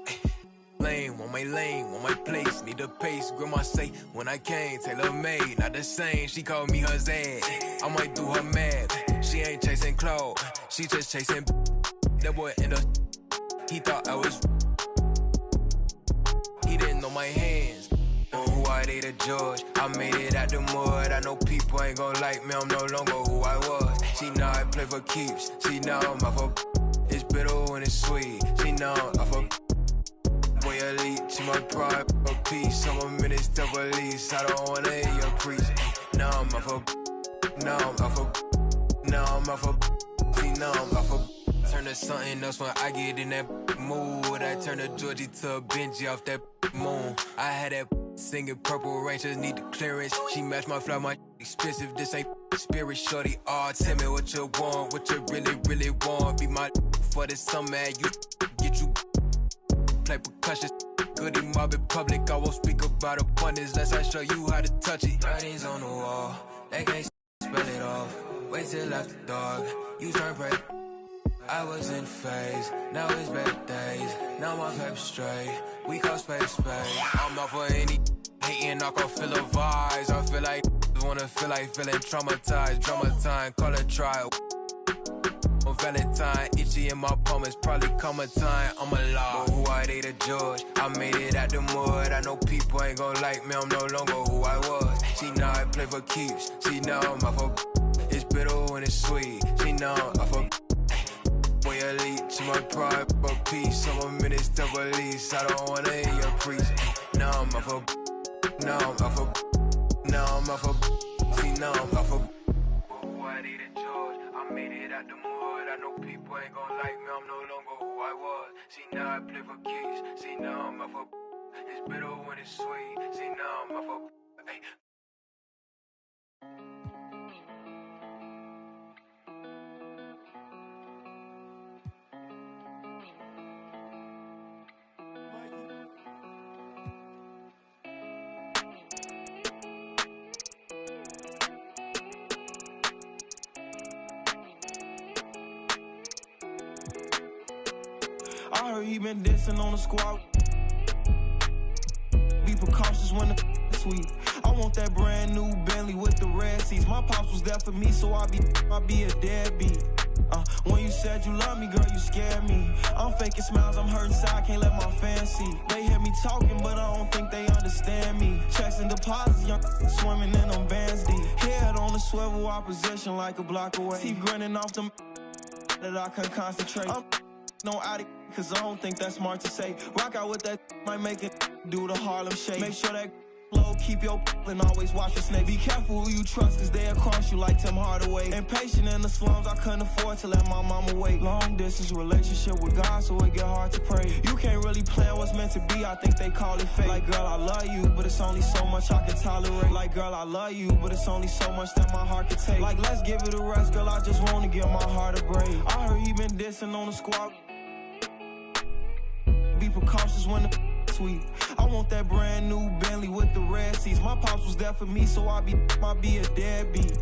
Lane, want my place, need a pace. Grandma say, when I came, tailor-made, not the same. She called me her Zed, I might do her mad. She ain't chasing clothes, she just chasing. That boy in the, he thought I was. He didn't know my hands. Know who I dated, George. I made it out the mud. I know people ain't gon' like me, I'm no longer who I was. She know I play for keeps, she know I'm off of. It's bitter when it's sweet, she know I'm off of. Boy elite, she my pride, a piece. I'm a minister police, I don't wanna hear your preach. Now I'm off of, now I'm off of, now I'm off of, see now I'm off of. Turn to something else when I get in that mood. I turn a Georgie to a Benji off that moon. I had that singing Purple Rain, just need the clearance. She matched my fly, my expensive, this ain't spirit. Shorty, oh, tell me what you want, what you really, really want. Be my for the summer, you get you play percussion. Goody mob in public, I won't speak about abundance unless I show you how to touch it. Writings on the wall, they can't spell it off. Wait till after dark, you turn pray. I was in phase, now it's better days. Now my paper straight, we call space. I'm not for any hating, I can feel the vibes. I feel like wanna feel like feeling traumatized. Drama time, call it trial. On Valentine, itchy in my palm, it's probably comma time. I'm alive. But who I dated, George. I made it out the mud. I know people ain't gon' like me, I'm no longer who I was. She know I play for keeps, she know I'm off of. It's bitter when it's sweet, she know I'm off of. Boy elite, she my pride, a piece. I'm a minister police, I don't wanna hear your preach. Now I'm off of, now I'm off of, now I'm off of, see now I'm off of. Who I dated, George. I made it out the mud. I know people ain't gon' like me, I'm no longer who I was. See now I play for keys, see now I'm off of. It's bitter when it's sweet, see now I'm off of. Hey. I heard he been dissing on the squad. Be precautious when the sweet. I want that brand new Bentley with the red seats. My pops was there for me, so I be a deadbeat. When you said you love me, girl, you scared me. I'm faking smiles, I'm hurting inside, I can't let my fans see. They hear me talking, but I don't think they understand me. Checks and deposits, young swimming in them bands deep. Head on the swivel, opposition like a block away. Teeth grinning off them that I can't concentrate. I'm no addict, cause I don't think that's smart to say. Rock out with that, might make it do the Harlem Shake. Make sure that low, keep your and always watch your snake. Be careful who you trust, cause they'll cross you like Tim Hardaway. Impatient in the slums, I couldn't afford to let my mama wait. Long distance relationship with God, so it get hard to pray. You can't really plan what's meant to be, I think they call it fate. Like, girl, I love you, but it's only so much I can tolerate. Like, girl, I love you, but it's only so much that my heart can take. Like, let's give it a rest, girl, I just wanna give my heart a break. I heard he been dissing on the squad. Be precautious when the sweet. I want that brand new Bentley with the red seats. My pops was there for me, so I be a deadbeat.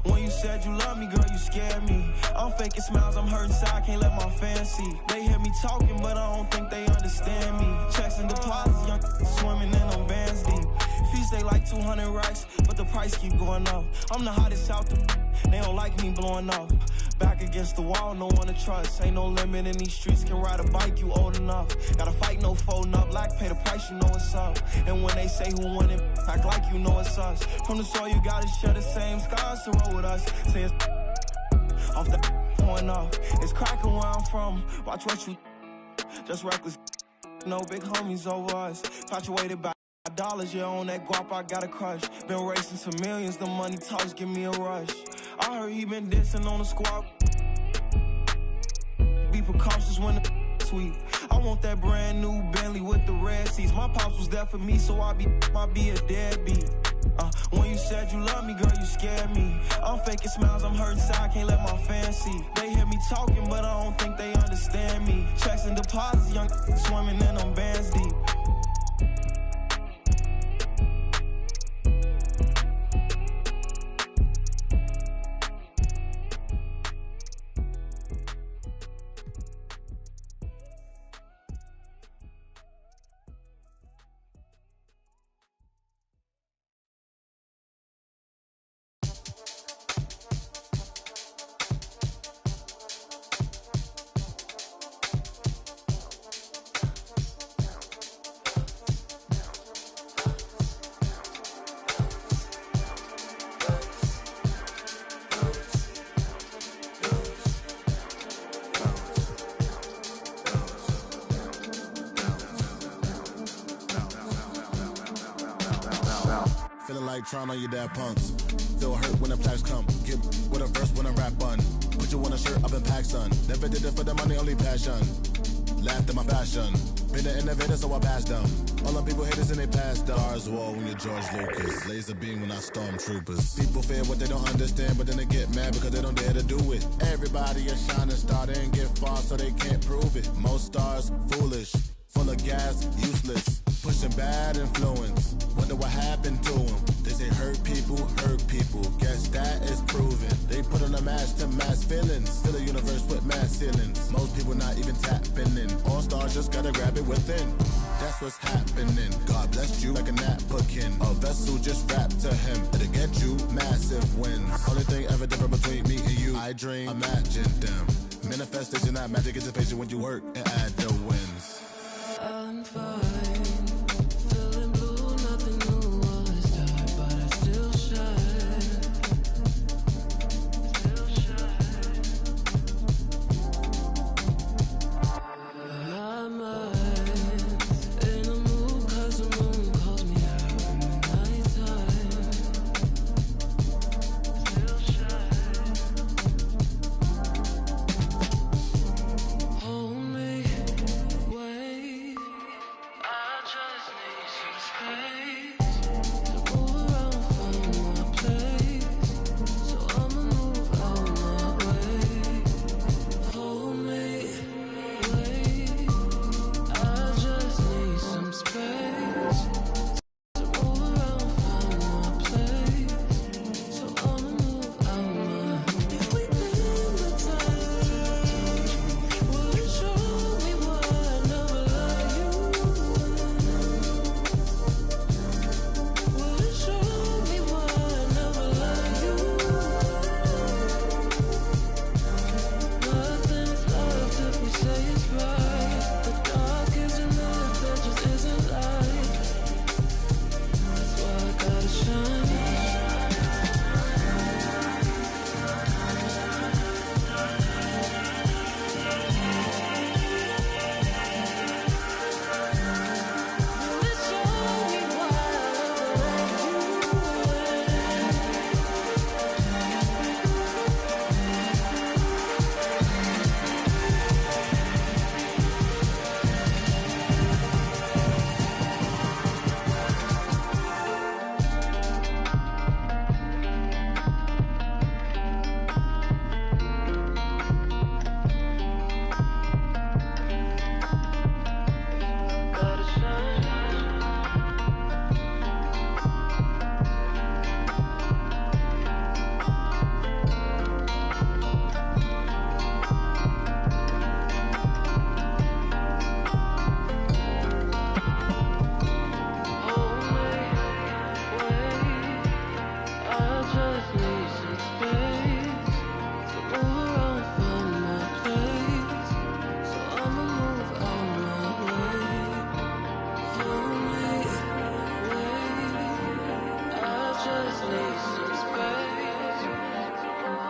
When you said you love me, girl, you scared me. I'm faking smiles, I'm hurting inside, can't let my fans see. They hear me talking, but I don't think they understand me. Checks and deposits, young swimming in them bands deep. Fees stay like 200 racks, but the price keep going up. I'm the hottest out the they don't like me blowing up. Back against the wall, no one to trust. Ain't no limit in these streets, can ride a bike, you old enough. Gotta fight, no folding up, like pay the price, you know what's up. And when they say who won it, act like you know it's us. From the soil, you gotta share the same scars to roll with us. Say it's off the point off. It's cracking where I'm from, watch what you just reckless. No big homies over us, infatuated by dollars, yeah, on that guap, I got a crush. Been racing to millions, the money talks, give me a rush. I heard he been dissing on the squad. Be precautious when the sweet. I want that brand new Bentley with the red seats. My pops was there for me, so I be a deadbeat. When you said you love me, girl, you scared me. I'm faking smiles, I'm hurting inside, can't let my fans see. They hear me talking, but I don't think they understand me. Checks and deposits, young swimming in them bands deep. Feeling like trying on your dad punks. Feel hurt when the plaques come. Get with a verse when I rap bun. Put you on a shirt, I've been packed, son. Never did it for the money, only passion. Laughed at my fashion. Been an innovator, so I passed them. All them people haters and they passed them. Stars wall when you're George Lucas. Laser beam when I stormtroopers. People fear what they don't understand, but then they get mad because they don't dare to do it. Everybody a shining star, they ain't get far, so they can't prove it. Most stars, foolish. Full of gas, useless. Pushing bad influence. Wonder what happened to them. They say hurt people, hurt people. Guess that is proven. They put on a mask to mask feelings. Fill a universe with mass ceilings. Most people not even tapping in. All stars just gotta grab it within. That's what's happening. God blessed you like a napkin. A vessel just wrapped to him. It'll get you massive wins. Only thing ever different between me and you. I dream, imagine them. Manifestation, not magic, anticipation when you work and add the wins. I'm fine, feeling blue, nothing new, all is dark, but I still shine. My mind's in a mood 'cause the moon calls me out in the nighttime. Still shine. Hold me, wait. I just need some space to move around from my place, so I'ma move out my way. Hold me, wait. I just need some space to move around from my place, so I'ma move out my. If we bend the time, will it show me why I never like you? Will it show me why I never like you? Nothing is left if we say it's right. The dark isn't lit, there just isn't light. That's why I gotta shine. Will it show me why I never gotta shine. I just need some space to move around from my place, so I'ma move out my way. Hold me, wait. I just need some space to move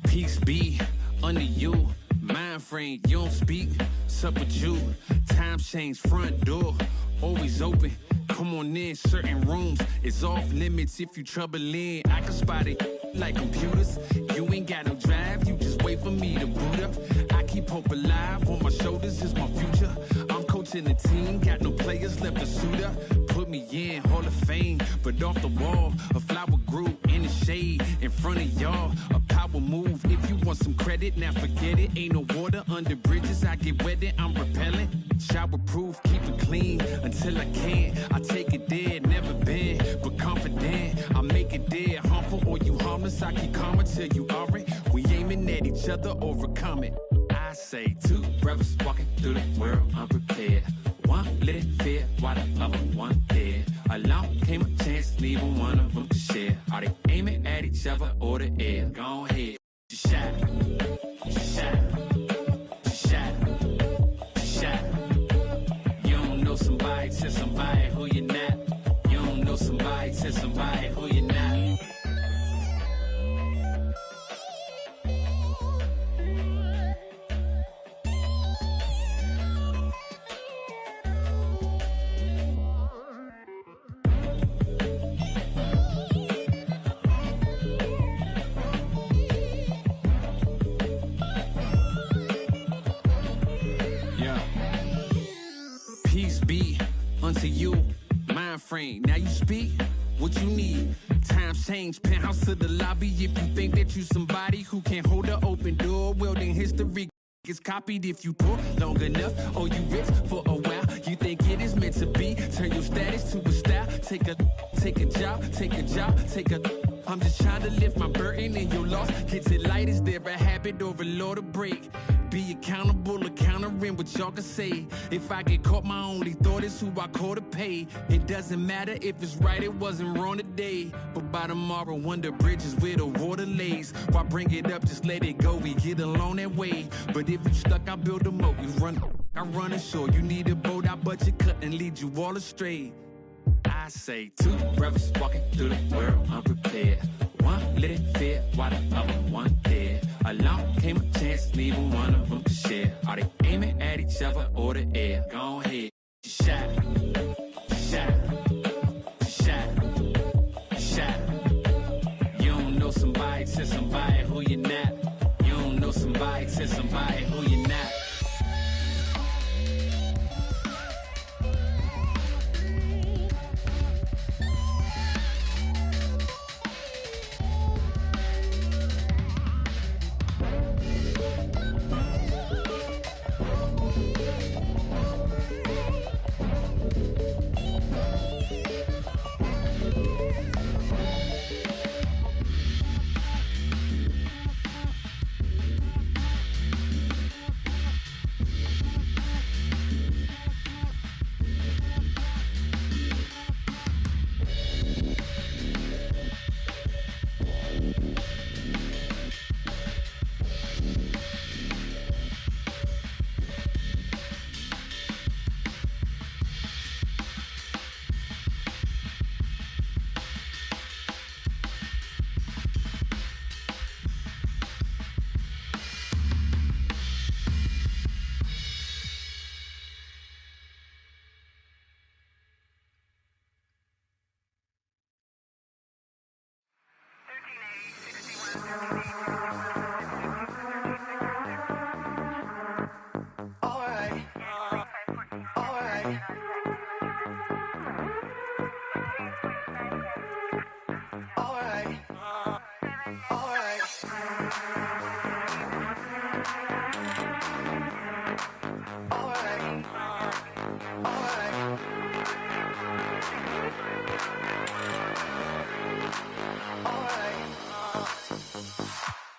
Peace be under you. Mind frame, you don't speak. Sup with you. Time change, front door always open. Come on in, certain rooms is off limits if you troubling. I can spot it like computers. You ain't got no drive, you just wait for me to boot up. I keep hope alive, on my shoulders is my future. I'm coaching the team, got no players left to suit up. put me in Hall of Fame. But off the wall, a flower grew in the shade in front of y'all. A power move. If you want some credit, now forget it. Ain't no water under bridges. I get wetted, I'm repellent. Shower proof, keep it clean until I can't. I take it there, never been, but confident. I make it there, harmful or you harmless. I keep calm until you aren't. We aiming at each other, overcome it. I say two brothers walking through the world unprepared. One let it fear while the other one dead. Along came a chance, leaving one of them to share. Are they aiming at each other or the air? Go ahead, shot, shot, shot, shot. You don't know somebody, tell somebody who you're not. You don't know somebody, tell somebody who you're not. Unto you, mind frame. Now you speak what you need. Times change, penthouse to the lobby. If you think that you somebody who can't hold an open door, well then history gets copied if you poor long enough. Or you rich for a while. You think it is meant to be. Turn your status to a style. Take a job. I'm just trying to lift my burden and your loss. Gets it light, is there a habit or a law to break? Be accountable or countering what y'all can say. If I get caught, my only thought is who I call to pay. It doesn't matter if it's right, it wasn't wrong today. But by tomorrow, wonder bridges where the water lays. Why bring it up, just let it go, we get along that way. But if you stuck, I build a moat. You run, I run ashore. You need a boat, I budget cut and lead you all astray. I say two brothers walking through the world unprepared. One let it fear while the other one dead. Along came a chance, leaving one of them to share. Are they aiming at each other or the air? Go ahead, shot, shot, shot, shot. You don't know somebody, tell somebody who you're not. You don't know somebody, tell somebody who you're not.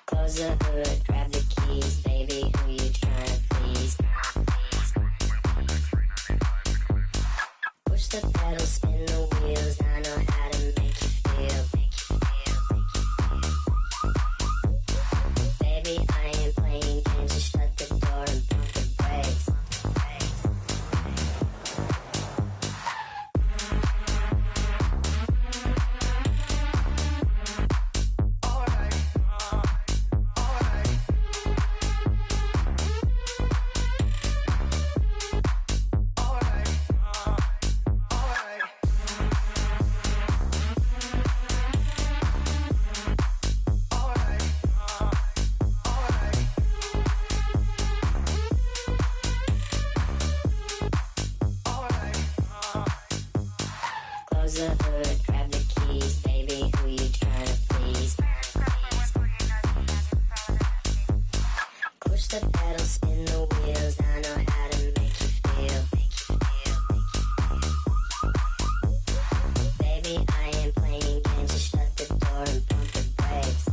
Close the hood, grab the keys, baby, who you trying to please? Push the pedal, spin the wheels, I know how to make you feel. Baby, I ain't playing games, just shut the door and pump the brakes. Close the hood, grab the keys, baby, who you trying to please? Push the pedal, spin the wheels, I know how to make you feel. Baby, I ain't playing games, just shut the door and pump the brakes.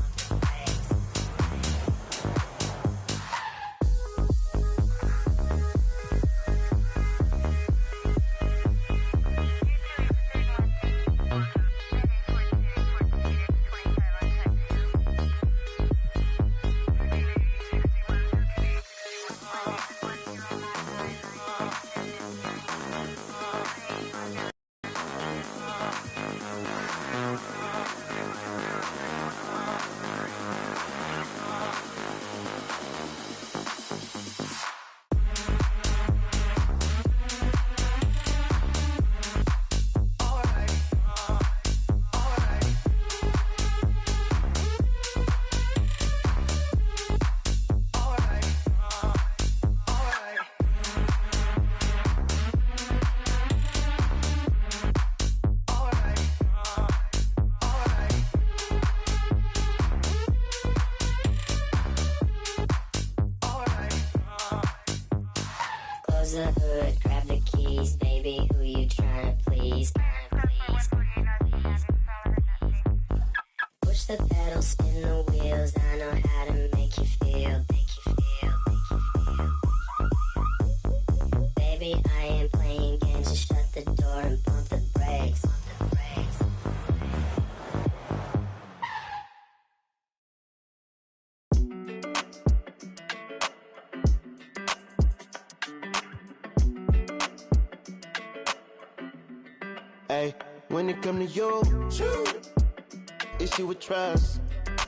Close the hood, grab the keys, baby, who you trying to please? Push the pedal, spin the wheels, I know how to make you feel. Baby, I ain't playing games, just shut the door and pump the brakes. Hey, when it come to you, issue with trust.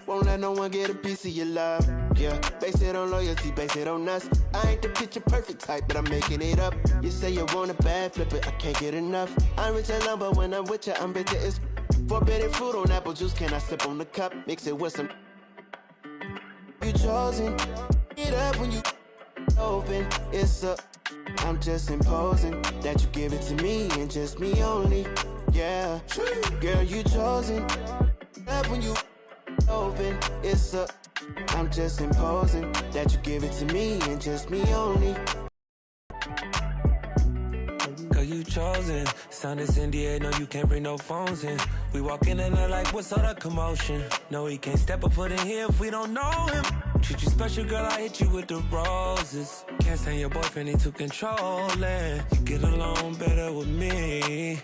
Won't let no one get a piece of your love. Yeah, base it on loyalty, base it on us. I ain't the picture perfect type, but I'm making it up. You say you want a bad, flip it, I can't get enough. I'm rich alone, but when I'm with you, I'm bitter as forbidden fruit on apple juice. Can I sip on the cup? Mix it with some. You chosen, it up when you open. It's a. I'm just imposing that you give it to me and just me only. Yeah, girl, you chosen. Up when you open, it's a. I'm just imposing that you give it to me and just me only. Girl, you chosen. Sound is NDA, no, you can't bring no phones in. We walk in and they're like, what's all the commotion? No, he can't step a foot in here if we don't know him. Treat you special, girl, I hit you with the roses. Can't stand your boyfriend, he too controlling. You get along better with me.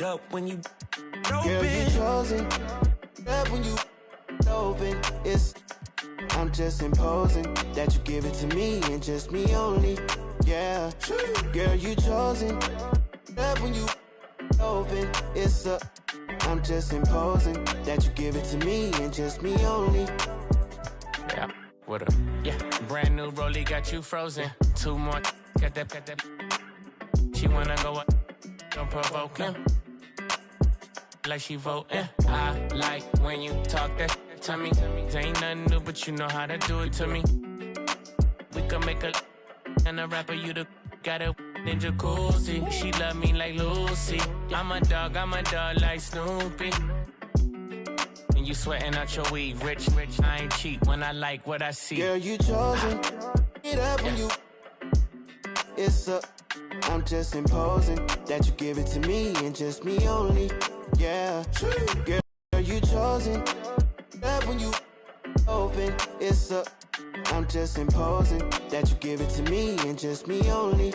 Up when you Girl, you chosen. Up when you open, it's. I'm just imposing that you give it to me and just me only. Yeah, girl, you chosen. Up when you open, it's a. I'm just imposing that you give it to me and just me only. Yeah, what up? Yeah, brand new rollie got you frozen. Two more, got that. She wanna go up, don't provoke him. Like she voting. I like when you talk that to me. Ain't nothing new, but you know how to do it to me. We can make a and a rapper, you the got a in jacuzzi. She love me like Lucy. I'm a dog like Snoopy. And you sweating out your weed, rich, I ain't cheap when I like what I see. Girl, you chosen. It up when you. It's a. I'm just imposing that you give it to me and just me only. Yeah, girl, you chosen. Up when you open, it's a. I'm just imposing that you give it to me and just me only.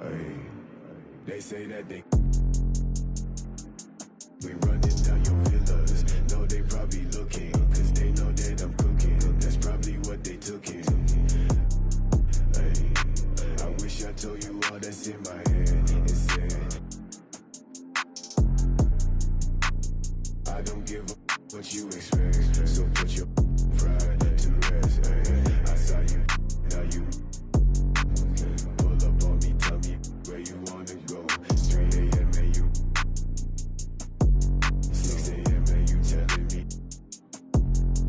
Ay, they say that they we running down your villas. No, they probably looking, cause they know that I'm cooking. That's probably what they took in. Ay, I wish I told you all that's in my head. It said, I don't give a what you expect, so put your pride to rest. Ay, I saw you, now you pull up on me, tell me where you wanna go. 3 a.m. and you 6 a.m. and you telling me,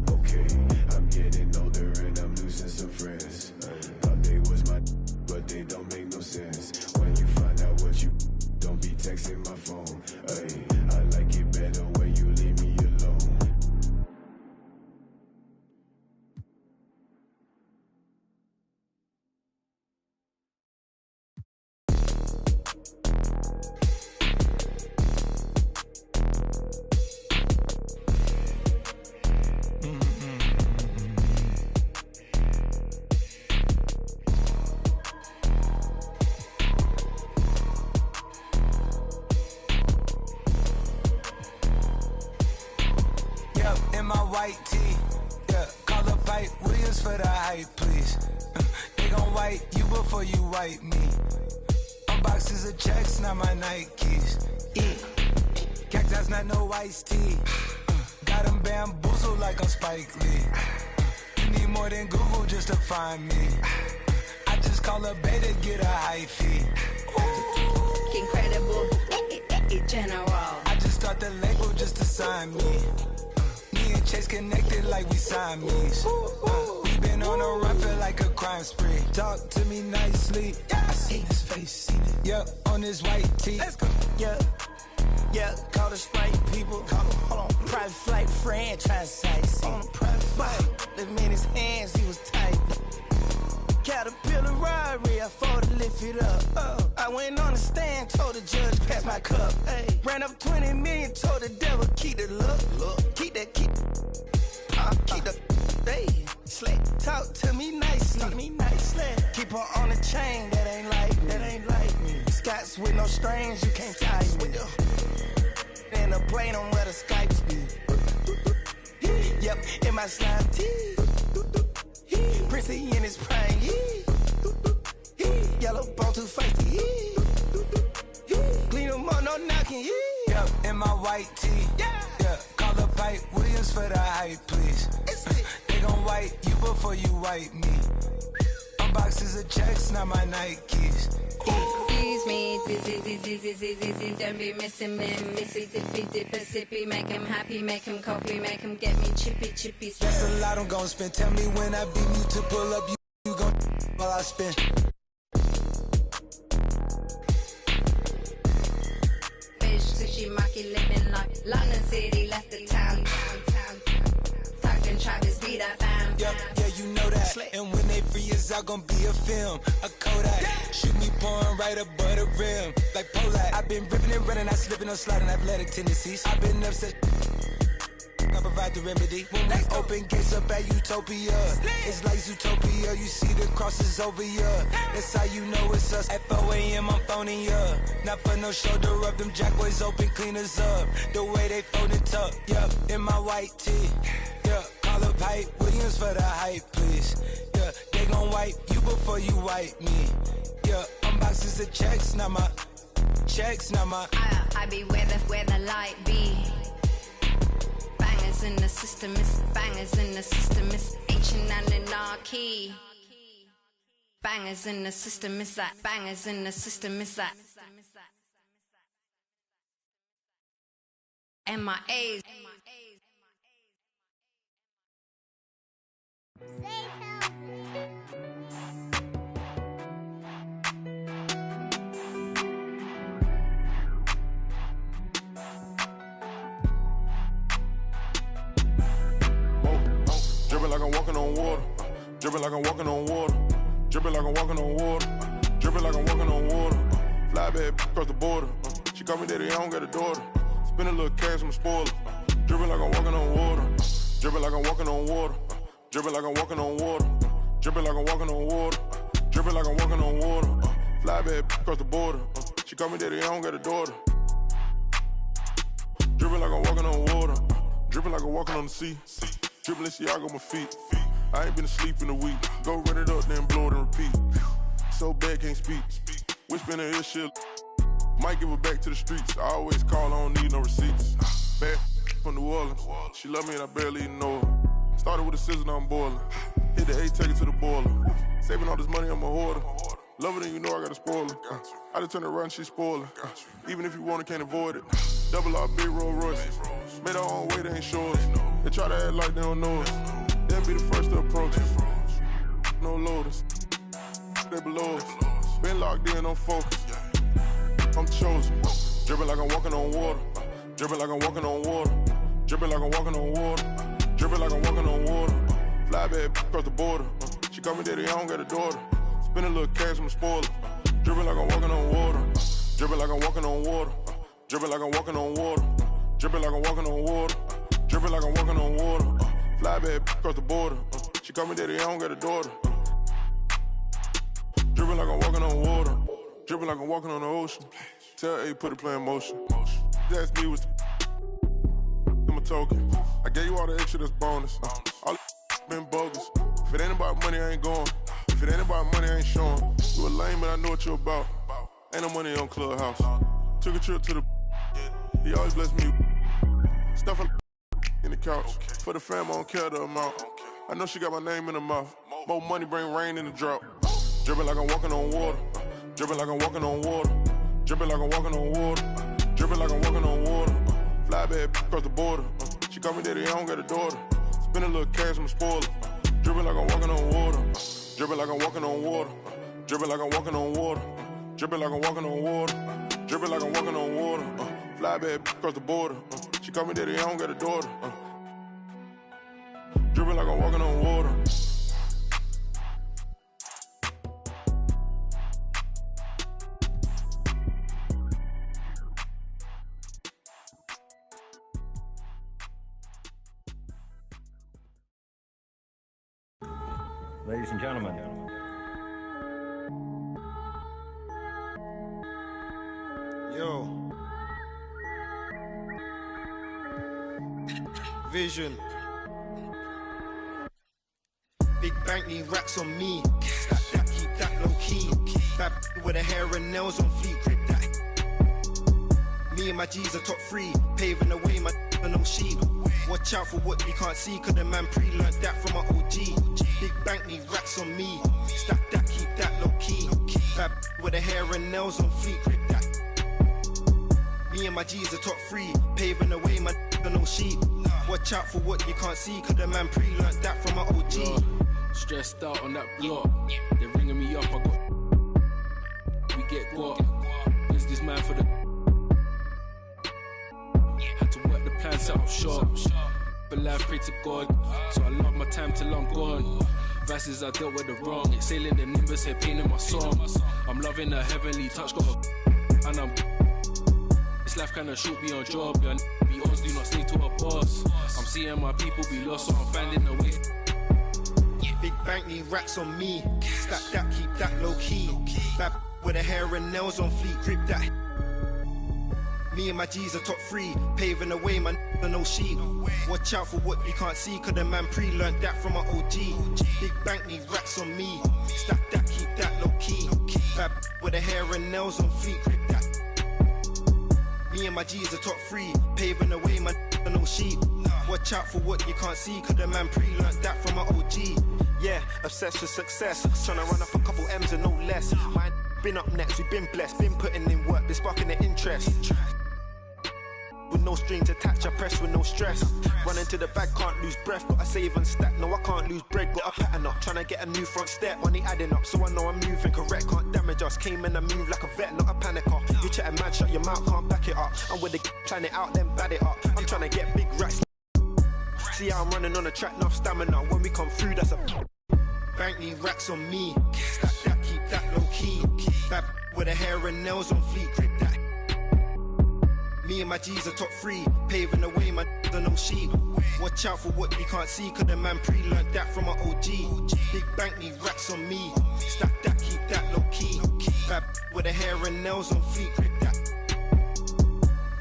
okay, I'm getting older and I'm losing some friends. Thought they was my, but they don't make no sense. When you find out what you, don't be texting my phone. Ay, I like it better when you leave me alone. In my white tee, yeah, call up Ike Williams for the hype, please. They gon' wipe you before you wipe me. Unboxes of checks, not my Nikes. Cacti's not no iced tea. Got them bamboozled like I'm Spike Lee. You need more than Google just to find me. I just call a beta, get a high fee. Incredible, general. I just start the label just to sign me. Me and Chase connected like we Siamese. We been on a run, feel like a crime spree. Talk to me nicely. Yeah, I see his face, seen it. Yeah, on his white tee. Let's go. Yeah, call the Sprite people. Call them, hold on. Private flight franchise sites. On a private flight. Let me in his hands, he was tight. Caterpillar robbery, I fought to lift it up. I went on the stand, told the judge, pass my cup. Ay. Ran up 20 million, told the devil, keep the look. Keep that, keep the, hey. Slick, talk to me nicely. Keep her on the chain, that ain't like me. Scots with no strings, you can't tie me. In the plane on where the Skypes be. Yep, in my slime tee. Prissy in his prime, yellow bone too feisty, clean him up, no knocking, Yep, in my white tee, yeah, call up Ike Williams for the hype, please. They gon' wipe you before you wipe me. Unboxes of checks, not my Nikes. Excuse me, don't be missing me. Missy, dippy, dipper, sippy. Make him happy, make him copy, make him get me chippy. That's a lot I'm gon' spend. Tell me when I beam you to pull up, you gon' while I spend. Fish, sushi, maki, living like London City, left the town. Talking Travis beat I found. Yeah, you know that. And when they free us out, gon' be a film, a Kodak. Shoot me pouring right above the rim, like Polak. I've been ripping and running, I slipping on sliding athletic tendencies. I've been upset. I provide the remedy. When we open gates up at Utopia, it's like Zootopia. You see the crosses over ya. That's how you know it's us. At 4 a.m. I'm phoning ya. Not for no shoulder up. Them jack boys open cleaners up. The way they fold it up. Yeah, in my white tee. Yeah, call up Hype Williams for the hype, please. Yeah, they gon' wipe you before you wipe me. Yeah, unboxes of checks, not my checks, not my. I be where the light be. Bangers in the system, it's bangers in the system, it's ancient and anarchy. Bangers in the system, it's that bangers in the system, it's that MIAs. Dripping like I'm walking on water. Dripping like I'm walking on water. Dripping like I'm walking on water. Dripping like I'm walking on water. Fly bad across the border. She call me daddy, I don't got a daughter. Spend a little cash, I'm a spoiler. Dripping like I'm walking on water. Dripping like I'm walking on water. Dripping like I'm walking on water. Dripping like I'm walking on water. Dripping like I'm walking on water. Fly bad across the border. She call me daddy, I don't got a daughter. Dripping like I'm walking on water. Dripping like I'm walking on the sea. Dripping Balenciaga on my feet. I ain't been asleep in a week. Go run it up, then blow it and repeat. So bad, can't speak. Whisper in her ear shit. Might give her back to the streets. I always call, I don't need no receipts. Bad from New Orleans. She love me and I barely even know her. Started with a scissor, now I'm boiling. Hit the A, take it to the boiler. Saving all this money, I'm a hoarder. Love it and you know I got a spoiler. I just turn it around, she spoiling. Even if you want it, can't avoid it. Double R, big Rolls Royce. Made our own way, they ain't sure. They try to act like they don't know us. They'll be the first to approach us. No loaders. They below us. Been locked in, on focus. I'm chosen. Dripping like I'm walking on water. Dripping like I'm walking on water. Dripping like I'm walking on water. Dripping like I'm walking on water. Fly bad across the border. She call me daddy, I don't got a daughter. Spend a little cash, I'm a spoiler. Dripping like I'm walking on water. Dripping like I'm walking on water. Dripping like I'm walking on water. Dripping like I'm walking on water. Dripping like I'm walking on water. Fly bad across the border. She call me daddy, I don't got a daughter. Dripping like I'm walking on water. Dripping like I'm walking on the ocean. Tell A, put the play in motion. They asked me what's I'm a token. I gave you all the extra, that's bonus. All the been bogus. If it ain't about money, I ain't going. If it ain't about money, I ain't showing. You a lame, but I know what you about. Ain't no money on Clubhouse. Took a trip to the he always bless me. Stuffing in the couch. For the fam, I don't care the amount. I know she got my name in her mouth. More money bring rain in the drought. Dripping like I'm walking on water. Dripping like I'm walking on water. Dripping like I'm walking on water. Dripping like I'm walking on water. Fly bad across the border. She call me daddy, I don't got a daughter. Spend a little cash, I'm a spoiler. Dripping like I'm walking on water. Dripping like I'm walking on water. Dripping like I'm walking on water. Dripping like I'm walking on water. Dripping like I'm walking on water. Fly bad across the border. She call me daddy, I don't got a daughter. Dripping like I'm walking on water. Ladies and gentlemen. Yo. Vision. Big bank need racks on me. Stack that, keep that low key. Bad with her hair and nails on fleek. Grip that. Me and my G's are top 3. Paving the way, my no sheep. Watch out for what you can't see, cause the man pre-learned that from my OG. Big bank need racks on me. Stack that, keep that low key. Bad with her hair and nails on fleek. Grip that. Me and my G's are top 3. Paving the way, my no sheep. Watch out for what you can't see, cause the man pre-learned that from my OG. Stressed out on that block. They're ringing me up, I got. We get guap. Is this man for the. Had to work the plan, set up shop. But life, pray to God. So I love my time till I'm gone. Verses I dealt with the wrong. Exhaling the nimbus, head pain in my song. I'm loving the heavenly touch, got a. And I'm. This life kinda shoot me on job. Yeah, be honest, do not stay to a boss. I'm seeing my people be lost, so I'm finding a way. Big bank need racks on me. Stack that, keep that low key. Bad with her hair and nails on fleek. Grip that. Me and my G's are top 3. Paving the way, man, no sheep. Watch out for what you can't see, cause the man pre-learned that from my OG. Big bank need racks on me. Stack that, keep that low key. Bad with her hair and nails on fleek. Grip that. Me and my G's are top 3. Paving the way, man, no sheep. Watch out for what you can't see, cause the man pre-learned that from my OG. Yeah, obsessed with success. Tryna run up a couple M's and no less. Mine been up next, we've been blessed. Been putting in work, been sparking the interest. With no strings attached, I press with no stress. Running to the bag, can't lose breath. Gotta save and stack, no I can't lose bread. Got a pattern up, tryna get a new front step. Money adding up, so I know I'm moving correct. Can't damage us, came in and move like a vet, not a panicker. You chatting mad, shut your mouth, can't back it up. I'm with the plan it out, then bad it up. I'm tryna get big racks. See how I'm running on the track, enough stamina. When we come through, that's a bank need racks on me. Stack that, keep that low key. Bad with her hair and nails on fleek. Grip that. Me and my G's are top 3. Paving the way, my than no sheep. Watch out for what you can't see, cause the man pre-learned that from an OG. Big bank need racks on me. Stack that, keep that low key. Bad with the hair and nails on fleek, grip that.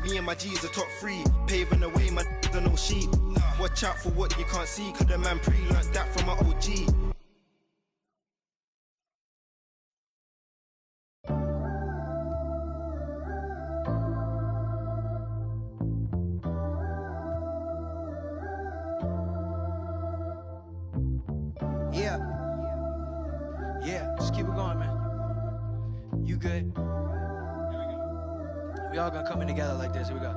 Me and my G's are top 3, paving the way, man, than no sheep. Watch out for what you can't see, cause the man pre-learned that from an OG. Yeah, just keep it going, man. You good? We all gonna come in together like this. Here we go.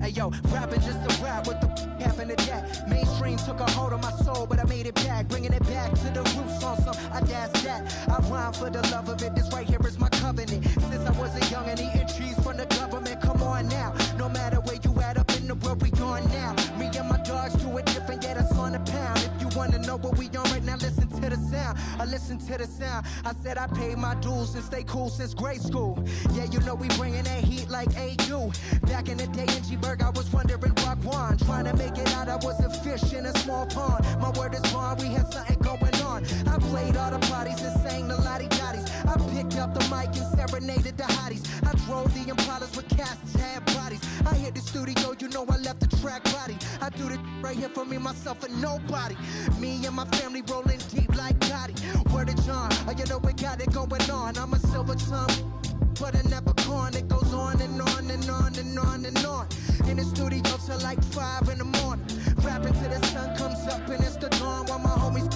Hey yo, rapping just a rap, what the happened to that? Mainstream took a hold of my soul, but I made it back, bringing it back to the roots on some, I dash that. I rhyme for the love of it, this right here is my covenant. Since I was a young and eating trees from the government, come on now. No matter where you at up in the world, we on now. Me and my dogs do it different, yeah, that's on the pound. If you wanna know what we on right now, listen to the sound. I listen to the sound. I said I paid my dues and stay cool since grade school. Yeah, you know we bringing that heat like AU. Back in the day in G-Berg, I was wondering rock one. Trying to make it out, I was a fish in a small pond. My word is bond, we had something going on. I played all the parties and sang the lottie-dotties. I picked up the mic and serenaded the hotties. I drove the Impalas with cats that had bodies. I hit the studio, you know I left the track body. I do this right here for me, myself, and nobody. Me and my family rolling deep like Gotti. Word of John, oh, you know we got it going on. I'm a silver tongue, but I never gone. It goes on and on and on and on and on. In the studio till like 5 in the morning. Rapping till the sun comes up and it's the dawn. While my homies,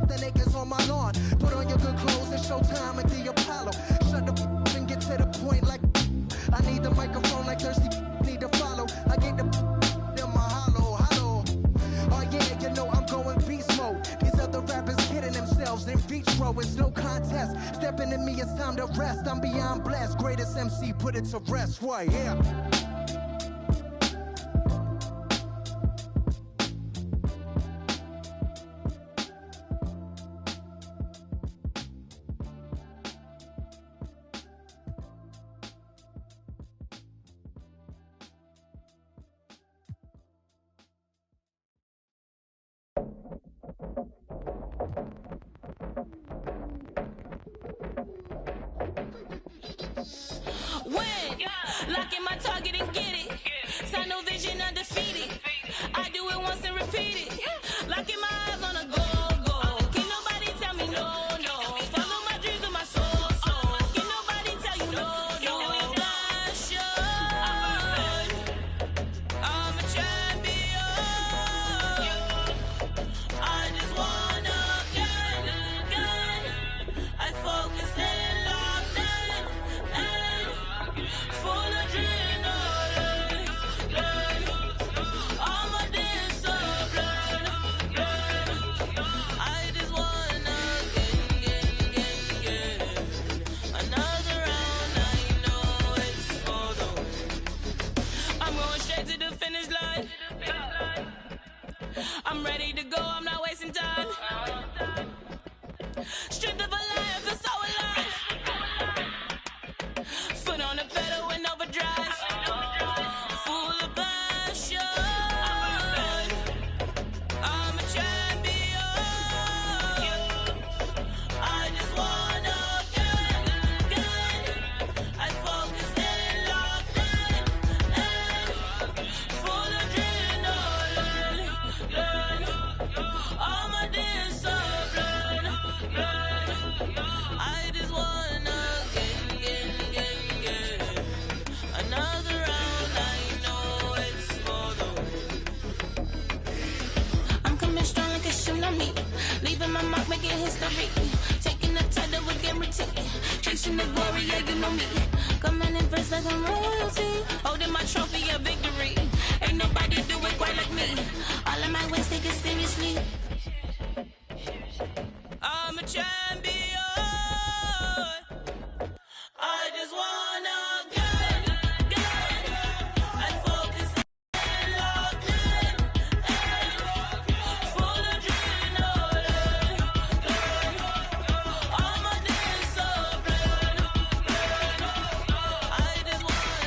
the niggas on my lawn. Put on your good clothes and show time at the Apollo. Shut the and get to the point like I need the microphone like thirsty need to follow. I get the in my hollow. Oh yeah, you know I'm going beast mode. These other rappers kidding themselves in vitro. It's no contest. Stepping in me, it's time to rest. I'm beyond blessed. Greatest MC, put it to rest. Why, yeah. Locking my target and get it. Sign no vision undefeated. I do it once and repeat it. Locking my eyes on a go. Can't nobody tell me no. Follow my dreams with my soul. Can't nobody tell you no. Passion. I'm a champion. I just wanna get. I focus and locked in. Full adrenaline, all my discipline. I just wanna get another round. I know it's for the win. I'm going straight to the finish line. I'm ready to go. I'm not wasting time. Stripped of a lion, feel so alive. Foot on the pedal in overdrive. Full of passion. I'm a champion. I just wanna get. I focus and locked in. Full adrenaline. All my discipline. I just wanna get another round. I know it's for the win. I'm coming strong like a tsunami, leaving my mark, making history. Taking the title with guarantee, chasing the glory, yeah, you know me. Coming in first like I'm royalty, holding my trophy of victory. Ain't nobody do it quite like me. All of my wins take it seriously. I'm a champion. I just wanna get. I focus and locked in. Full adrenaline. All my discipline. I just wanna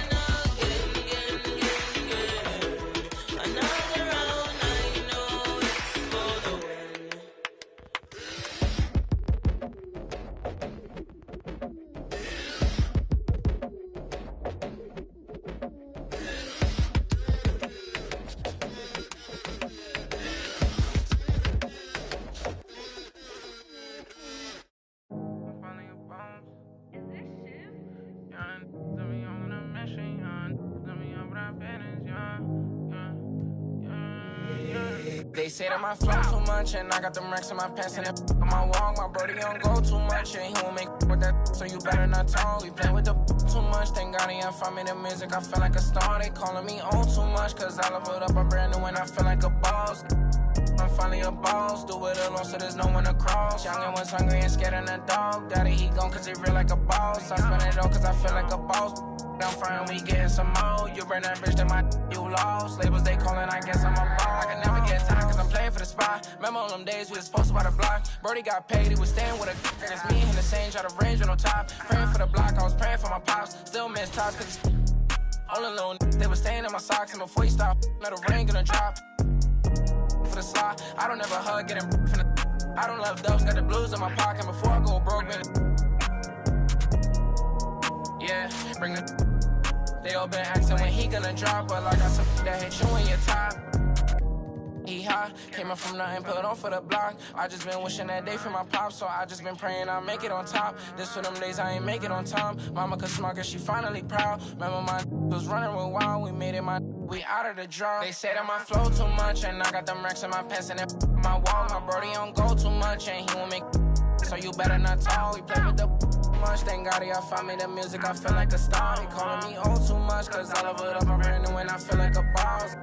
say that my flow too much, and I got them racks in my pants, and if my walk, my brody don't go too much, and he won't make with that, so you better not talk. We play with the too much, thank God he ain't find me the music, I feel like a star. They calling me on too much, cause I leveled up, I'm brand new, and I feel like a boss. I'm finally a boss, do it alone so there's no one to cross. Youngin' was hungry and scared of the dog. Daddy, he gone cause he real like a boss. I spend it all cause I feel like a boss. I'm frying, we getting some more. You burn that bridge, then my you lost. Labels they calling, I guess I'm a boss. I can never get time cause I'm playing for the spot. Remember on them days we was posted by the block. Brody got paid, he was staying with a and it's me and the same, try to range with no top. Praying for the block, I was praying for my pops. Still miss tops cause it's all alone. They was staying in my socks and before you stop, let the rain gonna drop. For the slot, I don't ever hug, getting from the I don't love dubs, got the blues in my pocket before I go broke, man. Yeah, bring the they all been asking when he gonna drop, but like I said, that hit you in your top. He high, came up from nothing, put on for the block. I just been wishing that day for my pop, so I just been praying I'll make it on top. This for them days I ain't make it on time. Mama could smart cause she finally proud. Remember my was running with wild, we made it we out of the draw. They say that my flow too much, and I got them racks in my pants, and if my wall, my brody don't go too much, and he won't make so you better not talk. We play with the much, thank God he found me the music, I feel like a star. He calling me on too much, cause I love it up, I'm brand new, and I feel like a boss.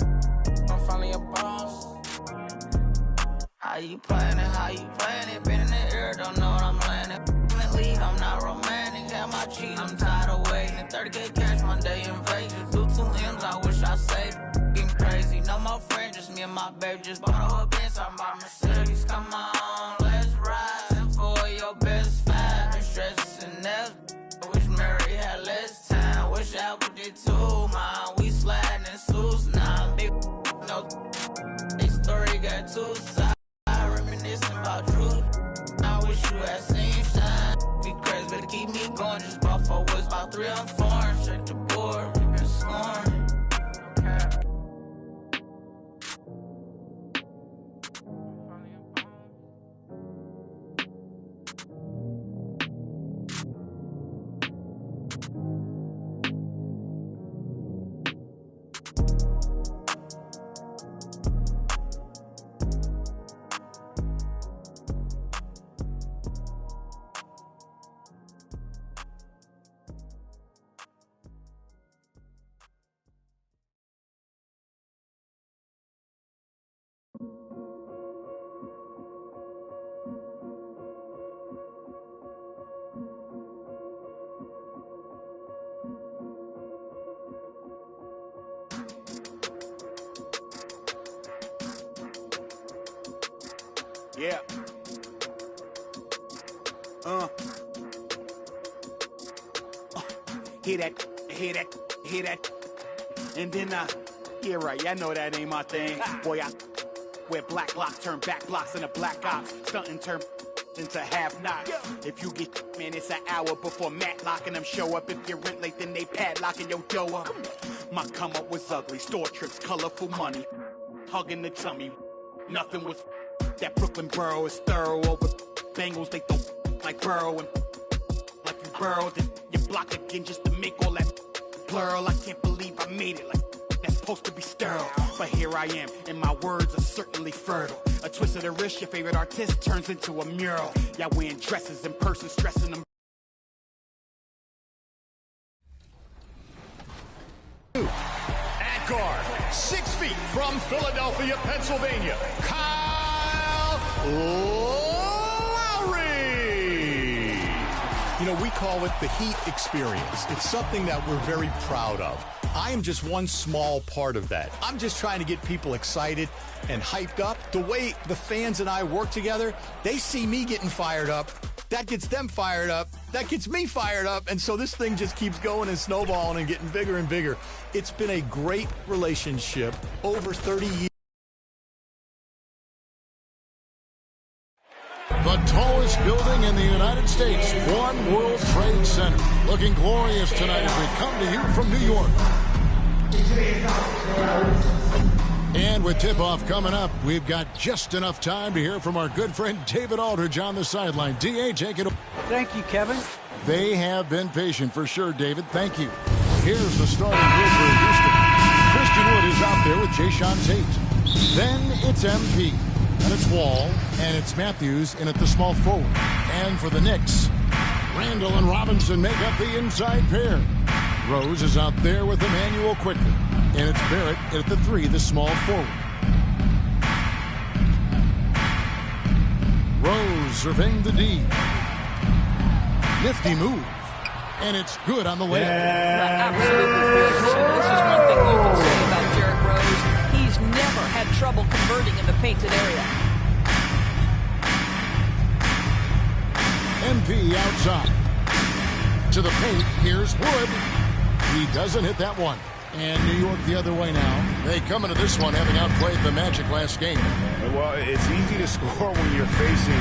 I'm finally a boss. How you playing it, been in the air, don't know what I'm landing. Lead, I'm not romantic, have my cheese, I'm tired of waiting. 30K cash Monday in Vegas, do 2 M's, I wish I saved. Getting crazy, no more friends, just me and my baby, just bought a whole Benz, I'm my Mercedes. Come on, let's ride, and for your best five, been stressing and wish Mary had less time, wish Apple did too, man. We sliding in suits now, big no, this story got 2 sides, reminiscing about truth. I wish you had seen shine. Be crazy, better keep me going. Just bought 4 woods, about 3 on 4. Check the board, we been scoring. Yeah. Hear that. And then yeah, right, I know that ain't my thing. Boy, I wear black locks, turn back blocks into black ops, stunting turn into half knots. If you get, man, it's an hour before Matlock and them show up. If you're rent late, then they padlocking your dough up. My come up was ugly, store trips, colorful money, hugging the tummy. Nothing was that Brooklyn borough is thorough over Bengals. They throw like Burrow and like you burrowed then you block again just to make all that plural. I can't believe I made it like that's supposed to be sterile, but here I am and my words are certainly fertile. A twist of the wrist, your favorite artist turns into a mural. Y'all wearing dresses in person, stressing them. At guard, 6 feet from Philadelphia, Pennsylvania, Kyle Lowry. You know, we call it the Heat experience. It's something that we're very proud of. I am just one small part of that. I'm just trying to get people excited and hyped up. The way the fans and I work together, they see me getting fired up. That gets them fired up. That gets me fired up. And so this thing just keeps going and snowballing and getting bigger and bigger. It's been a great relationship over 30 years. The tallest building in the United States, One World Trade Center. Looking glorious tonight as we come to you from New York. And with tip-off coming up, we've got just enough time to hear from our good friend David Aldridge on the sideline. D.A., take it away. Thank you, Kevin. They have been patient for sure, David. Thank you. Here's the starting group for Houston. Christian Wood is out there with Jayshawn Tate. Then it's MP. And it's Wall. And it's Matthews in at the small forward. And for the Knicks, Randall and Robinson make up the inside pair. Rose is out there with Emmanuel quickly. And it's Barrett at the 3, the small forward. Rose serving the D. Nifty move. And it's good on the layup. Absolutely fearless. And this is one thing you can say about Derrick Rose. He's never had trouble converting in the painted area. MP outside. To the paint, here's Wood. He doesn't hit that one. And New York the other way now. They come into this one having outplayed the Magic last game. Well, it's easy to score when you're facing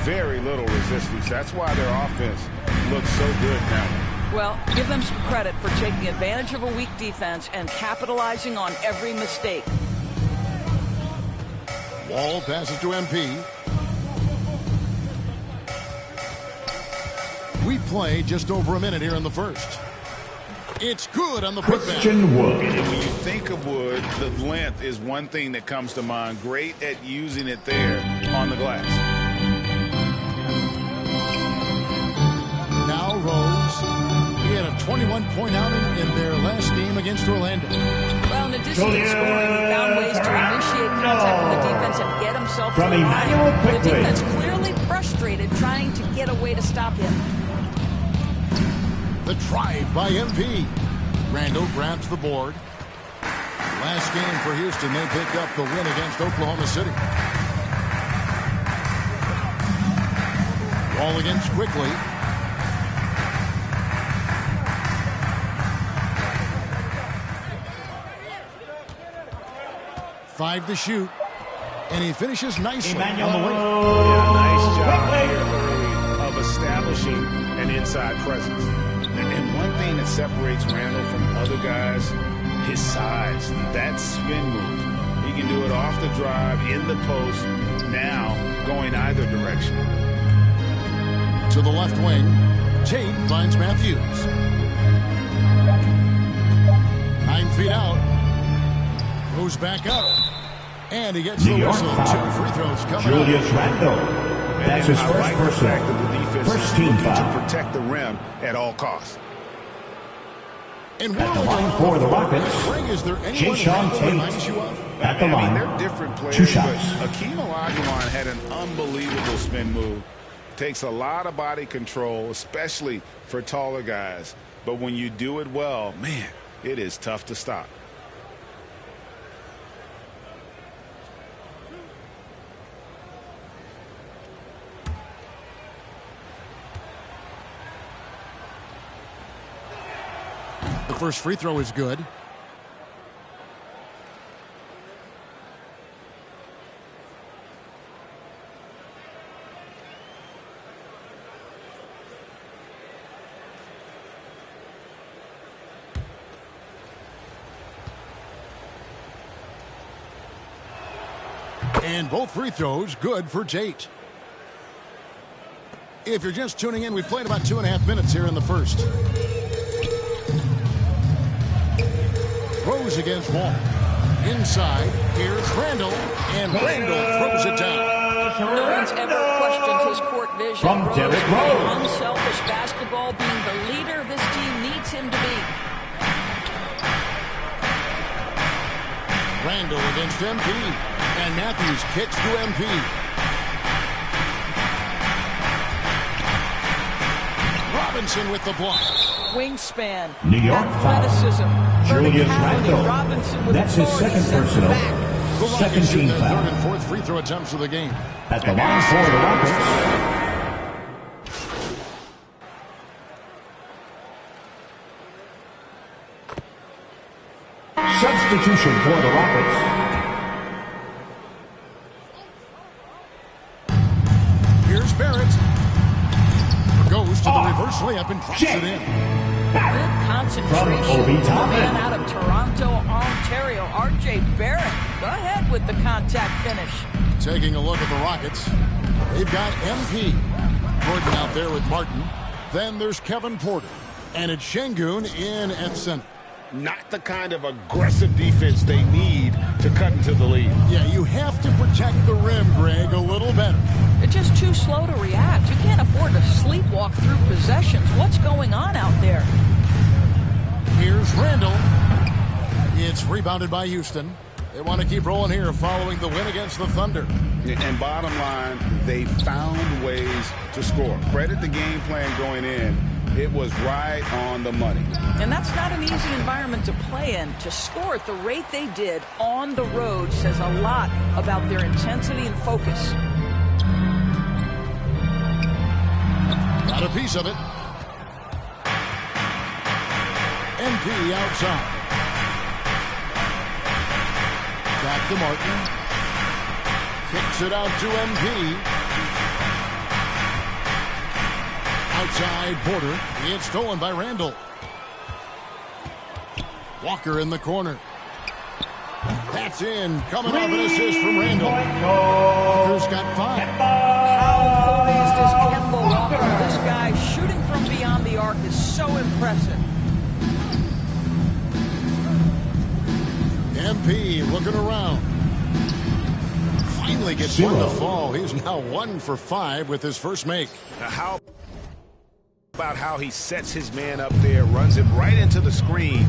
very little resistance. That's why their offense looks so good now. Well, give them some credit for taking advantage of a weak defense and capitalizing on every mistake. Wall passes to MP. We play just over a minute here in the first. It's good on the putback. Wood. And when you think of Wood, the length is one thing that comes to mind. Great at using it there on the glass. Now Rose. He had a 21-point outing in their last game against Orlando. Well, in addition to scoring, he found ways to initiate contact from the defense and get himself to the line. The defense clearly frustrated trying to get a way to stop him. The drive by MP. Randall grabs the board. Last game for Houston, they picked up the win against Oklahoma City. Ball against quickly. Five to shoot. And he finishes nicely on the way. Yeah, nice job here early of establishing an inside presence. And one thing that separates Randall from other guys, his size. That spin move. He can do it off the drive, in the post, now going either direction. To the left wing, Tate finds Matthews. 9 feet out. Goes back up. And he gets the whistle. 2 free throws coming Julius up. Randle. That's his first personal. First team foul. To protect the rim at all costs. And at the line for the Rockets, is there anyone Tate. At the line, they're different players, 2 shots. But Akeem Olajuwon had an unbelievable spin move. Takes a lot of body control, especially for taller guys. But when you do it well, man, it is tough to stop. The first free throw is good. And both free throws good for Tate. If you're just tuning in, we played about 2.5 minutes here in the first. Rose against Wall. Inside, here's Randall, and Randall throws it down. No one's ever questioned his court vision. From Derrick Rose. Unselfish basketball, being the leader this team needs him to be. Randall against MP, and Matthews kicks to MP. Robinson with the block. Wingspan, New York athleticism, Julius Randle. Robinson That's his second personal. Second team their foul. third and fourth free throw attempts of the game. At the line for the Rockets, substitution for the Rockets. Here's Barrett. Goes to the reverse layup and drops it in. Good concentration from the man out of Toronto, Ontario, R.J. Barrett. Go ahead with the contact finish. Taking a look at the Rockets, they've got MP. Gordon out there with Martin. Then there's Kevin Porter. And it's Şengün in at center. not the kind of aggressive defense they need to cut into the lead. Yeah, you have to protect the rim, Greg, a little better. They're just too slow to react. You can't afford to sleepwalk through possessions. What's going on out there? Here's Randall. It's rebounded by Houston. They want to keep rolling here following the win against the Thunder. And bottom line, they found ways to score. Credit the game plan going in. It was right on the money. And that's not an easy environment to play in. To score at the rate they did on the road says a lot about their intensity and focus. Got a piece of it. MP outside. Back to Martin. Kicks it out to MP. Outside Porter. It's stolen by Randall. Walker in the corner. That's in. Coming off an assist from Randall. Walker's got 5. How poised is Kemba Walker? This guy shooting from beyond the arc is so impressive. MP looking around. Finally gets one to fall. He's now 1 for 5 with his first make. How about how he sets his man up there, runs him right into the screen,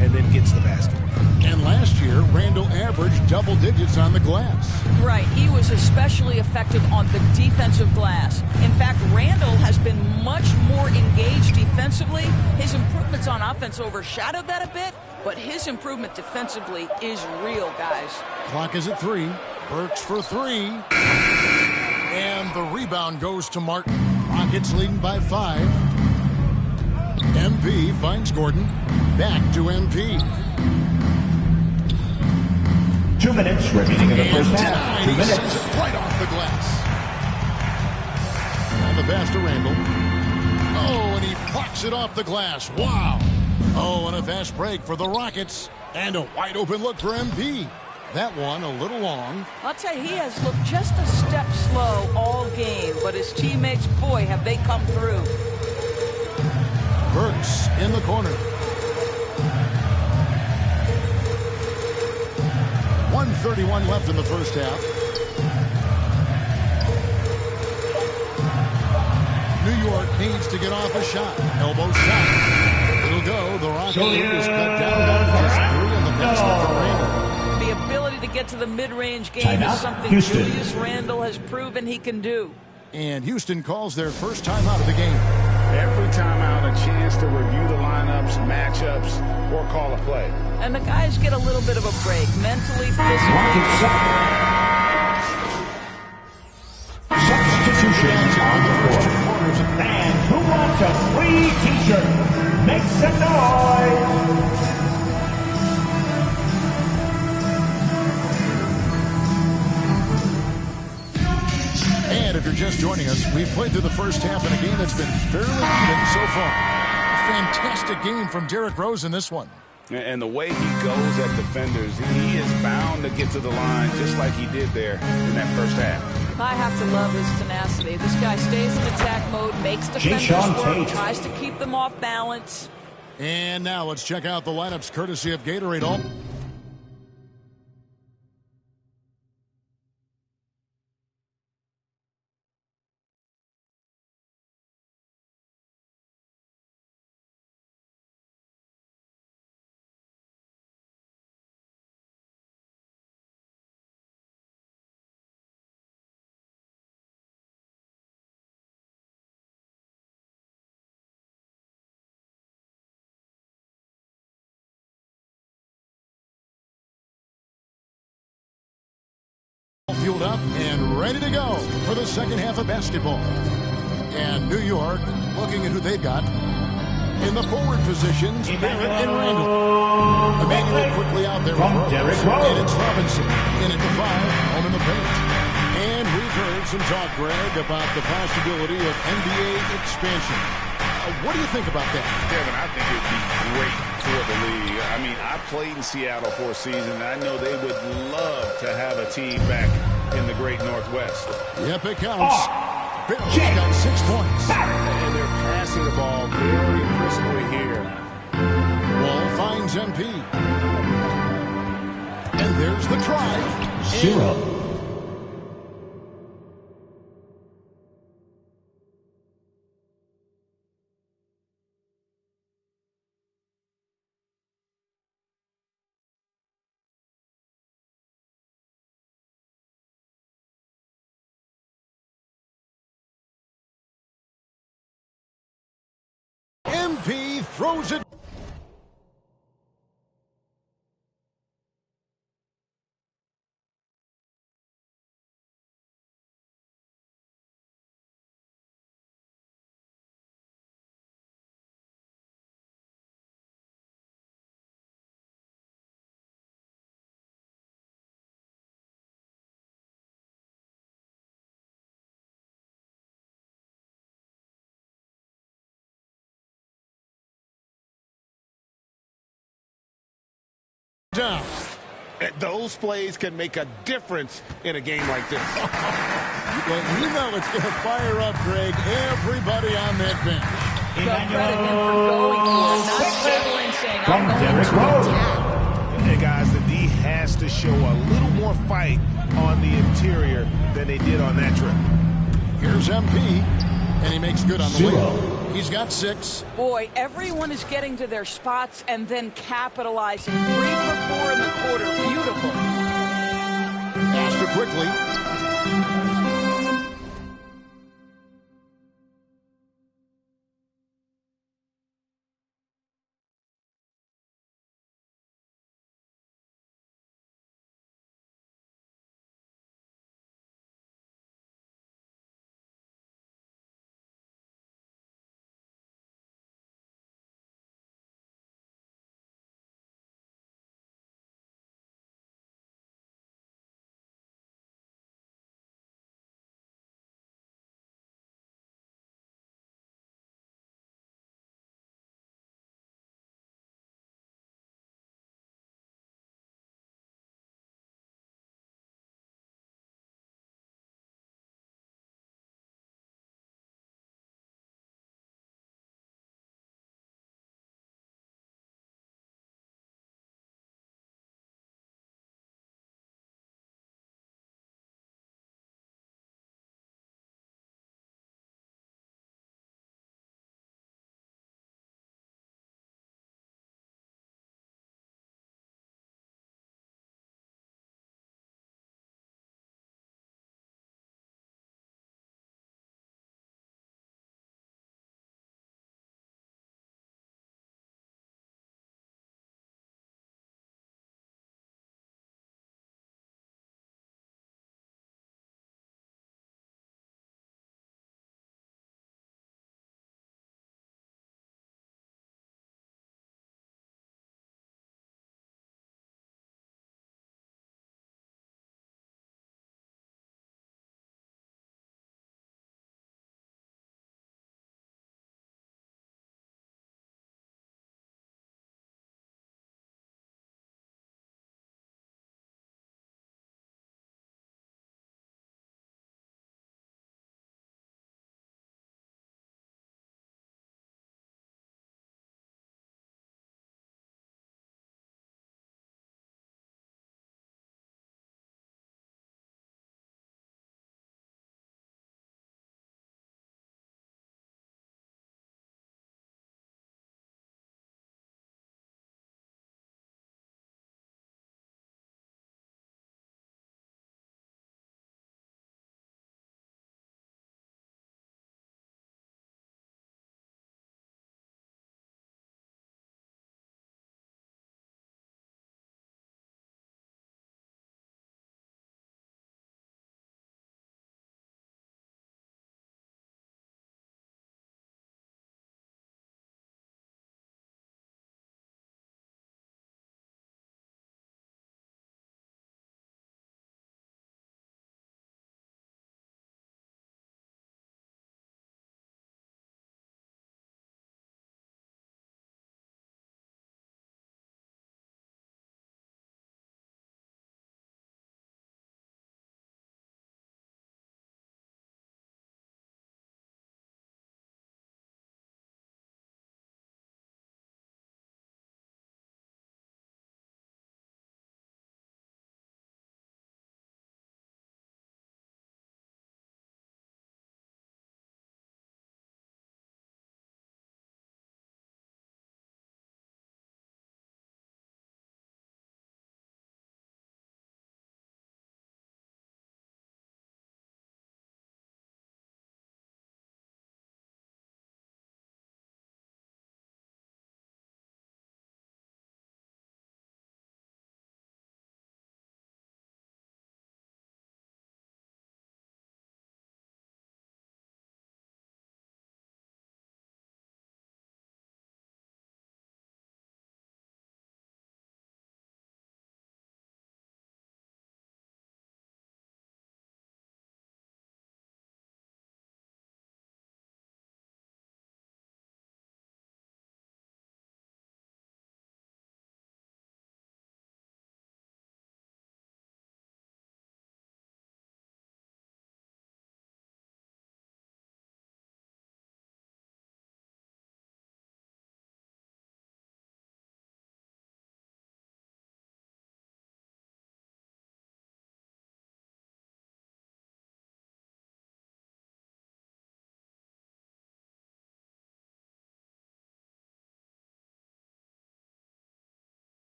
and then gets the basket. And last year, Randall averaged double digits on the glass. Right. He was especially effective on the defensive glass. In fact, Randall has been much more engaged defensively. His improvements on offense overshadowed that a bit, but his improvement defensively is real, guys. Clock is at 3. Burks for 3. And the rebound goes to Martin. Rockets leading by 5. MP finds Gordon. Back to MP. 2 minutes remaining in the first half. 2 minutes. Right off the glass. And the pass to Randall. Oh, and he plucks it off the glass. Wow. Oh, and a fast break for the Rockets. And a wide open look for MP. That one a little long. I'll tell you, he has looked just a step slow all game, but his teammates, boy, have they come through. Burks in the corner. 1:31 left in the first half. New York needs to get off a shot. Elbow shot. It'll go. The Rockets is cut down to just 3 in the basket for Randall. The ability to get to the mid-range game is something Julius Randle has proven he can do. And Houston calls their first timeout of the game. Every timeout, a chance to review the lineups, matchups, or call a play. And the guys get a little bit of a break, mentally, physically. Substitutions on the floor. And who wants a free t-shirt? Make some noise. And if you're just joining us, we've played through the first half in a game that's been fairly even so far. A fantastic game from Derrick Rose in this one. And the way he goes at defenders, he is bound to get to the line just like he did there in that first half. I have to love his tenacity. This guy stays in attack mode, makes defenders work, tries to keep them off balance. And now let's check out the lineups courtesy of Gatorade. Fueled up and ready to go for the second half of basketball. And New York looking at who they've got. In the forward positions, Barrett and Randall. Emmanuel quickly out there with Rose. And it's Robinson in at the 5, home in the paint. And we've heard some talk, Greg, about the possibility of NBA expansion. What do you think about that? Kevin, I think it would be great for the league. I mean, I played in Seattle for a season, and I know they would love to have a team back in the great Northwest. Yep, it counts. Bill's got 6 points. And they're passing the ball very crisply here. Wall finds MP. And there's the try. 0. MP throws it. Down. Those plays can make a difference in a game like this. Well, you know it's going to fire up, Greg, everybody on that bench. From Derrick Rose. Hey, guys, the D has to show a little more fight on the interior than they did on that trip. Here's MP, and he makes good on the way. He's got 6. Boy, everyone is getting to their spots and then capitalizing. 3 for 4 in the quarter. Beautiful. Faster quickly.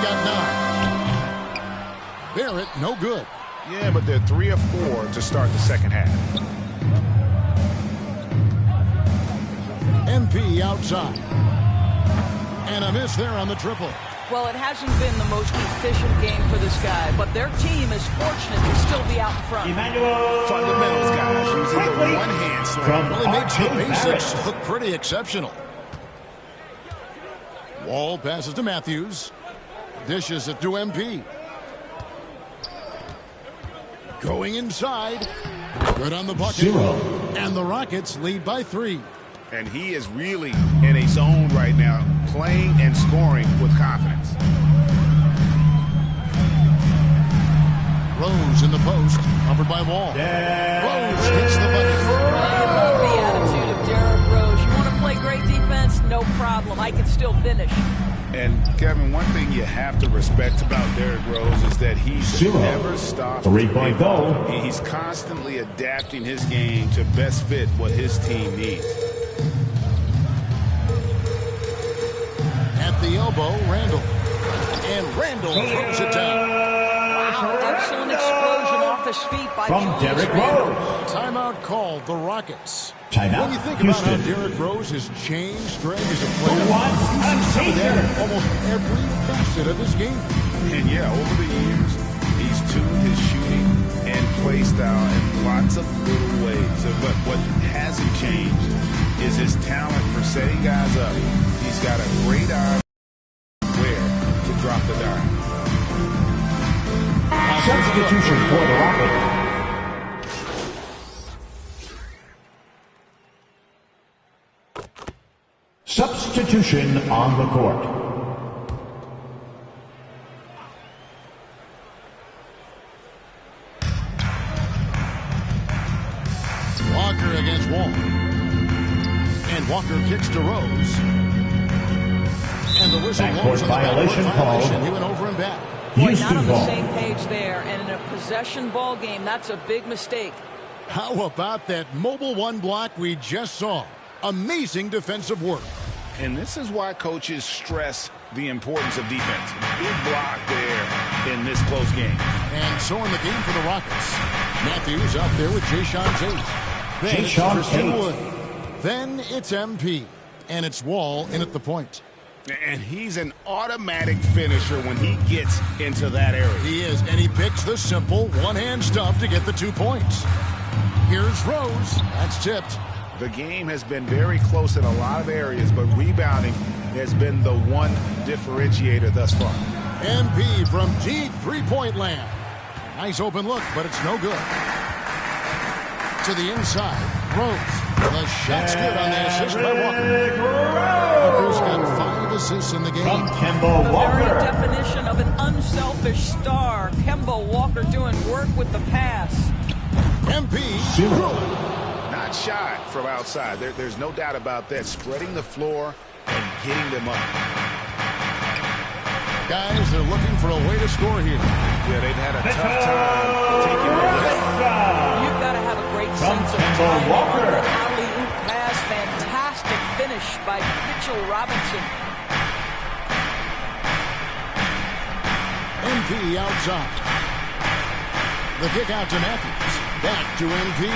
got 9. Barrett, no good. Yeah, but they're 3 of 4 to start the second half. MP outside. And a miss there on the triple. Well, it hasn't been the most efficient game for this guy, but their team is fortunate to still be out in front. Fundamentals, guys, using the one-hand slam. Really makes the basics look pretty exceptional. Wall passes to Matthews. Dishes it to MP. Going inside. Good on the bucket. 0. And the Rockets lead by 3. And he is really in a zone right now, playing and scoring with confidence. Rose in the post, covered by Wall. Rose hits the bucket. I love the attitude of Derrick Rose. You want to play great defense? No problem. I can still finish. And, Kevin, one thing you have to respect about Derrick Rose is that he's never stopped. 3-point goal. He's constantly adapting his game to best fit what his team needs. At the elbow, Randall. And Randall throws it down. Wow, excellent explosion off his feet by From Derrick Rose. Timeout called the Rockets. Timeout, When you think Houston. about how Derrick Rose has changed, Greg, as a player, Who wants you see some of that in a almost every facet of his game. And, yeah, over the years, he's tuned his shooting and play style in lots of little ways. But what hasn't changed is his talent for setting guys up. He's got a great eye where to drop the dime. Substitution for the Rockets. Substitution on the court. Walker against Wall. And Walker kicks to Rose. And the whistle blows on the violation called. He went over and back. Boy, not on the same page there. And in a possession ball game, that's a big mistake. How about that mobile one block we just saw? Amazing defensive work. And this is why coaches stress the importance of defense. Big block there in this close game. And so in the game for the Rockets. Matthews out there with Jayshawn Tate. Then it's Jayshawn Christian Tate. Wood. Then it's MP. And it's Wall in at the point. And he's an automatic finisher when he gets into that area. He is, and he picks the simple one-hand stuff to get the 2 points. Here's Rose. That's tipped. The game has been very close in a lot of areas, but rebounding has been the one differentiator thus far. MP from deep three-point land. Nice open look, but it's no good. To the inside, Rose. The shot's good on the assist by Walker. Walker's got 5 assists in the game. From Kemba Walker. The very definition of an unselfish star. Kemba Walker doing work with the pass. MP. 0. Not shy from outside. There's no doubt about that. Spreading the floor and getting them up. Guys, they're looking for a way to score here. Yeah, they've had a tough time taking the lead. You've got to have a great From sense of Kemba timing Walker. on the alley-oop pass. Fantastic finish by Mitchell Robinson. MP outside. The kick out to Matthews. Back to MP.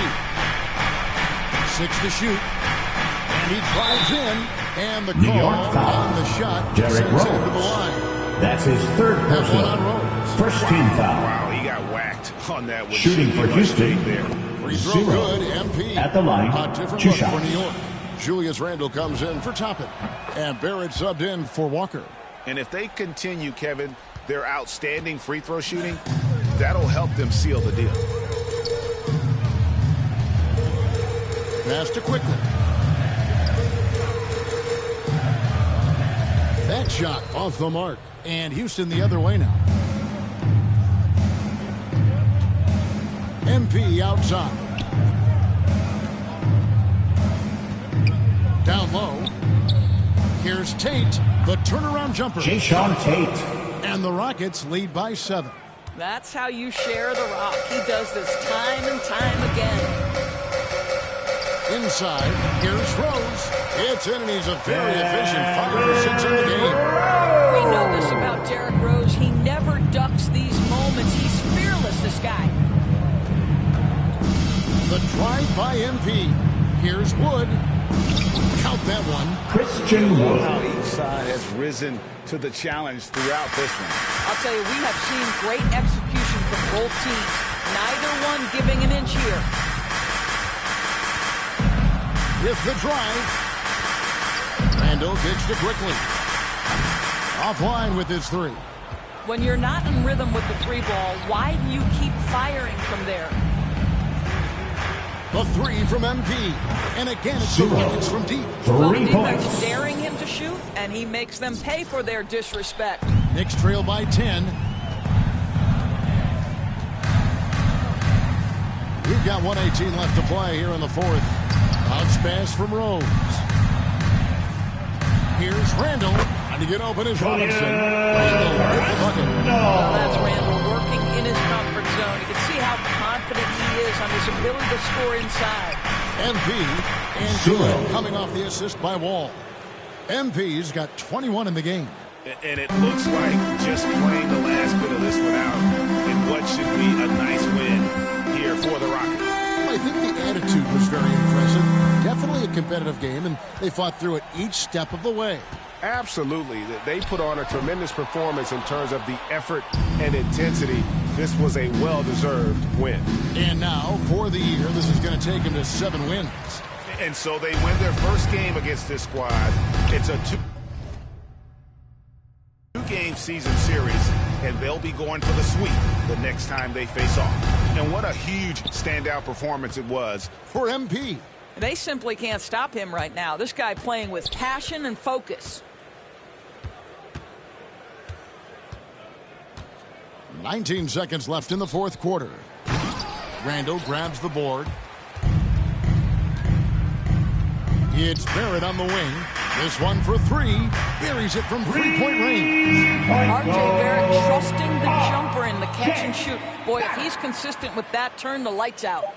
6 to shoot. And he drives in. And the New call York foul. on the shot Derrick sends him to Rose. the line. That's his third That one on personal. Rose. First team foul. Wow, he got whacked on that one. Shooting for Houston. There. Free throw 0. good. MP. At the line, A different 2 look shots. for New York. Julius Randle comes in for Toppin. And Barrett subbed in for Walker. And if they continue, Kevin, their outstanding free throw shooting, that'll help them seal the deal. Pass to Quickly. That shot off the mark. And Houston the other way now. MP outside. Down low. Here's Tate. The turnaround jumper. Jayshawn Tate. And the Rockets lead by 7. That's how you share the rock. He does this time and time again. Inside, here's Rose. It's in, and he's a very efficient 5 for 6 in the game. We know this about Derrick Rose. by MP. Here's Wood. Count that one. Christian Wood. How each side has risen to the challenge throughout this one. I'll tell you, we have seen great execution from both teams. Neither one giving an inch here. With the drive. Randall ditched it quickly. Offline with his three. When you're not in rhythm with the three ball, why do you keep firing from there? The three from MP. And again, it's the Rockets from deep. Well, the defense daring him to shoot, and he makes them pay for their disrespect. Knicks trail by 10. We've got 1:18 left to play here in the fourth. Bounce pass from Rose. Here's Randall. Trying to get open is Robinson. Randall with the bucket. Well, that's Randall working in his comfort zone. You can see how confident he is on his ability to score inside. MP and Zero coming off the assist by Wall. MP's got 21 in the game. And it looks like just playing the last bit of this one out in what should be a nice win here for the Rockets. I think the attitude was very impressive. Definitely a competitive game, and they fought through it each step of the way. Absolutely. They put on a tremendous performance in terms of the effort and intensity. This was a well-deserved win. And now, for the year, this is going to take them to 7 wins. And so they win their first game against this squad. It's a two-game season series, and they'll be going for the sweep the next time they face off. And what a huge standout performance it was for MP. They simply can't stop him right now. This guy playing with passion and focus. 19 seconds left in the fourth quarter. Randall grabs the board. It's Barrett on the wing. This one for three. Buries it from three-point range. R.J. Barrett trusting the jumper in the catch and shoot. Boy, if he's consistent with that, turn the lights out.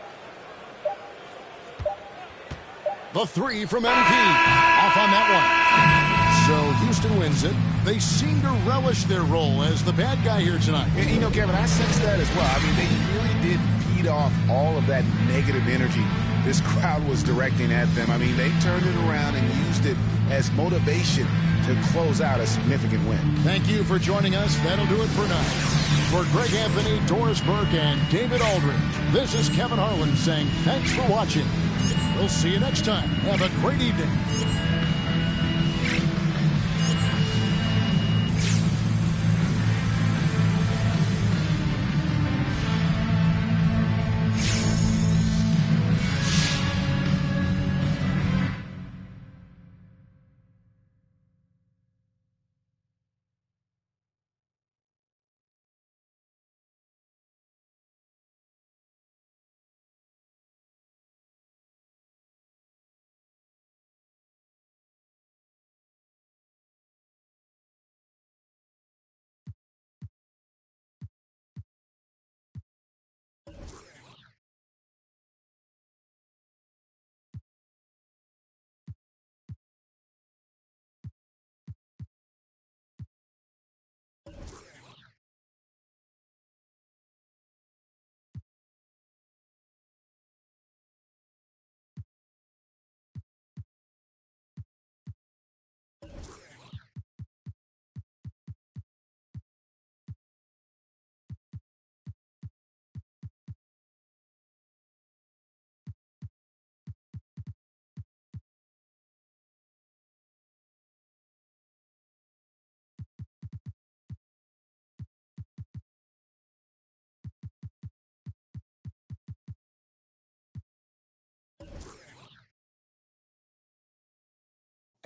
The three from MP. Off on that one. So Houston wins it. They seem to relish their role as the bad guy here tonight. And, you know, Kevin, I sense that as well. I mean, they really did feed off all of that negative energy this crowd was directing at them. I mean, they turned it around and used it as motivation to close out a significant win. Thank you for joining us. That'll do it for now. For Greg Anthony, Doris Burke, and David Aldridge, this is Kevin Harlan saying thanks for watching. We'll see you next time. Have a great evening.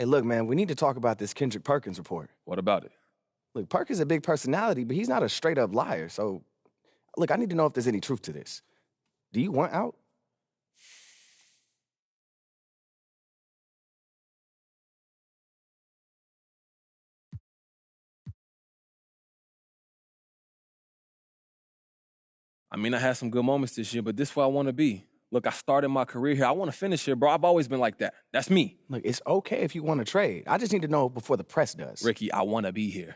Hey, look, man, we need to talk about this Kendrick Perkins report. What about it? Look, Perkins is a big personality, but he's not a straight-up liar. So, look, I need to know if there's any truth to this. Do you want out? I mean, I had some good moments this year, but this is where I want to be. Look, I started my career here. I want to finish here, bro. I've always been like that. That's me. Look, it's okay if you want to trade. I just need to know before the press does. Ricky, I want to be here.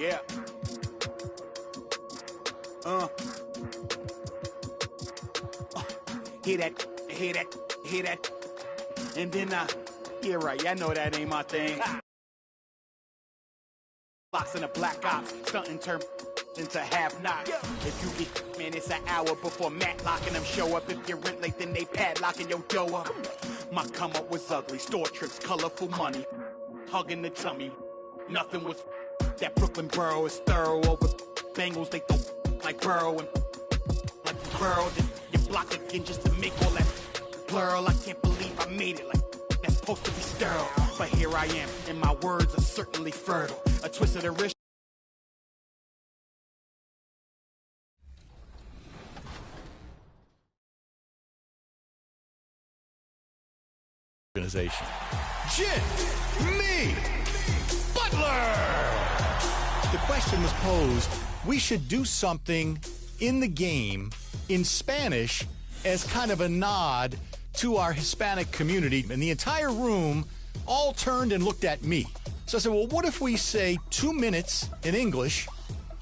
Yeah. Hear that, hear that, hear that. And then, yeah, right, yeah, I know that ain't my thing. Locks in the black ops, stunting turn into half knock. If you get, man, it's an hour before Matlock and them show up. If you're rent late, then they padlocking your dough up. My come up was ugly, store trips, colorful money, hugging the tummy. Nothing was that Brooklyn borough is thorough over Bengals. They throw like Burrow and like you Burrow, then you block again just to make all that blur. I can't believe I made it. Like that's supposed to be sterile, but here I am, and my words are certainly fertile. A twist of the wrist. Organization. Jimmy Butler! The question was posed, we should do something in the game in Spanish as kind of a nod to our Hispanic community. And the entire room all turned and looked at me. So I said, well, what if we say 2 minutes in English,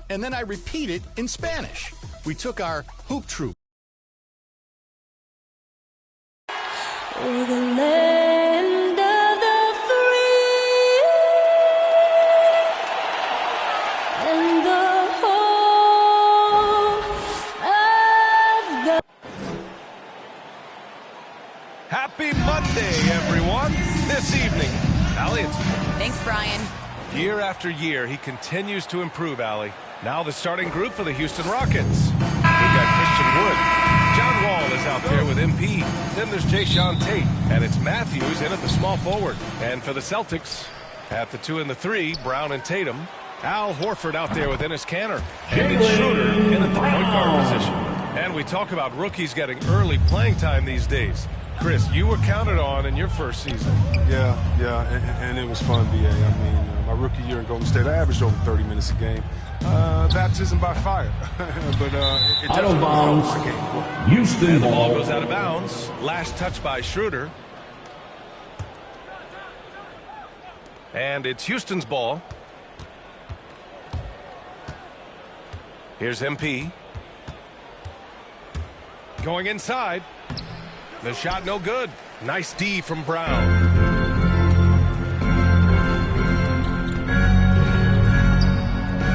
and then I repeat it in Spanish? We took our hoop troop. For the land of the free and the home of the... Happy Monday, everyone. This evening, Allie, it's... Thanks, Brian. Year after year, he continues to improve, Allie. Now the starting group for the Houston Rockets. We've got Christian Wood. John Wall is out there with MP. Then there's Jayshawn Tate. And it's Matthews in at the small forward. And for the Celtics, at the 2 and the 3, Brown and Tatum. Al Horford out there with Enes Kanter. And it's Schroeder in at the point guard position. And we talk about rookies getting early playing time these days. Chris, you were counted on in your first season. Yeah, and it was fun, B.A. I mean, my rookie year in Golden State, I averaged over 30 minutes a game. Baptism by fire. But it out of bounds, Houston and the ball ball. goes out of bounds. Last touch by Schroeder. And it's Houston's ball. Here's MP. Going inside. The shot no good. Nice D from Brown.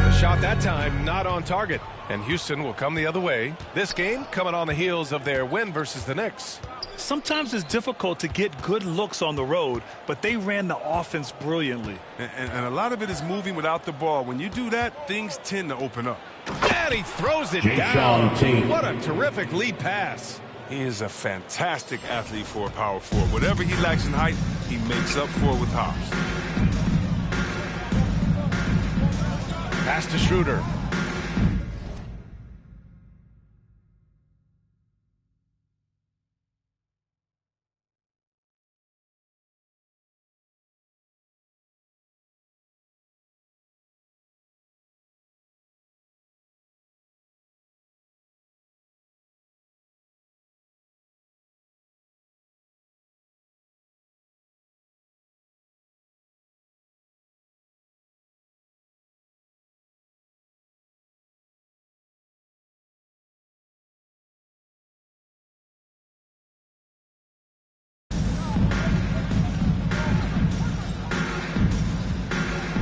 The shot that time not on target. And Houston will come the other way. This game coming on the heels of their win versus the Knicks. Sometimes it's difficult to get good looks on the road, but they ran the offense brilliantly. And a lot of it is moving without the ball. When you do that, things tend to open up. And he throws it Jayshawn down. Tate. What a terrific lead pass. He is a fantastic athlete for a power forward. Whatever he lacks in height, he makes up for it with hops. Pass to Schroeder.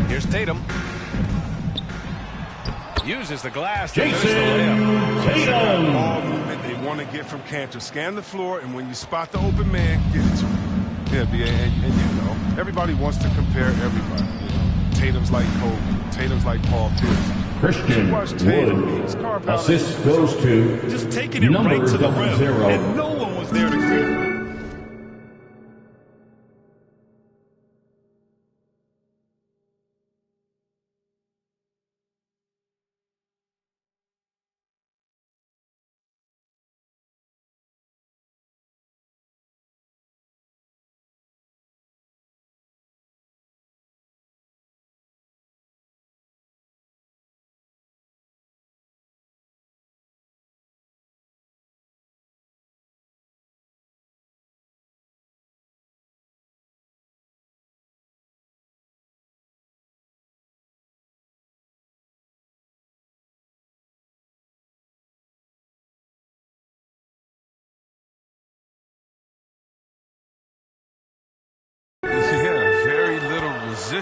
Here's Tatum. Uses the glass to finish the layup. Tatum. Ball movement they want to get from Kanter. Scan the floor, and when you spot the open man, get it to him. Yeah, B.A., and you know, everybody wants to compare everybody. You know, Tatum's like Kobe. Tatum's like Paul Pierce. Christian Wood. Assist goes to Just taking it number right to the rim, 00. and no one was there to greet him.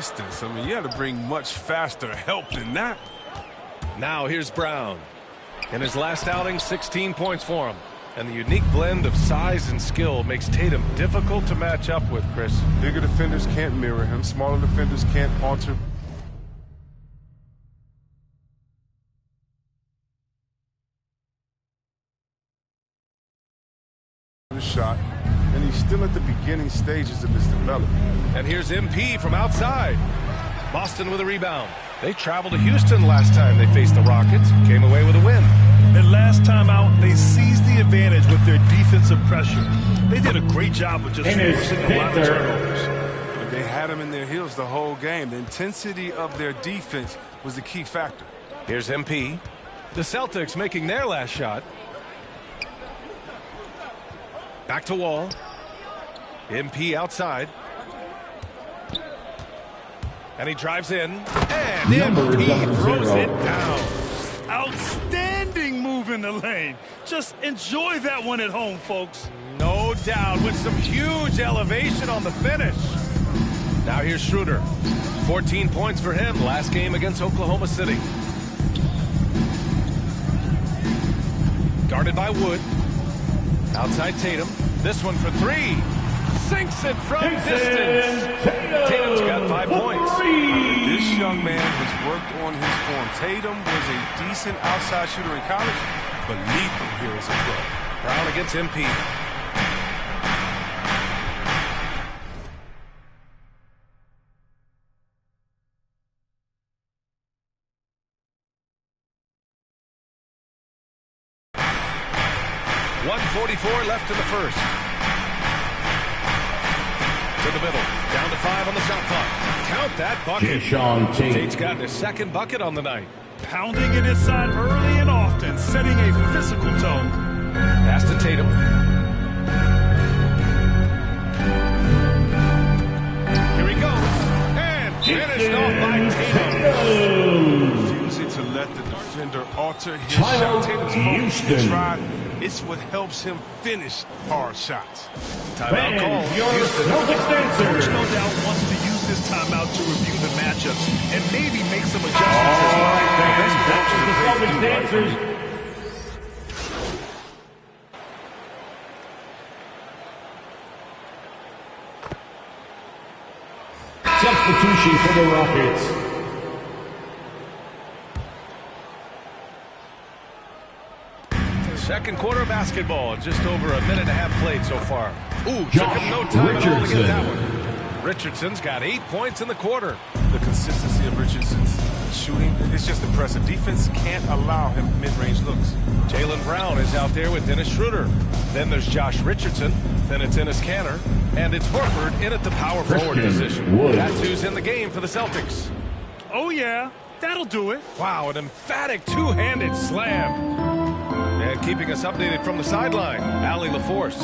distance. I mean, you had to bring much faster help than that. Now here's Brown. In his last outing, 16 points for him. And the unique blend of size and skill makes Tatum difficult to match up with, Chris. Bigger defenders can't mirror him. Smaller defenders can't alter. The shot, and he's still at the beginning stages of his development. And here's MP from outside. Boston with a rebound. They traveled to Houston last time they faced the Rockets, came away with a win. And last time out, they seized the advantage with their defensive pressure. They did a great job of just forcing a lot of turnovers. But they had them in their heels the whole game. The intensity of their defense was the key factor. Here's MP. The Celtics making their last shot. Back to Wall. MP outside. And he drives in. And MP throws it down. Outstanding move in the lane. Just enjoy that one at home, folks. No doubt, with some huge elevation on the finish. Now here's Schroeder. 14 points for him last game against Oklahoma City. Guarded by Wood. Outside Tatum. This one for three. Sinks it from distance. Tatum's got 5 points. This young man has worked on his form. Tatum was a decent outside shooter in college, but lethal here as a pro. Brown against MP. .144 left in the first. To the middle. Down to 5 on the shot clock. Count that bucket. Tate's got his second bucket on the night. Pounding it inside early and often, setting a physical tone. Pass to Tatum. Here he goes. And finished off by Tatum. Refusing to let the defender alter his shot. Tatum's focus and try. It's what helps him finish hard shots. Timeout call. Coach no doubt wants to use this timeout to review the matchups and maybe make some adjustments as well. Substitution for the Rockets. Second quarter basketball, just over a minute and a half played so far. Ooh, took him no time at all to get that one. Richardson's got 8 points in the quarter. The consistency of Richardson's shooting, it's just impressive. Defense can't allow him mid-range looks. Jaylen Brown is out there with Dennis Schroeder. Then there's Josh Richardson. Then it's Enes Kanter. And it's Horford in at the power forward position. That's who's in the game for the Celtics. Oh, yeah. That'll do it. Wow, an emphatic two-handed slam. And keeping us updated from the sideline, Allie LaForce.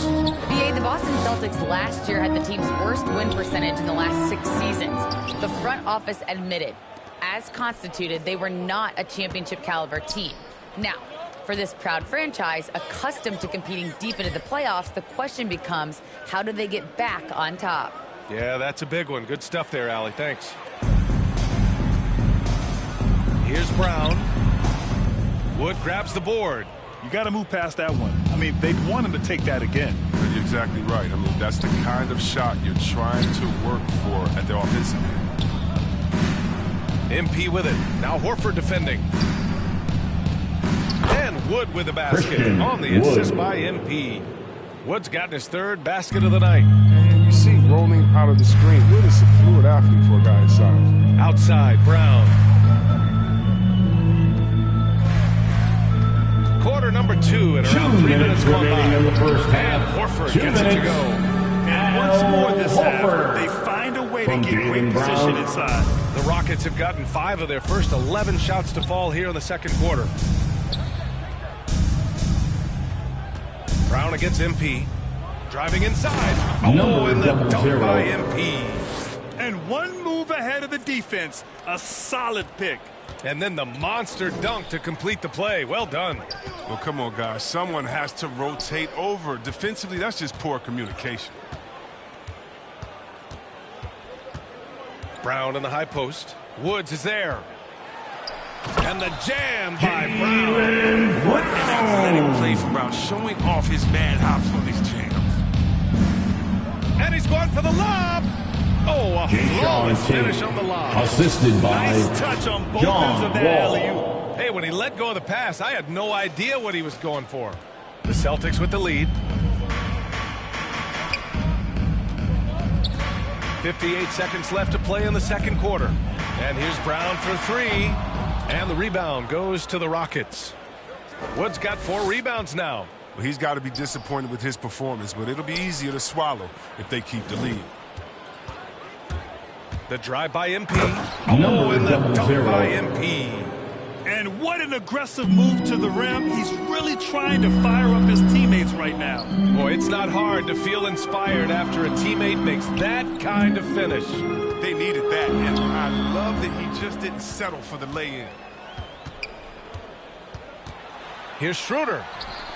BA, the Boston Celtics last year had the team's worst win percentage in the last 6 seasons. The front office admitted, as constituted, they were not a championship caliber team. Now, for this proud franchise, accustomed to competing deep into the playoffs, the question becomes, how do they get back on top? Yeah, that's a big one. Good stuff there, Allie. Thanks. Here's Brown. Wood grabs the board. You got to move past that one. I mean, they'd want him to take that again. You're exactly right. I mean, that's the kind of shot you're trying to work for at the offensive end. MP with it. Now Horford defending. And Wood with the basket on the assist by MP. Wood's gotten his third basket of the night. And you see rolling out of the screen. Wood is a fluid athlete for a guy his size. Outside, Brown. Quarter number 2 and around 3 minutes gone by. In the first half. And Horford gets it to go. And once more this half, they find a way to get great position inside. The Rockets have gotten 5 of their first 11 shots to fall here in the second quarter. Brown against MP. Driving inside. Oh, and the dunk by MP. And one move ahead of the defense. A solid pick. And then the monster dunk to complete the play. Well done. Well, come on, guys. Someone has to rotate over. Defensively, that's just poor communication. Brown in the high post. Woods is there. And the jam by Brown. What an athletic play from Brown, showing off his mad hops on these jams. And he's going for the lob. Oh, a flawless finish on the lob. Assisted by nice touch on both ends of that alley-oop. Hey, when he let go of the pass, I had no idea what he was going for. The Celtics with the lead. 58 seconds left to play in the second quarter. And here's Brown for three. And the rebound goes to the Rockets. Woods got 4 rebounds now. Well, he's got to be disappointed with his performance, but it'll be easier to swallow if they keep the lead. The drive by MP. Oh, and the dunk by MP. And what an aggressive move to the rim. He's really trying to fire up his teammates right now. Boy, it's not hard to feel inspired after a teammate makes that kind of finish. They needed that, and I love that he just didn't settle for the lay-in. Here's Schroeder.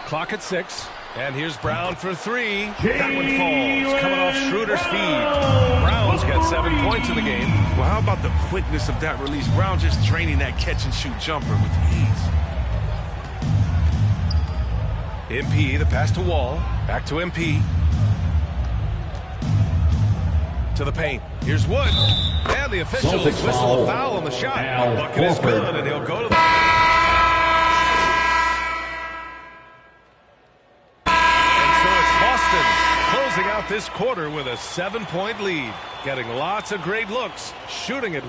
Clock at 6. And here's Brown for three. That one falls. Coming off Schroeder's feed. Brown's got 7 points in the game. Well, how about the quickness of that release? Brown just draining that catch-and-shoot jumper with ease. MP, the pass to Wall. Back to MP. To the paint. Here's Wood. And the officials whistle a foul on the shot. The bucket is good, and he'll go to the... Closing out this quarter with a 7-point lead. Getting lots of great looks. Shooting it.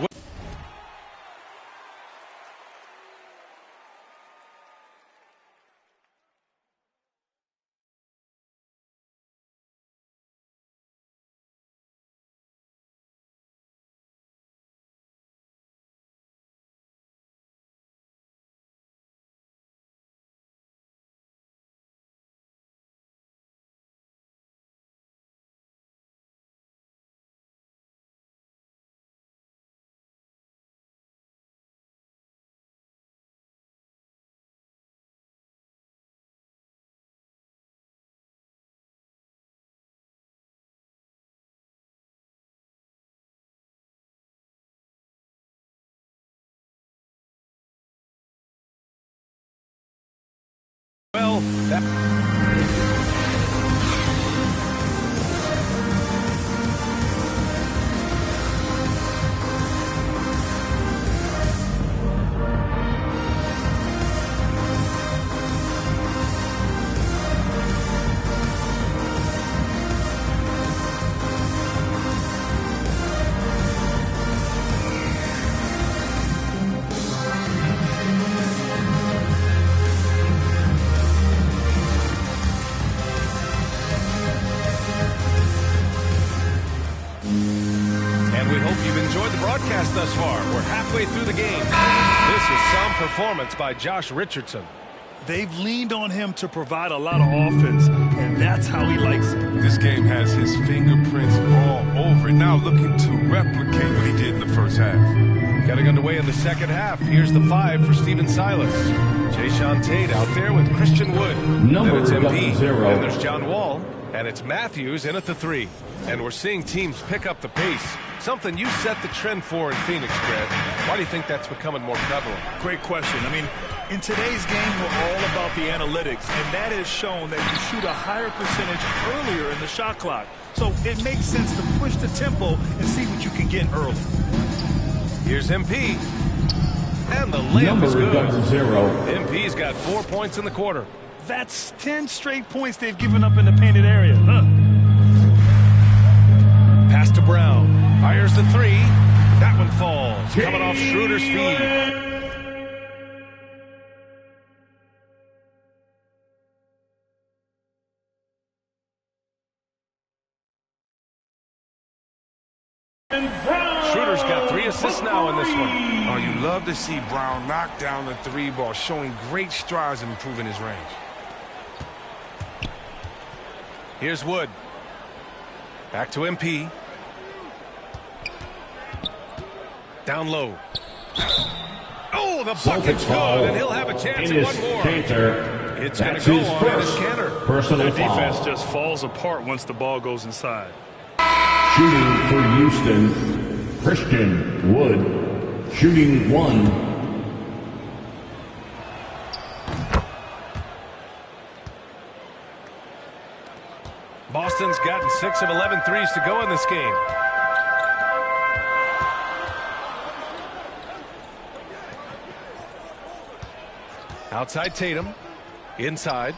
Well, that... thus far. We're halfway through the game. This is some performance by Josh Richardson. They've leaned on him to provide a lot of offense, and that's how he likes it. This game has his fingerprints all over it. Now looking to replicate what he did in the first half. Getting underway in the second half. Here's the 5 for Stephen Silas. Jayshawn Tate out there with Christian Wood. Number then it's MP. 0. And there's John Wall. And it's Matthews in at the 3. And we're seeing teams pick up the pace. Something you set the trend for in Phoenix, Brad. Why do you think that's becoming more prevalent? Great question. I mean, in today's game, we're all about the analytics, and that has shown that you shoot a higher percentage earlier in the shot clock. So it makes sense to push the tempo and see what you can get early. Here's MP. And the layup is good. Number 0. MP's got 4 points in the quarter. That's 10 straight points they've given up in the painted area. Pass to Brown. Fires the 3. That one falls. Coming off Schroeder's feed. Schroeder's got 3 assists now in this one. Oh, you love to see Brown knock down the 3 ball, showing great strides in improving his range. Here's Wood. Back to MP. Down low. Oh, the bucket's good, and he'll have a chance at one more. It's going to go on Enes Kanter. Personal foul. Defense just falls apart once the ball goes inside. Shooting for Houston, Christian Wood, shooting 1. Boston's gotten 6 of 11 threes to go in this game. Outside Tatum. Inside.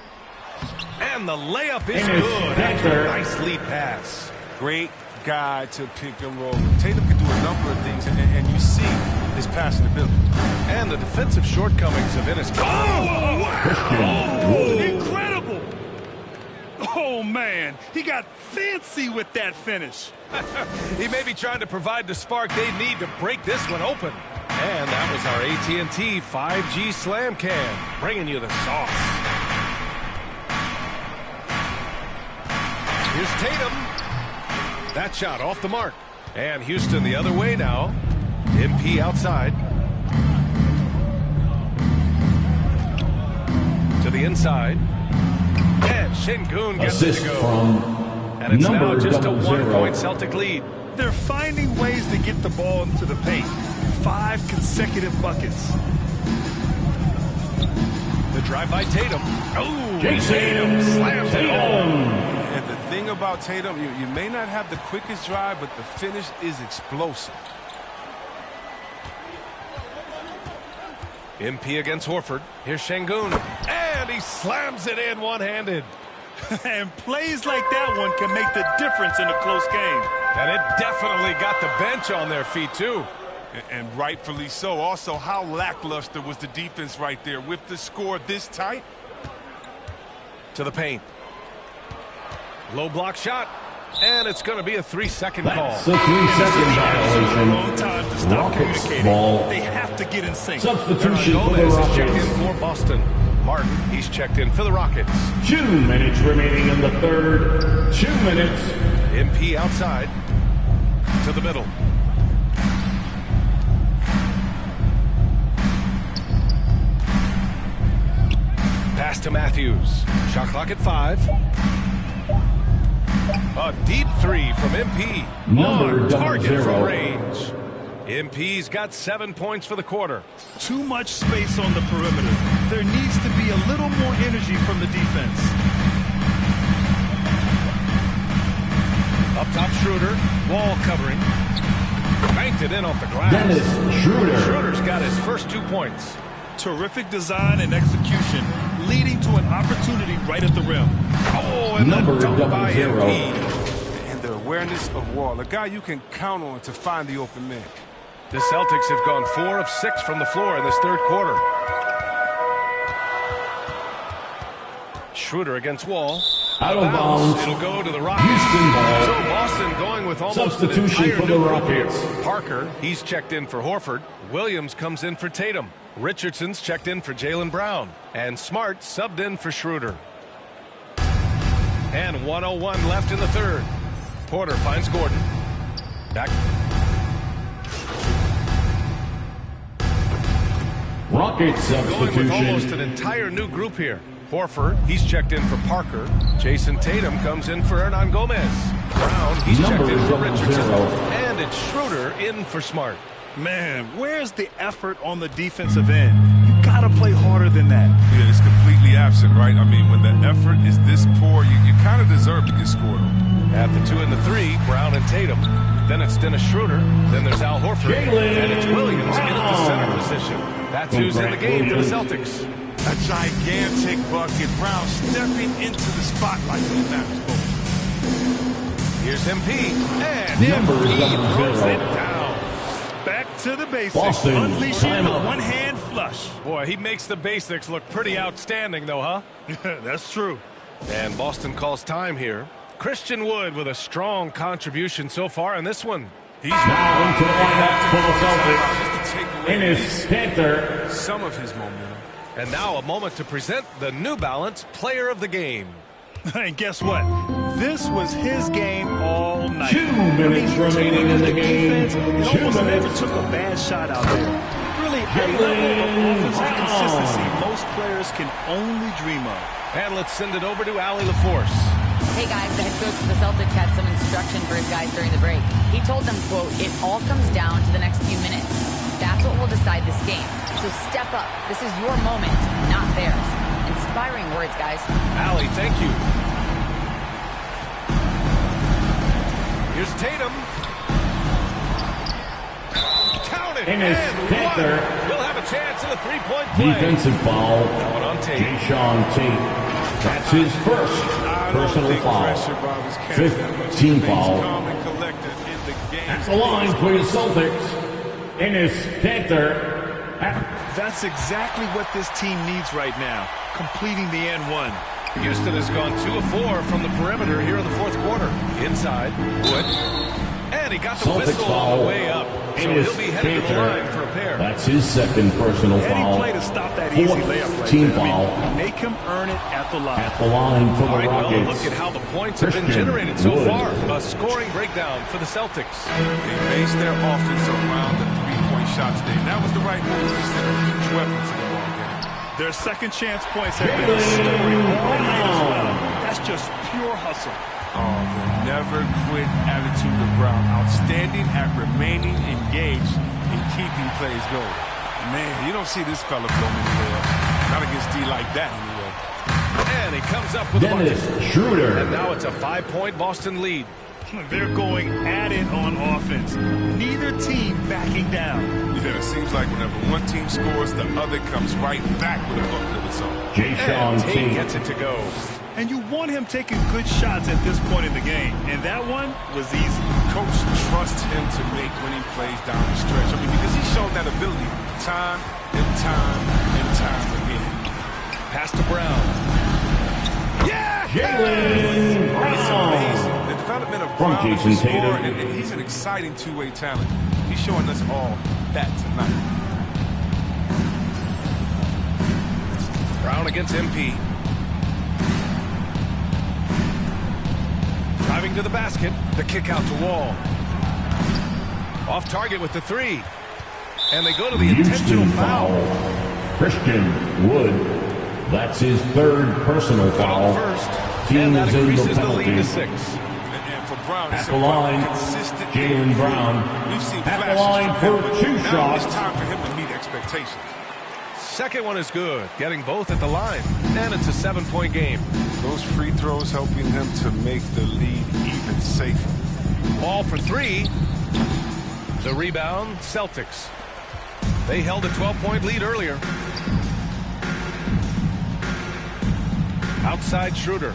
And the layup is good after a nice lead pass. Great guy to pick and roll. Tatum can do a number of things, and you see his passing ability. And the defensive shortcomings of Ennis. Incredible! Oh, man. He got fancy with that finish. He may be trying to provide the spark they need to break this one open. And that was our AT&T 5G Slam Cam, bringing you the sauce. Here's Tatum. That shot off the mark. And Houston the other way now. MP outside. To the inside. And Şengün gets it to go. And it's now just a 1-point Celtic lead. They're finding ways to get the ball into the paint. 5 consecutive buckets. The drive by Tatum. Oh, Tatum slams it home. And the thing about Tatum, you may not have the quickest drive, but the finish is explosive. MP against Horford. Here's Şengün. And he slams it in one-handed. And plays like that one can make the difference in a close game. And it definitely got the bench on their feet, too. And rightfully so. Also, how lackluster was the defense right there with the score this tight? To the paint. Low block shot. And it's going to be a 3-second call. That's a 3-second violation. Wrong time to stop communicating. Ball. They have to get in sync. Substitution for the Gomez is Rockets. checked in for Boston. Martin, he's checked in for the Rockets. 2 minutes remaining in the third. 2 minutes. MP outside. To the middle. Pass to Matthews. Shot clock at 5. A deep 3 from MP. Number on target 00. from range. MP's got 7 points for the quarter. Too much space on the perimeter. There needs to be a little more energy from the defense. Up top, Schroeder. Wall covering. Banked it in off the glass. Dennis Schroeder. Schroeder's got his first 2 points. Terrific design and execution, leading to an opportunity right at the rim. Oh, and Number the dunk by 00. MP. And the awareness of Wall, a guy you can count on to find the open man. The Celtics have gone 4 of 6 from the floor in this third quarter. Schroeder against Wall. Out of bounds. It'll go to the Rockets. Houston ball. So Boston going with almost Substitution an entire for the new group Rockets. here. Parker, he's checked in for Horford. Williams comes in for Tatum. Richardson's checked in for Jaylen Brown. And Smart subbed in for Schroeder. And 1:01 left in the third. Porter finds Gordon. Back. Rockets Going with almost substitution. an entire new group here. Horford, he's checked in for Parker. Jason Tatum comes in for Hernan Gomez. Brown, he's Number checked in for 00. Richardson. And it's Schroeder in for Smart. Man, where's the effort on the defensive end? You gotta play harder than that. Yeah, it's completely absent, right? I mean, when the effort is this poor, you kind of deserve to get scored on. At the 2 and the 3, Brown and Tatum. Then it's Dennis Schroeder. Then there's Al Horford. And it's Williams in at the center position. That's who's in the game for the Celtics. A gigantic bucket. Brown stepping into the spotlight when it matters most. Here's MP. And Number MP throws 00. it down. Back to the basics. Boston, Unleashing the timeout. one-hand flush. Boy, he makes the basics look pretty outstanding, though, huh? That's true. And Boston calls time here. Christian Wood with a strong contribution so far in this one. He's Now into the lineup for the Celtics. Just to take away Enes Kanter. some of his momentum. And now a moment to present the New Balance Player of the Game. And guess what? This was his game all night. 2 minutes remaining in the game. Defense, 2 it almost never minutes. took a bad shot out there. Really a level of offensive consistency most players can only dream of. And let's send it over to Allie LaForce. Hey guys, the head coach of the Celtics had some instruction for his guys during the break. He told them, quote, "It all comes down to the next few minutes. That's what will decide this game. So step up. This is your moment, not theirs." Inspiring words, guys. Allie, thank you. Here's Tatum. Count it. Ennis Cantor. We'll have a chance in the three-point play. Defensive foul. That one on Tate. Jayshawn Tate. That's his first personal foul. 5th team foul. At the line for the Celtics, Ennis Cantor. That's exactly what this team needs right now, completing the N1. Houston has gone 2 of 4 from the perimeter here in the fourth quarter. Inside, Wood. And he got the Celtics whistle foul. on the way up. So he'll be headed to the line for a pair. That's his second personal foul. Any play to stop that easy layup right team there. foul. Make him earn it at the line. At the line for the Well, Rockets. look at how the points have been Christian generated so Wood. far. A scoring breakdown for the Celtics. They based their offense around the three-point shot today. That was the right move. They sent a huge weapon to the ball game. Their second chance points have been scoring all night as well. That's just pure hustle. Oh, the never quit attitude of Brown. Outstanding at remaining engaged and keeping plays going. Man, you don't see this fella blow many layups. Not against D like that anyway. And he comes up with Dennis a bucket. Schroeder. And now it's a 5-point Boston lead. They're going at it on offense. Neither team backing down. Yeah, it seems like whenever one team scores, the other comes right back with a bucket of its own. Jayshawn And Tate Tate. gets it to go. And you want him taking good shots at this point in the game. And that one was easy. Coach trusts him to make winning plays down the stretch. I mean, because he's shown that ability time and time and time again. Pass to Brown. Yeah! Jaylen Brown. It's amazing. The development of From Brown Jason as a scorer, Tatum. and he's an exciting two-way talent. He's showing us all that tonight. Brown against MP. Driving to the basket. The kick out to Wall. Off target with the three. And they go to the intentional Houston foul. Christian Wood. That's his third personal foul. First. Team And that is in the increases the lead penalty. to 6. And for Brown, At it's the about line, consistent Jaylen Brown. We've seen At the flashes line from him, for but 2 now shots. It's time for him to meet expectations. Second one is good. Getting both at the line. And it's a 7-point game. Those free throws helping them to make the lead even safer. Ball for 3. The rebound, Celtics. They held a 12-point lead earlier. Outside Schroeder.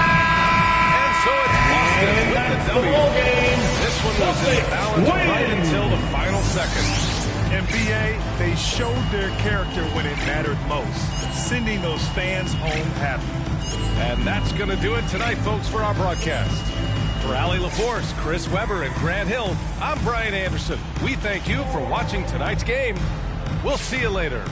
And so it's Boston with the W. This one was in balance right until the final second. NBA, they showed their character when it mattered most, sending those fans home happy. And that's going to do it tonight, folks, for our broadcast. For Allie LaForce, Chris Webber, and Grant Hill, I'm Brian Anderson. We thank you for watching tonight's game. We'll see you later.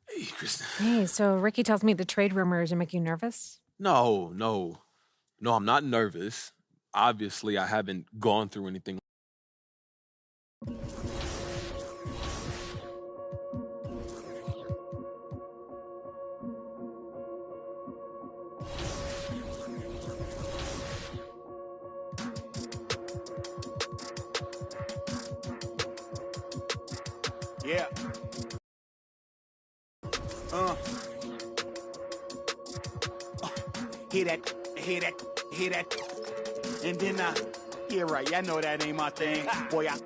Hey, Kristen. Hey, so Ricky tells me the trade rumors are making you nervous? No, I'm not nervous. Obviously, I haven't gone through anything. Yeah. Hear that. And then, yeah, right. Yeah, I know that ain't my thing. Boy, I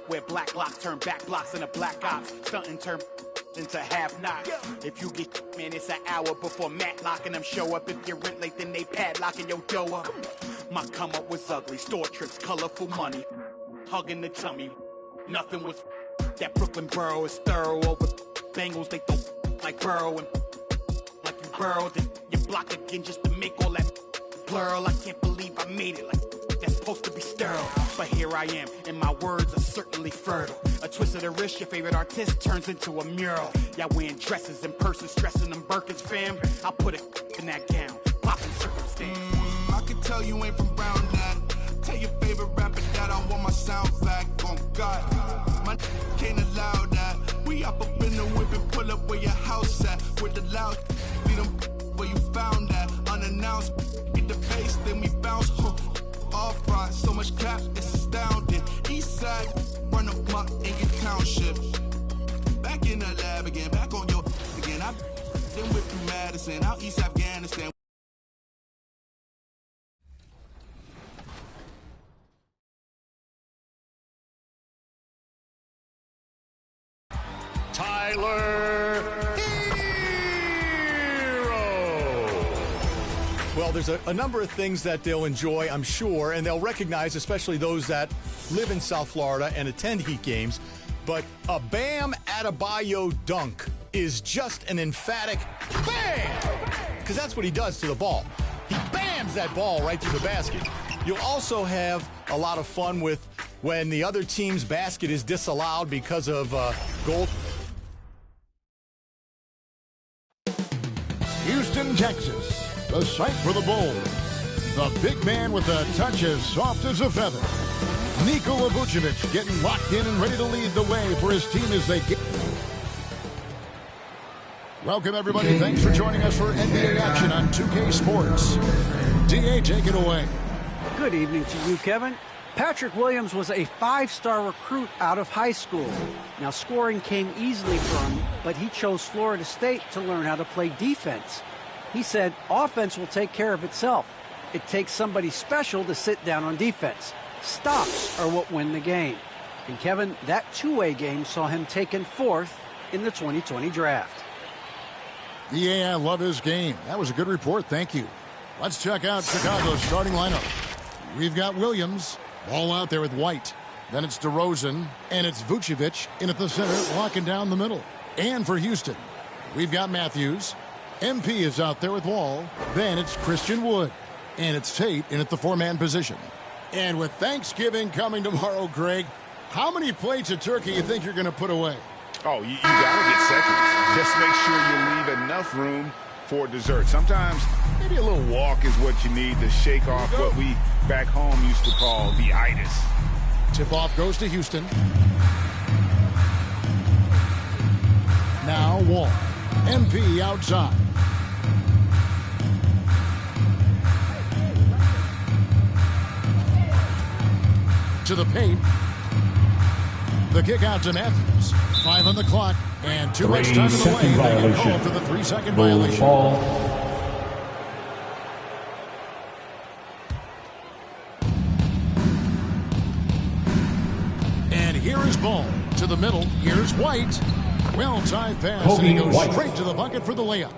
wear black locks, turn back blocks into black ops. Stunting, turn into half knots. If you get, man, it's an hour before Matlock and them show up. If you're rent late, then they padlocking your dough up. My come up was ugly, store trips, colorful money, hugging the tummy. Nothing was that Brooklyn borough is thorough over Bengals. They don't like Burrow and like you burrowed in your block again just to make all that plural. I can't believe I made it like that's supposed to be sterile. But here I am, and my words are certainly fertile. A twist of the wrist, your favorite artist turns into a mural. Y'all wearing dresses in person, stressing them Birkins, fam. I'll put a in that gown, popping circumstance. I can tell you ain't from Brown that. Tell your favorite rapper that I want my sound back. On God, my can't allow that. We up in the whip and pull up where your house at. With the loud, beat them where you found that. Unannounced, get the bass, then we bounce. Off right, so much cap, it's astounding. East side, run up my in your township. Back in the lab again, back on your again. I then whip through Madison, out East Afghanistan. Tyler Hero. Well, there's a number of things that they'll enjoy, I'm sure, and they'll recognize, especially those that live in South Florida and attend Heat games. But a Bam Adebayo dunk is just an emphatic bam! Because that's what he does to the ball. He bams that ball right through the basket. You'll also have a lot of fun with when the other team's basket is disallowed because of goal. Houston, Texas, the site for the Bulls. The big man with a touch as soft as a feather. Nikola Vucevic getting locked in and ready to lead the way for his team as they get. Welcome, everybody. Thanks for joining us for NBA action on 2K Sports. DA, take it away. Good evening to you, Kevin. Patrick Williams was a 5-star recruit out of high school. Now, scoring came easily for him, but he chose Florida State to learn how to play defense. He said, offense will take care of itself. It takes somebody special to sit down on defense. Stops are what win the game. And, Kevin, that two-way game saw him taken 4th in the 2020 draft. Yeah, I love his game. That was a good report. Thank you. Let's check out Chicago's starting lineup. We've got Williams. Ball out there with White. Then it's DeRozan, and it's Vucevic in at the center, locking down the middle. And for Houston, we've got Matthews. MP is out there with Wall. Then it's Christian Wood. And it's Tate in at the 4-man position. And with Thanksgiving coming tomorrow, Greg, how many plates of turkey you think you're going to put away? Oh, you got to get seconds. Just make sure you leave enough room for dessert. Sometimes maybe a little walk is what you need to shake off what we back home used to call the itis. Tip-off goes to Houston. Now Wall. MP outside. To the paint. The kick out to Matthews. 5 on the clock. And too much time in the way. They get called for the 3-second violation. Ball. And here is Ball to the middle. Here's White. Well-timed pass, and he goes straight to the bucket for the layup.